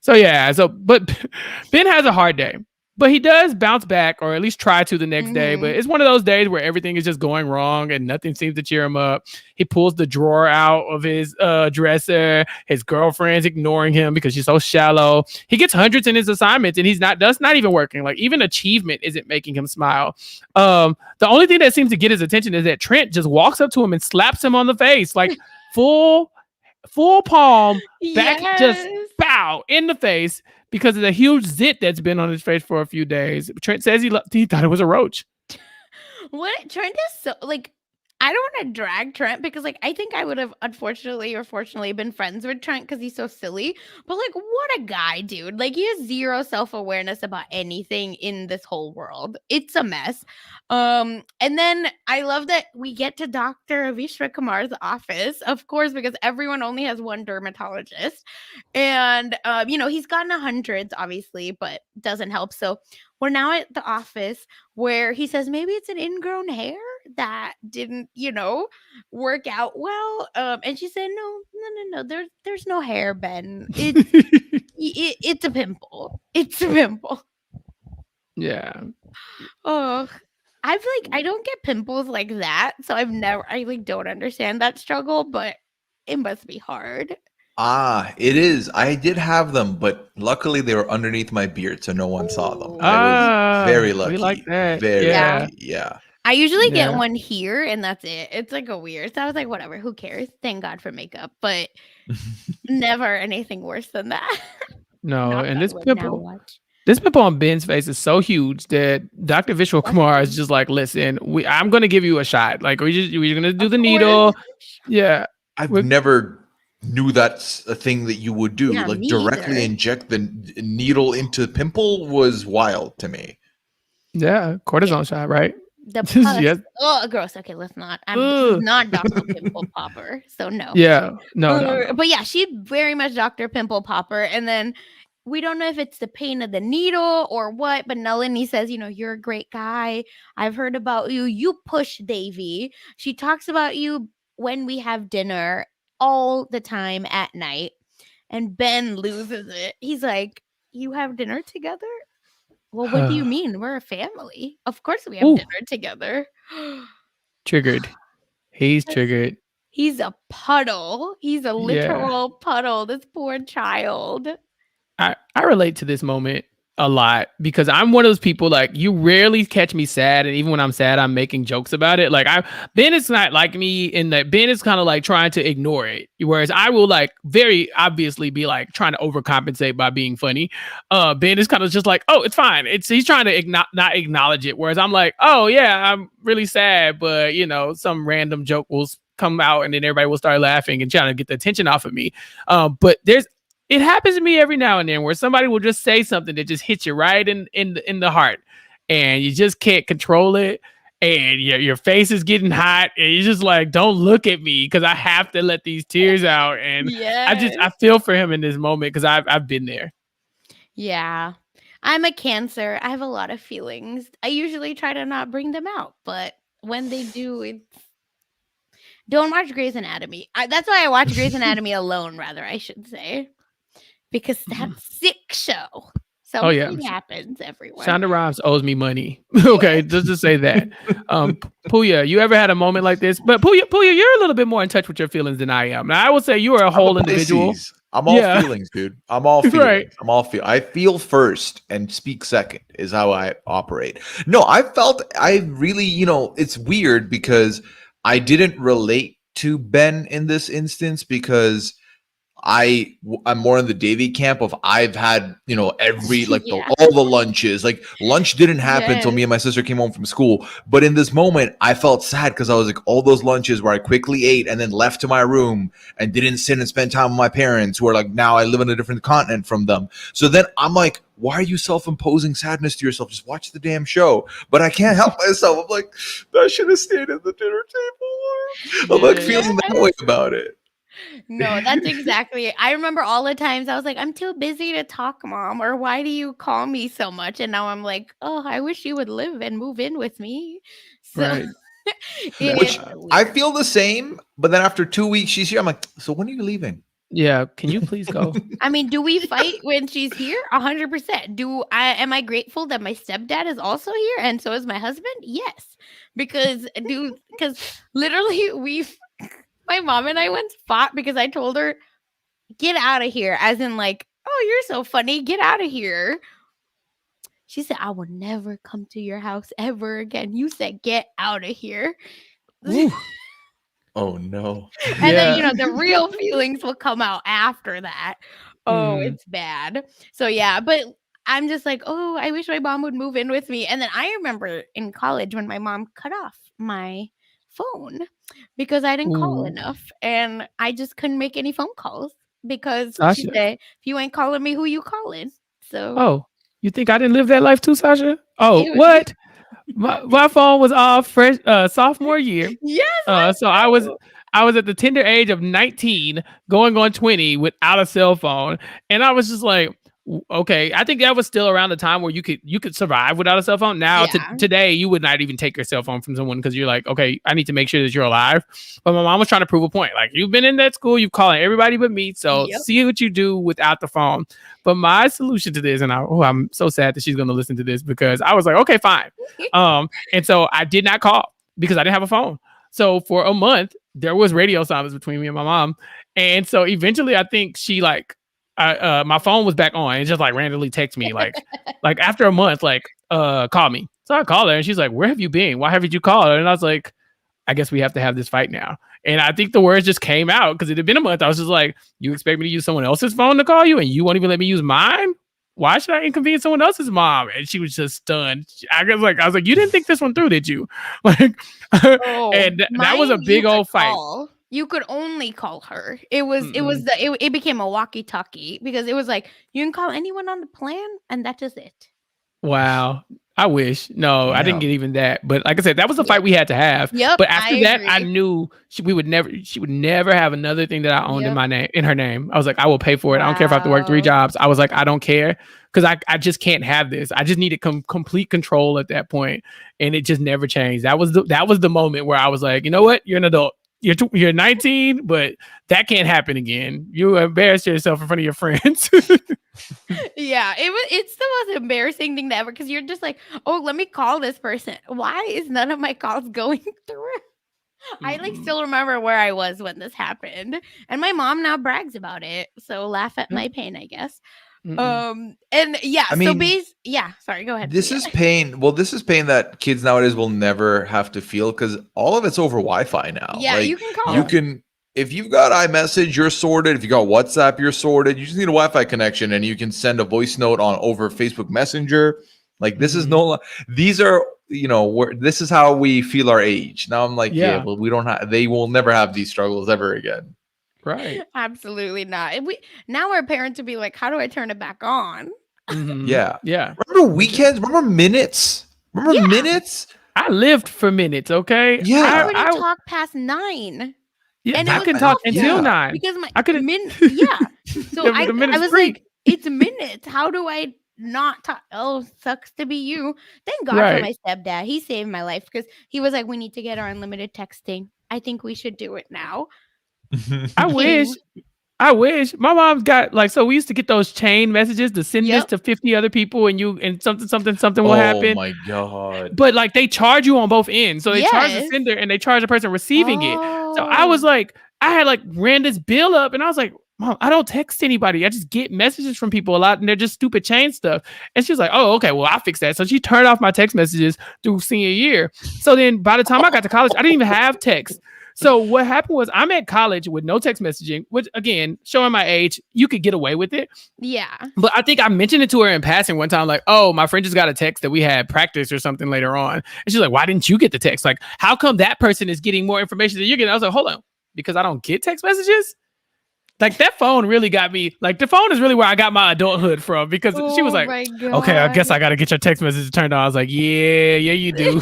But Ben has a hard day. But he does bounce back, or at least try to the next day. But it's one of those days where everything is just going wrong and nothing seems to cheer him up. He pulls the drawer out of his dresser. His girlfriend's ignoring him because she's so shallow. He gets hundreds in his assignments, and that's not even working. Like, even achievement isn't making him smile. The only thing that seems to get his attention is that Trent just walks up to him and slaps him on the face, like full palm, back, just bow in the face, because of the huge zit that's been on his face for a few days. Trent says he thought it was a roach. What? Trent is so, like, I don't want to drag Trent because, like, I think I would have unfortunately or fortunately been friends with Trent because he's so silly. But, like, what a guy, dude. Like, he has zero self-awareness about anything in this whole world. It's a mess. And then I love that we get to Dr. Vishwa Kumar's office, of course, because everyone only has one dermatologist. And, he's gotten hundreds, obviously, but doesn't help. So we're now at the office where he says maybe it's an ingrown hair that didn't, work out well. And she said, no, there's no hair, Ben. It's a pimple. It's a pimple. Yeah. Oh, I don't get pimples like that, so I don't understand that struggle, but it must be hard. It is. I did have them, but luckily they were underneath my beard, so no one saw them. I was very lucky. We like that. Very lucky. Yeah. I usually get one here, and that's it. It's like a weird. So I was like, whatever, who cares? Thank God for makeup, but never anything worse than that. No, and this pimple on Ben's face is so huge that Dr. Vishwa Kumar is just like, listen, I'm going to give you a shot. Like, we're going to do the needle. Yeah. I've never knew that's a thing that you would do. Like, directly inject the needle into the pimple was wild to me. Yeah. Cortisone shot, right? The pus. Oh, gross. Okay, let's not. This is not Dr. Pimple Popper, so no. Yeah. No. But yeah, she's very much Dr. Pimple Popper. And then we don't know if it's the pain of the needle or what, but Nalini says, you're a great guy. I've heard about you. You push Devi. She talks about you when we have dinner all the time at night. And Ben loses it. He's like, you have dinner together? Well, what do you mean? We're a family. Of course we have dinner together. Triggered. He's triggered. He's a puddle. He's a literal puddle. This poor child. I relate to this moment a lot because I'm one of those people, like, you rarely catch me sad, and even when I'm sad, I'm making jokes about it. Like, Ben is not like me in that Ben is kind of like trying to ignore it, whereas I will, like, very obviously be like trying to overcompensate by being funny. Ben is kind of just like, oh, it's fine. He's trying to not acknowledge it, whereas I'm like, oh yeah, I'm really sad, but some random joke will come out and then everybody will start laughing and trying to get the attention off of me. But it happens to me every now and then where somebody will just say something that just hits you right in the heart, and you just can't control it, and your face is getting hot, and you're just like, don't look at me because I have to let these tears out. And I feel for him in this moment because I've been there. Yeah. I'm a Cancer. I have a lot of feelings. I usually try to not bring them out, but when they do, don't watch Grey's Anatomy. That's why I watch Grey's Anatomy alone, rather, I should say. Because that's a sick show. Something happens, everyone. Shonda Rhimes owes me money. Okay, just to say that. Puya, you ever had a moment like this? But Puya, you're a little bit more in touch with your feelings than I am. Now, I would say you are a whole individual. I'm all feelings, dude. I'm all feelings. Right. I feel first and speak second is how I operate. No, I really, it's weird because I didn't relate to Ben in this instance because I'm more in the Davy camp of I've had, every like Yeah. all the lunches. Like lunch didn't happen until Yes. me and my sister came home from school. But in this moment, I felt sad because I was like all those lunches where I quickly ate and then left to my room and didn't sit and spend time with my parents, who are like, now I live in a different continent from them. So then I'm like, why are you self-imposing sadness to yourself? Just watch the damn show. But I can't help myself. I'm like, I should have stayed at the dinner table. I'm like feeling that way about it. No, that's exactly. I remember all the times I was like, I'm too busy to talk, Mom, or why do you call me so much? And now I'm like, oh, I wish you would live and move in with me. So Right. Which it's I weird. feel the same, but then after 2 weeks she's here. I'm like, so when are you leaving? Yeah. Can you please go? I mean, do we fight when she's here? 100%. Am I grateful that my stepdad is also here and so is my husband? Yes, because literally my mom and I once fought because I told her, get out of here, as in like, oh, you're so funny, get out of here. She said, I will never come to your house ever again. You said get out of here. Oh no. And then the real feelings will come out after that. Oh, it's bad. So yeah, but I'm just like, oh, I wish my mom would move in with me. And then I remember in college when my mom cut off my phone because I didn't call enough, and I just couldn't make any phone calls because she Sasha. said, if you ain't calling me, who you calling? So Oh, you think I didn't live that life too, Sasha? Oh, it was- what? My phone was off fresh sophomore year. yes, So I was at the tender age of 19, going on 20 without a cell phone, and I was just like, okay. I think that was still around the time where you could survive without a cell phone. Now Yeah. today, you would not even take your cell phone from someone because you're like, okay, I need to make sure that you're alive. But my mom was trying to prove a point. Like, you've been in that school, you've calling everybody but me, so Yep. see what you do without the phone. But my solution to this, and I'm so sad that she's going to listen to this, because I was like, okay, fine. And so I did not call because I didn't have a phone. So for a month, there was radio silence between me and my mom. And so eventually I think she my phone was back on and just like randomly text me like after a month, like, call me. So I called her and she's like, where have you been? Why haven't you called? And I was like, I guess we have to have this fight now. And I think the words just came out because it had been a month. I was just like, you expect me to use someone else's phone to call you and you won't even let me use mine? Why should I inconvenience someone else's mom? And she was just stunned. I was like, you didn't think this one through, did you? Like, and that was a big old fight. You could only call her. It became a walkie-talkie because it was like, you can call anyone on the plan and that is it. Wow. I wish. No, Yeah. I didn't get even that. But like I said, that was the fight we had to have. Yep, But after that, agree. I knew she would never have another thing that I owned in her name. I was like, I will pay for it. I don't care if I have to work 3 jobs. I was like, I don't care, because I just can't have this. I just needed complete control at that point, and it just never changed. That was the moment where I was like, you know what? You're an adult. You're 19, but that can't happen again. You embarrassed yourself in front of your friends. Yeah, it's the most embarrassing thing ever because you're just like, oh, let me call this person. Why is none of my calls going through? I still remember where I was when this happened, and my mom now brags about it. So laugh at my pain, I guess. And yeah, I mean, sorry, go ahead. This is pain. Well, this is pain that kids nowadays will never have to feel because all of it's over Wi-Fi now. Yeah, like, you can call. You can, if you've got iMessage, you're sorted. If you got WhatsApp, you're sorted. You just need a Wi-Fi connection, and you can send a voice note over Facebook Messenger. Like, this is these are, this is how we feel our age. Now I'm like, well, we don't have. They will never have these struggles ever again. Right. Absolutely not. Now our parents would be like, how do I turn it back on? Yeah. Remember weekends? Remember minutes? Minutes? I lived for minutes, okay? Yeah. I wouldn't talk past 9. Yeah, and I couldn't talk until 9. Because I couldn't. So I was like, it's minutes. How do I not talk? Oh, sucks to be you. Thank God for my stepdad. He saved my life because he was like, we need to get our unlimited texting. I think we should do it now. I wish my mom's got so we used to get those chain messages to send this to 50 other people and something will happen. Oh my God. But they charge you on both ends. So they charge the sender and they charge the person receiving it. So I was like, I had ran this bill up and I was like, Mom, I don't text anybody. I just get messages from people a lot and they're just stupid chain stuff. And she was like, oh, okay, well, I'll fix that. So she turned off my text messages through senior year. So then by the time I got to college, I didn't even have text. So what happened was I'm at college with no text messaging, which again, showing my age, you could get away with it. Yeah. But I think I mentioned it to her in passing one time, like, oh, my friend just got a text that we had practice or something later on. And she's like, why didn't you get the text? Like, how come that person is getting more information than you're getting? I was like, hold on, because I don't get text messages? Like that phone really got me. Like the phone is really where I got my adulthood from, because she was like, okay, I guess I got to get your text message turned on. I was like, yeah, you do.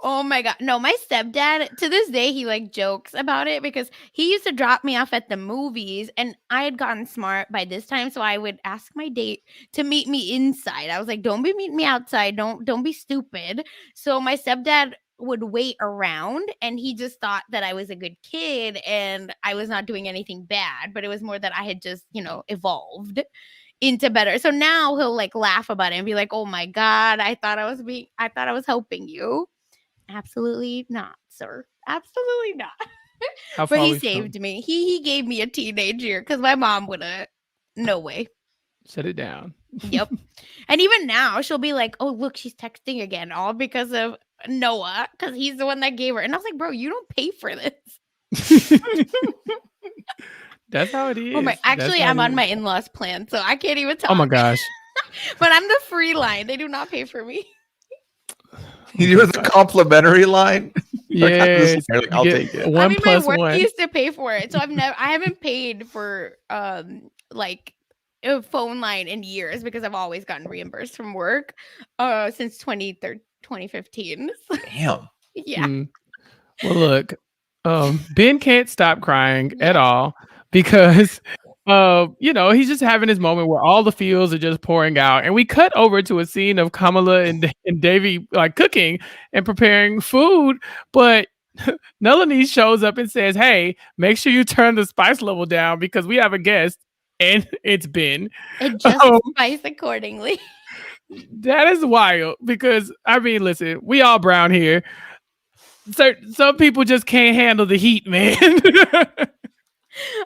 Oh my God. No, my stepdad, to this day, he like jokes about it because he used to drop me off at the movies and I had gotten smart by this time. So I would ask my date to meet me inside. I was like, don't be meeting me outside. Don't be stupid. So my stepdad would wait around and he just thought that I was a good kid and I was not doing anything bad, but it was more that I had just, evolved into better. So now he'll like laugh about it and be like, "Oh my God, I thought I was helping you." Absolutely not, sir. Absolutely not. But he saved me. He gave me a teenage year because my mom would have. No way. Shut it down. Yep. And even now, she'll be like, "Oh, look, she's texting again," all because of Noah, because he's the one that gave her. And I was like, "Bro, you don't pay for this." That's how it is. Oh my! Actually, I'm on my in-laws plan, so I can't even talk. Oh my gosh! But I'm the free line. They do not pay for me. You're the complimentary line. Yeah, I'll take it. My work used to pay for it, so I haven't paid for like a phone line in years because I've always gotten reimbursed from work since 2015. Damn. Yeah. Well, look, Ben can't stop crying at all because he's just having this moment where all the feels are just pouring out, and we cut over to a scene of Kamala and Devi like cooking and preparing food, but Melanie shows up and says, "Hey, make sure you turn the spice level down because we have a guest." And it's Ben. Adjust spice accordingly. That is wild because, I mean, listen, we all brown here. Some people just can't handle the heat, man.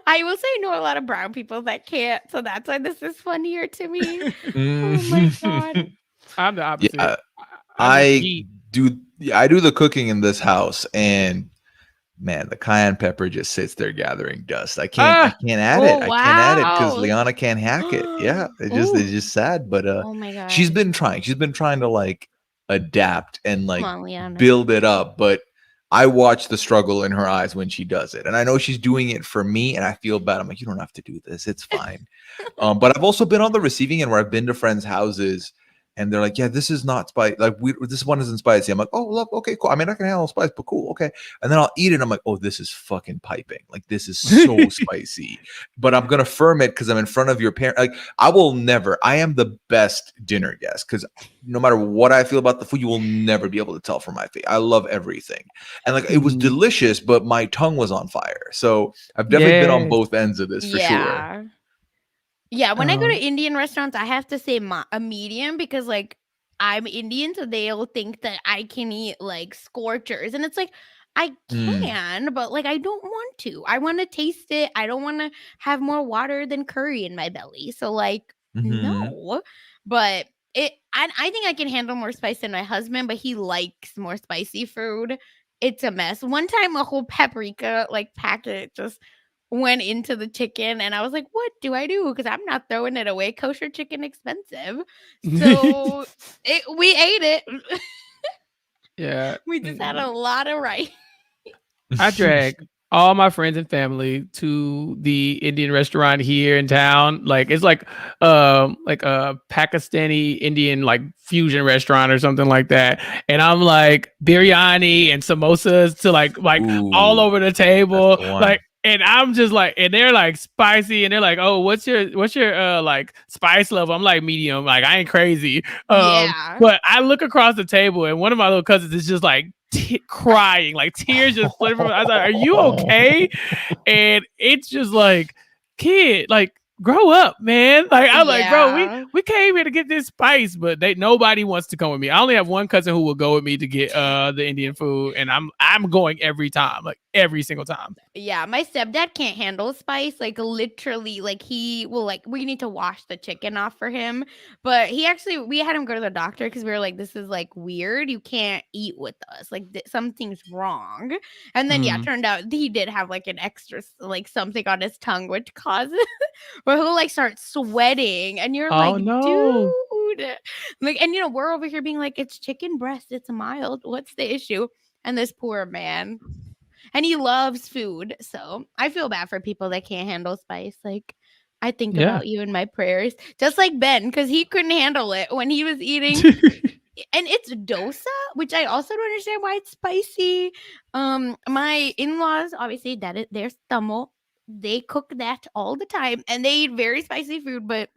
I will say I know a lot of brown people that can't, so that's why this is funnier to me. Oh my God. I'm the opposite. Yeah, I do the cooking in this house, and man, the cayenne pepper just sits there gathering dust. I can't add it. Wow. I can't add it because Liana can't hack it. Yeah, it's just sad. But oh my God, she's been trying. She's been trying to like adapt and like build it up. But I watch the struggle in her eyes when she does it, and I know she's doing it for me, and I feel bad. I'm like, you don't have to do this. It's fine. But I've also been on the receiving end where I've been to friends' houses. And they're like, yeah, this is not spicy. Like, this one isn't spicy. I'm like, oh, look, okay, cool. I mean, I can handle spice, but cool, okay. And then I'll eat it. I'm like, oh, this is fucking piping. Like, this is so spicy. But I'm gonna firm it because I'm in front of your parent. Like, I will never. I am the best dinner guest because no matter what I feel about the food, you will never be able to tell from my face. I love everything, and like it was delicious, but my tongue was on fire. So I've definitely been on both ends of this for sure. Yeah, when I go to Indian restaurants, I have to say a medium because, like, I'm Indian, so they'll think that I can eat, like, scorchers. And it's like, I can, but, like, I don't want to. I want to taste it. I don't want to have more water than curry in my belly. So, like, no. But I think I can handle more spice than my husband, but he likes more spicy food. It's a mess. One time, a whole paprika, like, packet just went into the chicken and I was like, what do I do? Because I'm not throwing it away. Kosher chicken expensive. So we ate it. Yeah. We just had a lot of rice. I drag all my friends and family to the Indian restaurant here in town. Like it's like a Pakistani Indian like fusion restaurant or something like that. And I'm like biryani and samosas to like all over the table. Like, and I'm just like, and they're like spicy, and they're like, "Oh, what's your like spice level?" I'm like medium, like I ain't crazy. But I look across the table, and one of my little cousins is just like crying, like tears just flowing from. I was like, "Are you okay?" And it's just like, kid, like grow up, man. Like I'm like, bro, we came here to get this spice, but nobody wants to come with me. I only have one cousin who will go with me to get the Indian food, and I'm going every time. Like every single time. Yeah, my stepdad can't handle spice. Like literally, like he will like we need to wash the chicken off for him. But we had him go to the doctor because we were like, this is like weird. You can't eat with us. Like something's wrong. And then turned out he did have like an extra like something on his tongue, which causes where he'll like start sweating, and you're like, no. dude, like, and we're over here being like, it's chicken breast, it's mild. What's the issue? And this poor man. And he loves food. So I feel bad for people that can't handle spice. Like, I think about you in my prayers. Just like Ben, because he couldn't handle it when he was eating. And it's dosa, which I also don't understand why it's spicy. My in-laws, obviously, their stomach. They cook that all the time. And they eat very spicy food. But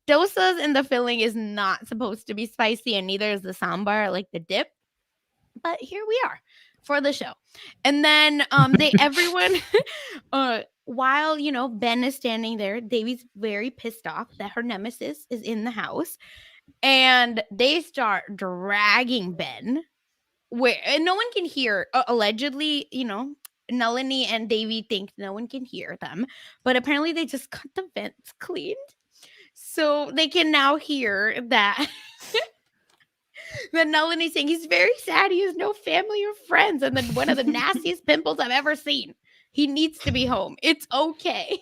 dosas and the filling is not supposed to be spicy. And neither is the sambar, like the dip. But here we are for the show. And then everyone while Ben is standing there, Devi's very pissed off that her nemesis is in the house, and they start dragging Ben and no one can hear. Allegedly, Nalini and Devi think no one can hear them, but apparently they just got the vents cleaned, so they can now hear that. Then Nalini saying he's very sad. He has no family or friends. And then one of the nastiest pimples I've ever seen. He needs to be home. It's okay.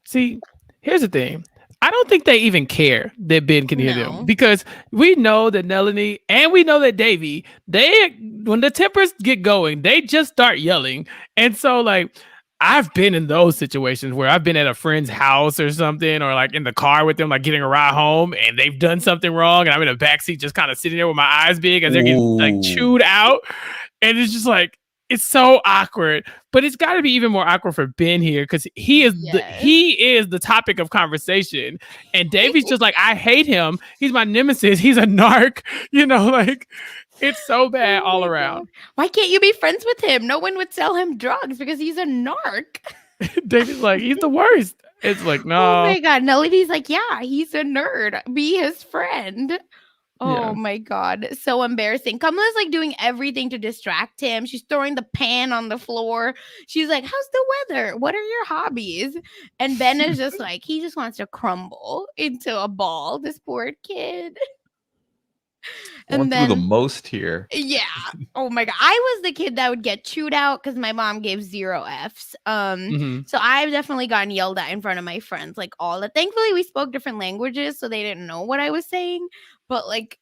See, here's the thing. I don't think they even care that Ben can hear them, because we know that Nalini and we know that Devi, when the tempers get going, they just start yelling. And so like, I've been in those situations where I've been at a friend's house or something, or like in the car with them, like getting a ride home, and they've done something wrong, and I'm in a backseat just kind of sitting there with my eyes big as they're getting like chewed out. And it's just like, it's so awkward. But it's got to be even more awkward for Ben here, because he is the topic of conversation. And Davy's just like, I hate him. He's my nemesis. He's a narc. Like, it's so bad all around. God. Why can't you be friends with him? No one would sell him drugs because he's a narc. Davy's like, he's the worst. It's like, no. Oh my God. Nalini's like, yeah, he's a nerd. Be his friend. Oh my God. So embarrassing. Kamala's like doing everything to distract him. She's throwing the pan on the floor. She's like, how's the weather? What are your hobbies? And Ben is just like, he just wants to crumble into a ball. This poor kid. And then the most here. Yeah. Oh my God. I was the kid that would get chewed out because my mom gave 0 Fs. So I've definitely gotten yelled at in front of my friends, like all that. Thankfully, we spoke different languages, so they didn't know what I was saying. But like,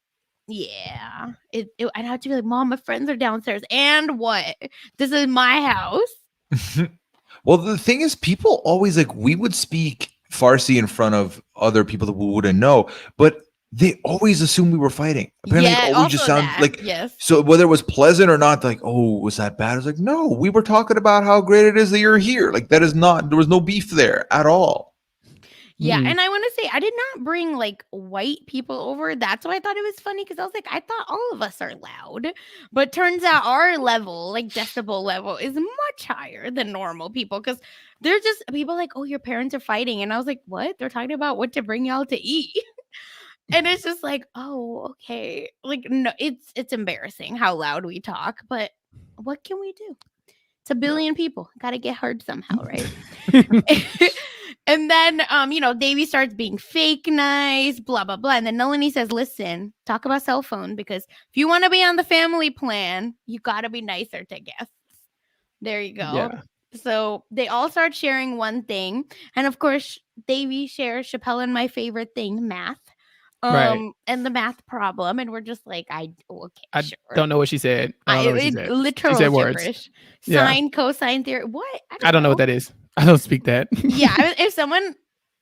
yeah, I'd have to be like, Mom, my friends are downstairs. And what? This is my house. Well, the thing is, people always like, we would speak Farsi in front of other people that we wouldn't know, but they always assume we were fighting. Apparently, it always just sounds like, so whether it was pleasant or not, like, oh, was that bad? I was like, no, we were talking about how great it is that you're here. Like, that is not, there was no beef there at all. Yeah, and I want to say, I did not bring like white people over. That's why I thought it was funny, because I was like, I thought all of us are loud. But turns out our level, like decibel level, is much higher than normal people, because they're just people like, oh, your parents are fighting. And I was like, what? They're talking about what to bring y'all to eat. And it's just like, oh, okay. Like, no, it's embarrassing how loud we talk, but what can we do? It's 1 billion people. Got to get heard somehow, right? And then, Devi starts being fake nice, blah, blah, blah. And then Nalini says, listen, talk about cell phone, because if you want to be on the family plan, you got to be nicer to guests. There you go. Yeah. So they all start sharing one thing. And of course, Devi shares Chappell and my favorite thing, math. And the math problem, and we're just like, I don't know what she said. I don't know what she said. Literal she said gibberish. Sine, cosine theory. What? I don't know what that is. I don't speak that. Yeah, if someone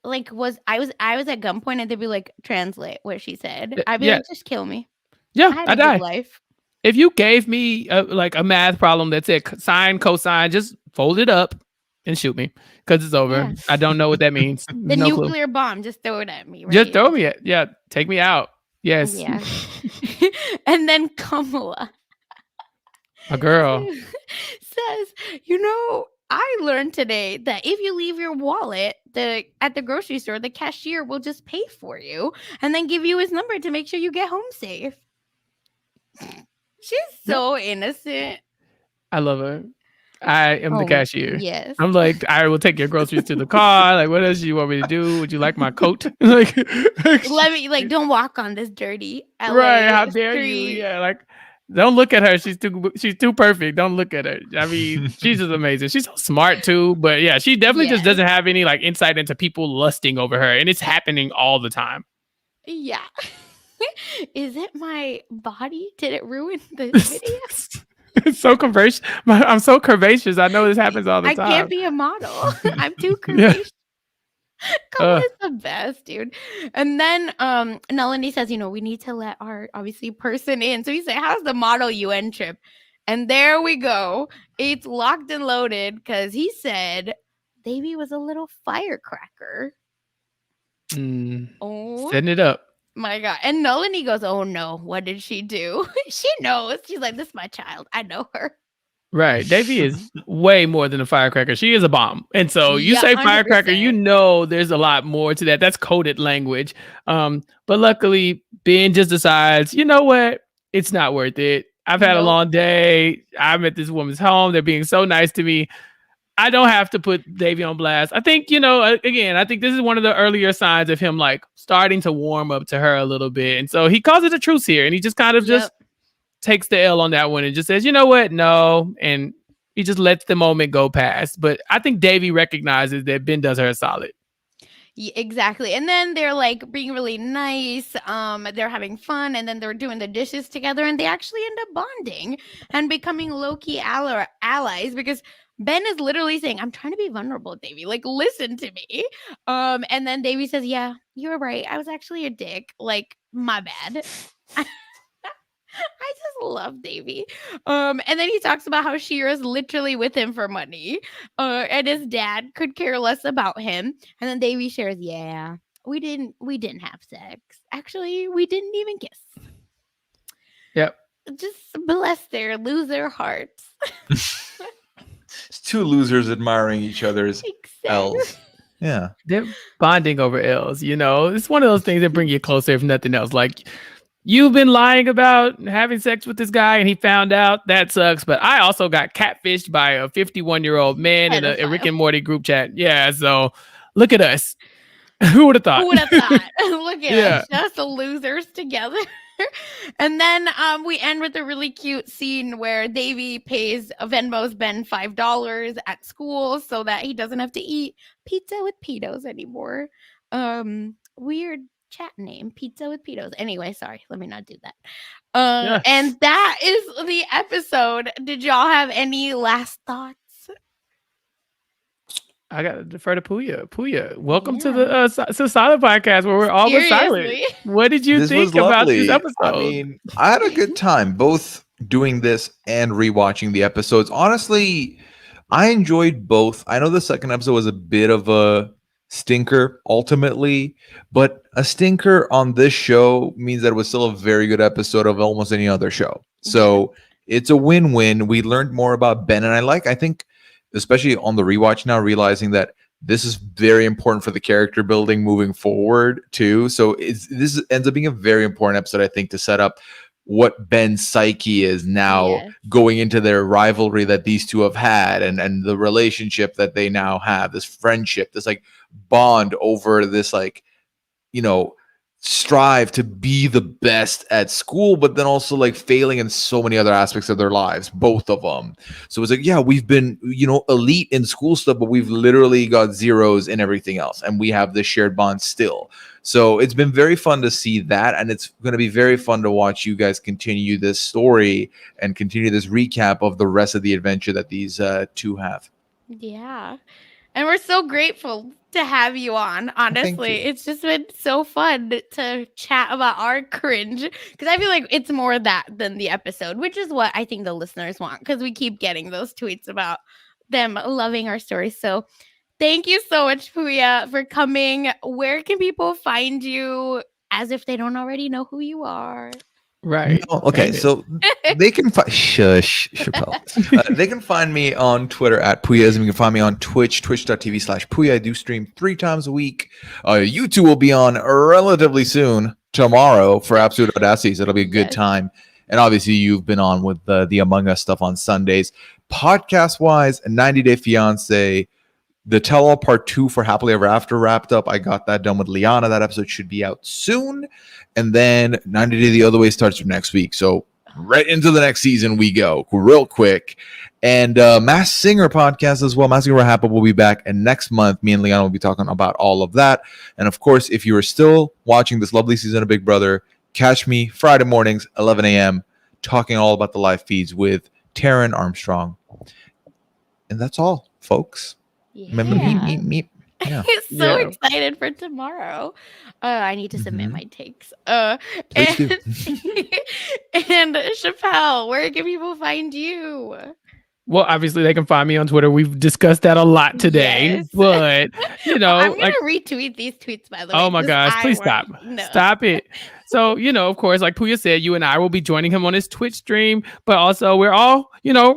like I was at gunpoint and they'd be like, translate what she said, I'd be like, just kill me. Yeah, I die. Life. If you gave me a math problem that said sine, cosine, just fold it up and shoot me, because it's over. Yeah. I don't know what that means. The nuclear bomb, just throw it at me. Right? Just throw me at, take me out. Yes. Yeah. And then Kamala, a girl, says, I learned today that if you leave your wallet at the grocery store, the cashier will just pay for you and then give you his number to make sure you get home safe. She's so innocent. I love her. I am the cashier. Yes. I'm like, I will take your groceries to the car. Like, what else do you want me to do? Would you like my coat? Like, Let me don't walk on this dirty LA right? How dare you? street. Yeah, like, don't look at her. She's too perfect. Don't look at her. I mean, she's just amazing. She's so smart too. But yeah, she definitely just doesn't have any like insight into people lusting over her, and it's happening all the time. Yeah. Is it my body? Did it ruin the video? It's so curvaceous. I'm so curvaceous. I know this happens all the time. I can't be a model. I'm too curvaceous. Colin is the best, dude. And then Nalini says, we need to let our obviously person in. So he said, how's the model UN trip? And there we go. It's locked and loaded because he said Devi was a little firecracker. Setting it up. My God. And Nalini goes, oh no, what did she do? She knows. She's like, this is my child. I know her. Right. Devi is way more than a firecracker. She is a bomb. And so you say 100%. firecracker, there's a lot more to that. That's coded language. But luckily, Ben just decides, you know what? It's not worth it. I've had a long day. I'm at this woman's home. They're being so nice to me. I don't have to put Devi on blast. I think, again, I think this is one of the earlier signs of him like starting to warm up to her a little bit. And so he calls it a truce here. And he just kind of just takes the L on that one and just says, you know what? No. And he just lets the moment go past. But I think Devi recognizes that Ben does her a solid. Yeah, exactly. And then they're like being really nice. They're having fun, and then they're doing the dishes together, and they actually end up bonding and becoming low-key allies because Ben is literally saying, I'm trying to be vulnerable, Devi. Like, listen to me. And then Devi says, yeah, you're right. I was actually a dick. Like, my bad. I just love Devi. And then he talks about how Shira's literally with him for money. And his dad could care less about him. And then Devi shares, yeah, we didn't have sex. Actually, we didn't even kiss. Yep. Just bless their loser hearts. It's two losers admiring each other's L's. Yeah. They're bonding over L's, It's one of those things that bring you closer if nothing else. Like, you've been lying about having sex with this guy and he found out. That sucks. But I also got catfished by a 51-year-old man in a Rick and Morty group chat. Yeah. So look at us. Who would have thought? Who would have thought? Look at us. Just the losers together. And then we end with a really cute scene where Devi pays Venmo's Ben $5 at school so that he doesn't have to eat pizza with pedos anymore. Weird chat name, pizza with pedos. Anyway, sorry, let me not do that. And that is the episode. Did y'all have any last thoughts? I gotta defer to Puya. Puya, welcome to the Silent Podcast where we're all silent. What did you think about this episode? I mean, I had a good time both doing this and rewatching the episodes. Honestly, I enjoyed both. I know the second episode was a bit of a stinker ultimately, but a stinker on this show means that it was still a very good episode of almost any other show. So it's a win-win. We learned more about Ben, and I think especially on the rewatch now, realizing that this is very important for the character building moving forward too. So this ends up being a very important episode, I think, to set up what Ben's psyche is now going into their rivalry that these two have had, and the relationship that they now have, this friendship, this like bond over this like, strive to be the best at school, but then also like failing in so many other aspects of their lives, both of them. So it's like, yeah, we've been, elite in school stuff, but we've literally got zeros in everything else. And we have this shared bond still. So it's been very fun to see that. And it's going to be very fun to watch you guys continue this story and continue this recap of the rest of the adventure that these two have. Yeah. And we're so grateful to have you on. Honestly, it's just been so fun to chat about our cringe, because I feel like it's more that than the episode, which is what I think the listeners want, because we keep getting those tweets about them loving our stories. So thank you so much, Puya, for coming. Where can people find you as if they don't already know who you are? Right. No, okay, so they can find Chappell. They can find me on Twitter at Puyasm. You can find me on Twitch, twitch.tv/Puya. I do stream 3 times a week. YouTube will be on relatively soon, tomorrow, for Absolute Audacity, so it'll be a good time. And obviously, you've been on with the Among Us stuff on Sundays. Podcast wise, 90 Day Fiance, the Tell All Part 2 for Happily Ever After wrapped up. I got that done with Liana. That episode should be out soon. And then 90 Day the Other Way starts from next week. So right into the next season we go real quick. And Masked Singer podcast as well. Masked Singer Happy will be back. And next month, me and Liana will be talking about all of that. And of course, if you are still watching this lovely season of Big Brother, catch me Friday mornings, 11 a.m., talking all about the live feeds with Taryn Armstrong. And that's all, folks. Yeah. Yeah. So excited for tomorrow. I need to submit my takes. And Chappell, where can people find you? Well, obviously they can find me on Twitter. We've discussed that a lot today, but I'm gonna retweet these tweets, by the way. Oh my gosh, please stop. Stop it. So, of course, like Puya said, you and I will be joining him on his Twitch stream, but also we're all,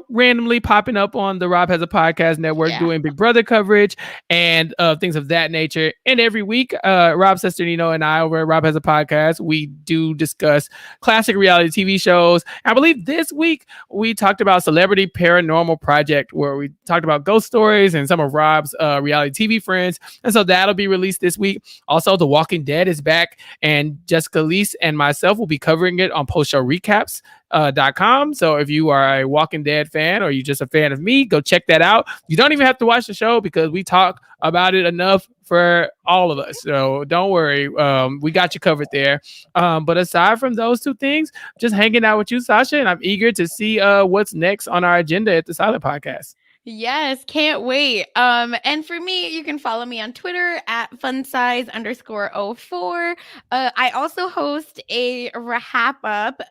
randomly popping up on the Rob Has a Podcast network doing Big Brother coverage and things of that nature. And every week, Rob Sesternino and I over at Rob Has a Podcast, we do discuss classic reality TV shows. I believe this week we talked about Celebrity Paranormal Project, where we talked about ghost stories and some of Rob's reality TV friends. And so that'll be released this week. Also, The Walking Dead is back, and Jessica Lee and myself will be covering it on postshowrecaps.com. So if you are a Walking Dead fan or you're just a fan of me, go check that out. You don't even have to watch the show because we talk about it enough for all of us. So don't worry. We got you covered there. But aside from those two things, just hanging out with you, Sasha, and I'm eager to see what's next on our agenda at the Silent Podcast. Yes, can't wait. And for me, you can follow me on Twitter at funsize_04. I also host a wrap up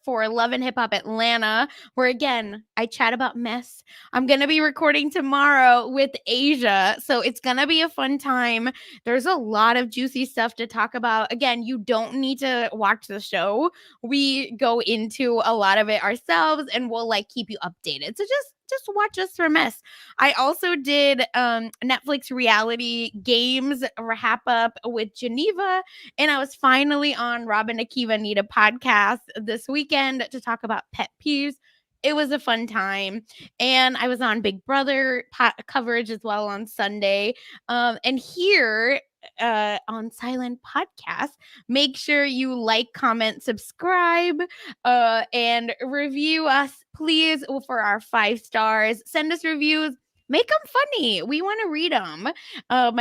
for Love and Hip Hop Atlanta, where again, I chat about mess. I'm gonna be recording tomorrow with Asia, so it's gonna be a fun time. There's a lot of juicy stuff to talk about. Again, you don't need to watch the show. We go into a lot of it ourselves, and we'll keep you updated. So just watch us for mess. I also did Netflix reality games wrap up with Geneva, and I was finally on Robin Akiva Need a Podcast this weekend to talk about pet peeves. It was a fun time, and I was on Big Brother coverage as well on Sunday. And here on Silent Podcast, make sure you like, comment, subscribe, and review us, please, for our 5 stars. Send us reviews. Make them funny. We want to read them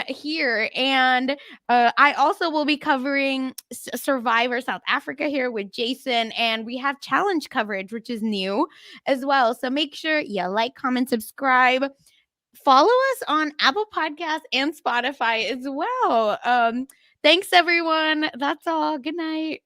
here. And I also will be covering Survivor South Africa here with Jason. And we have challenge coverage, which is new as well. So make sure you like, comment, subscribe. Follow us on Apple Podcasts and Spotify as well. Thanks, everyone. That's all. Good night.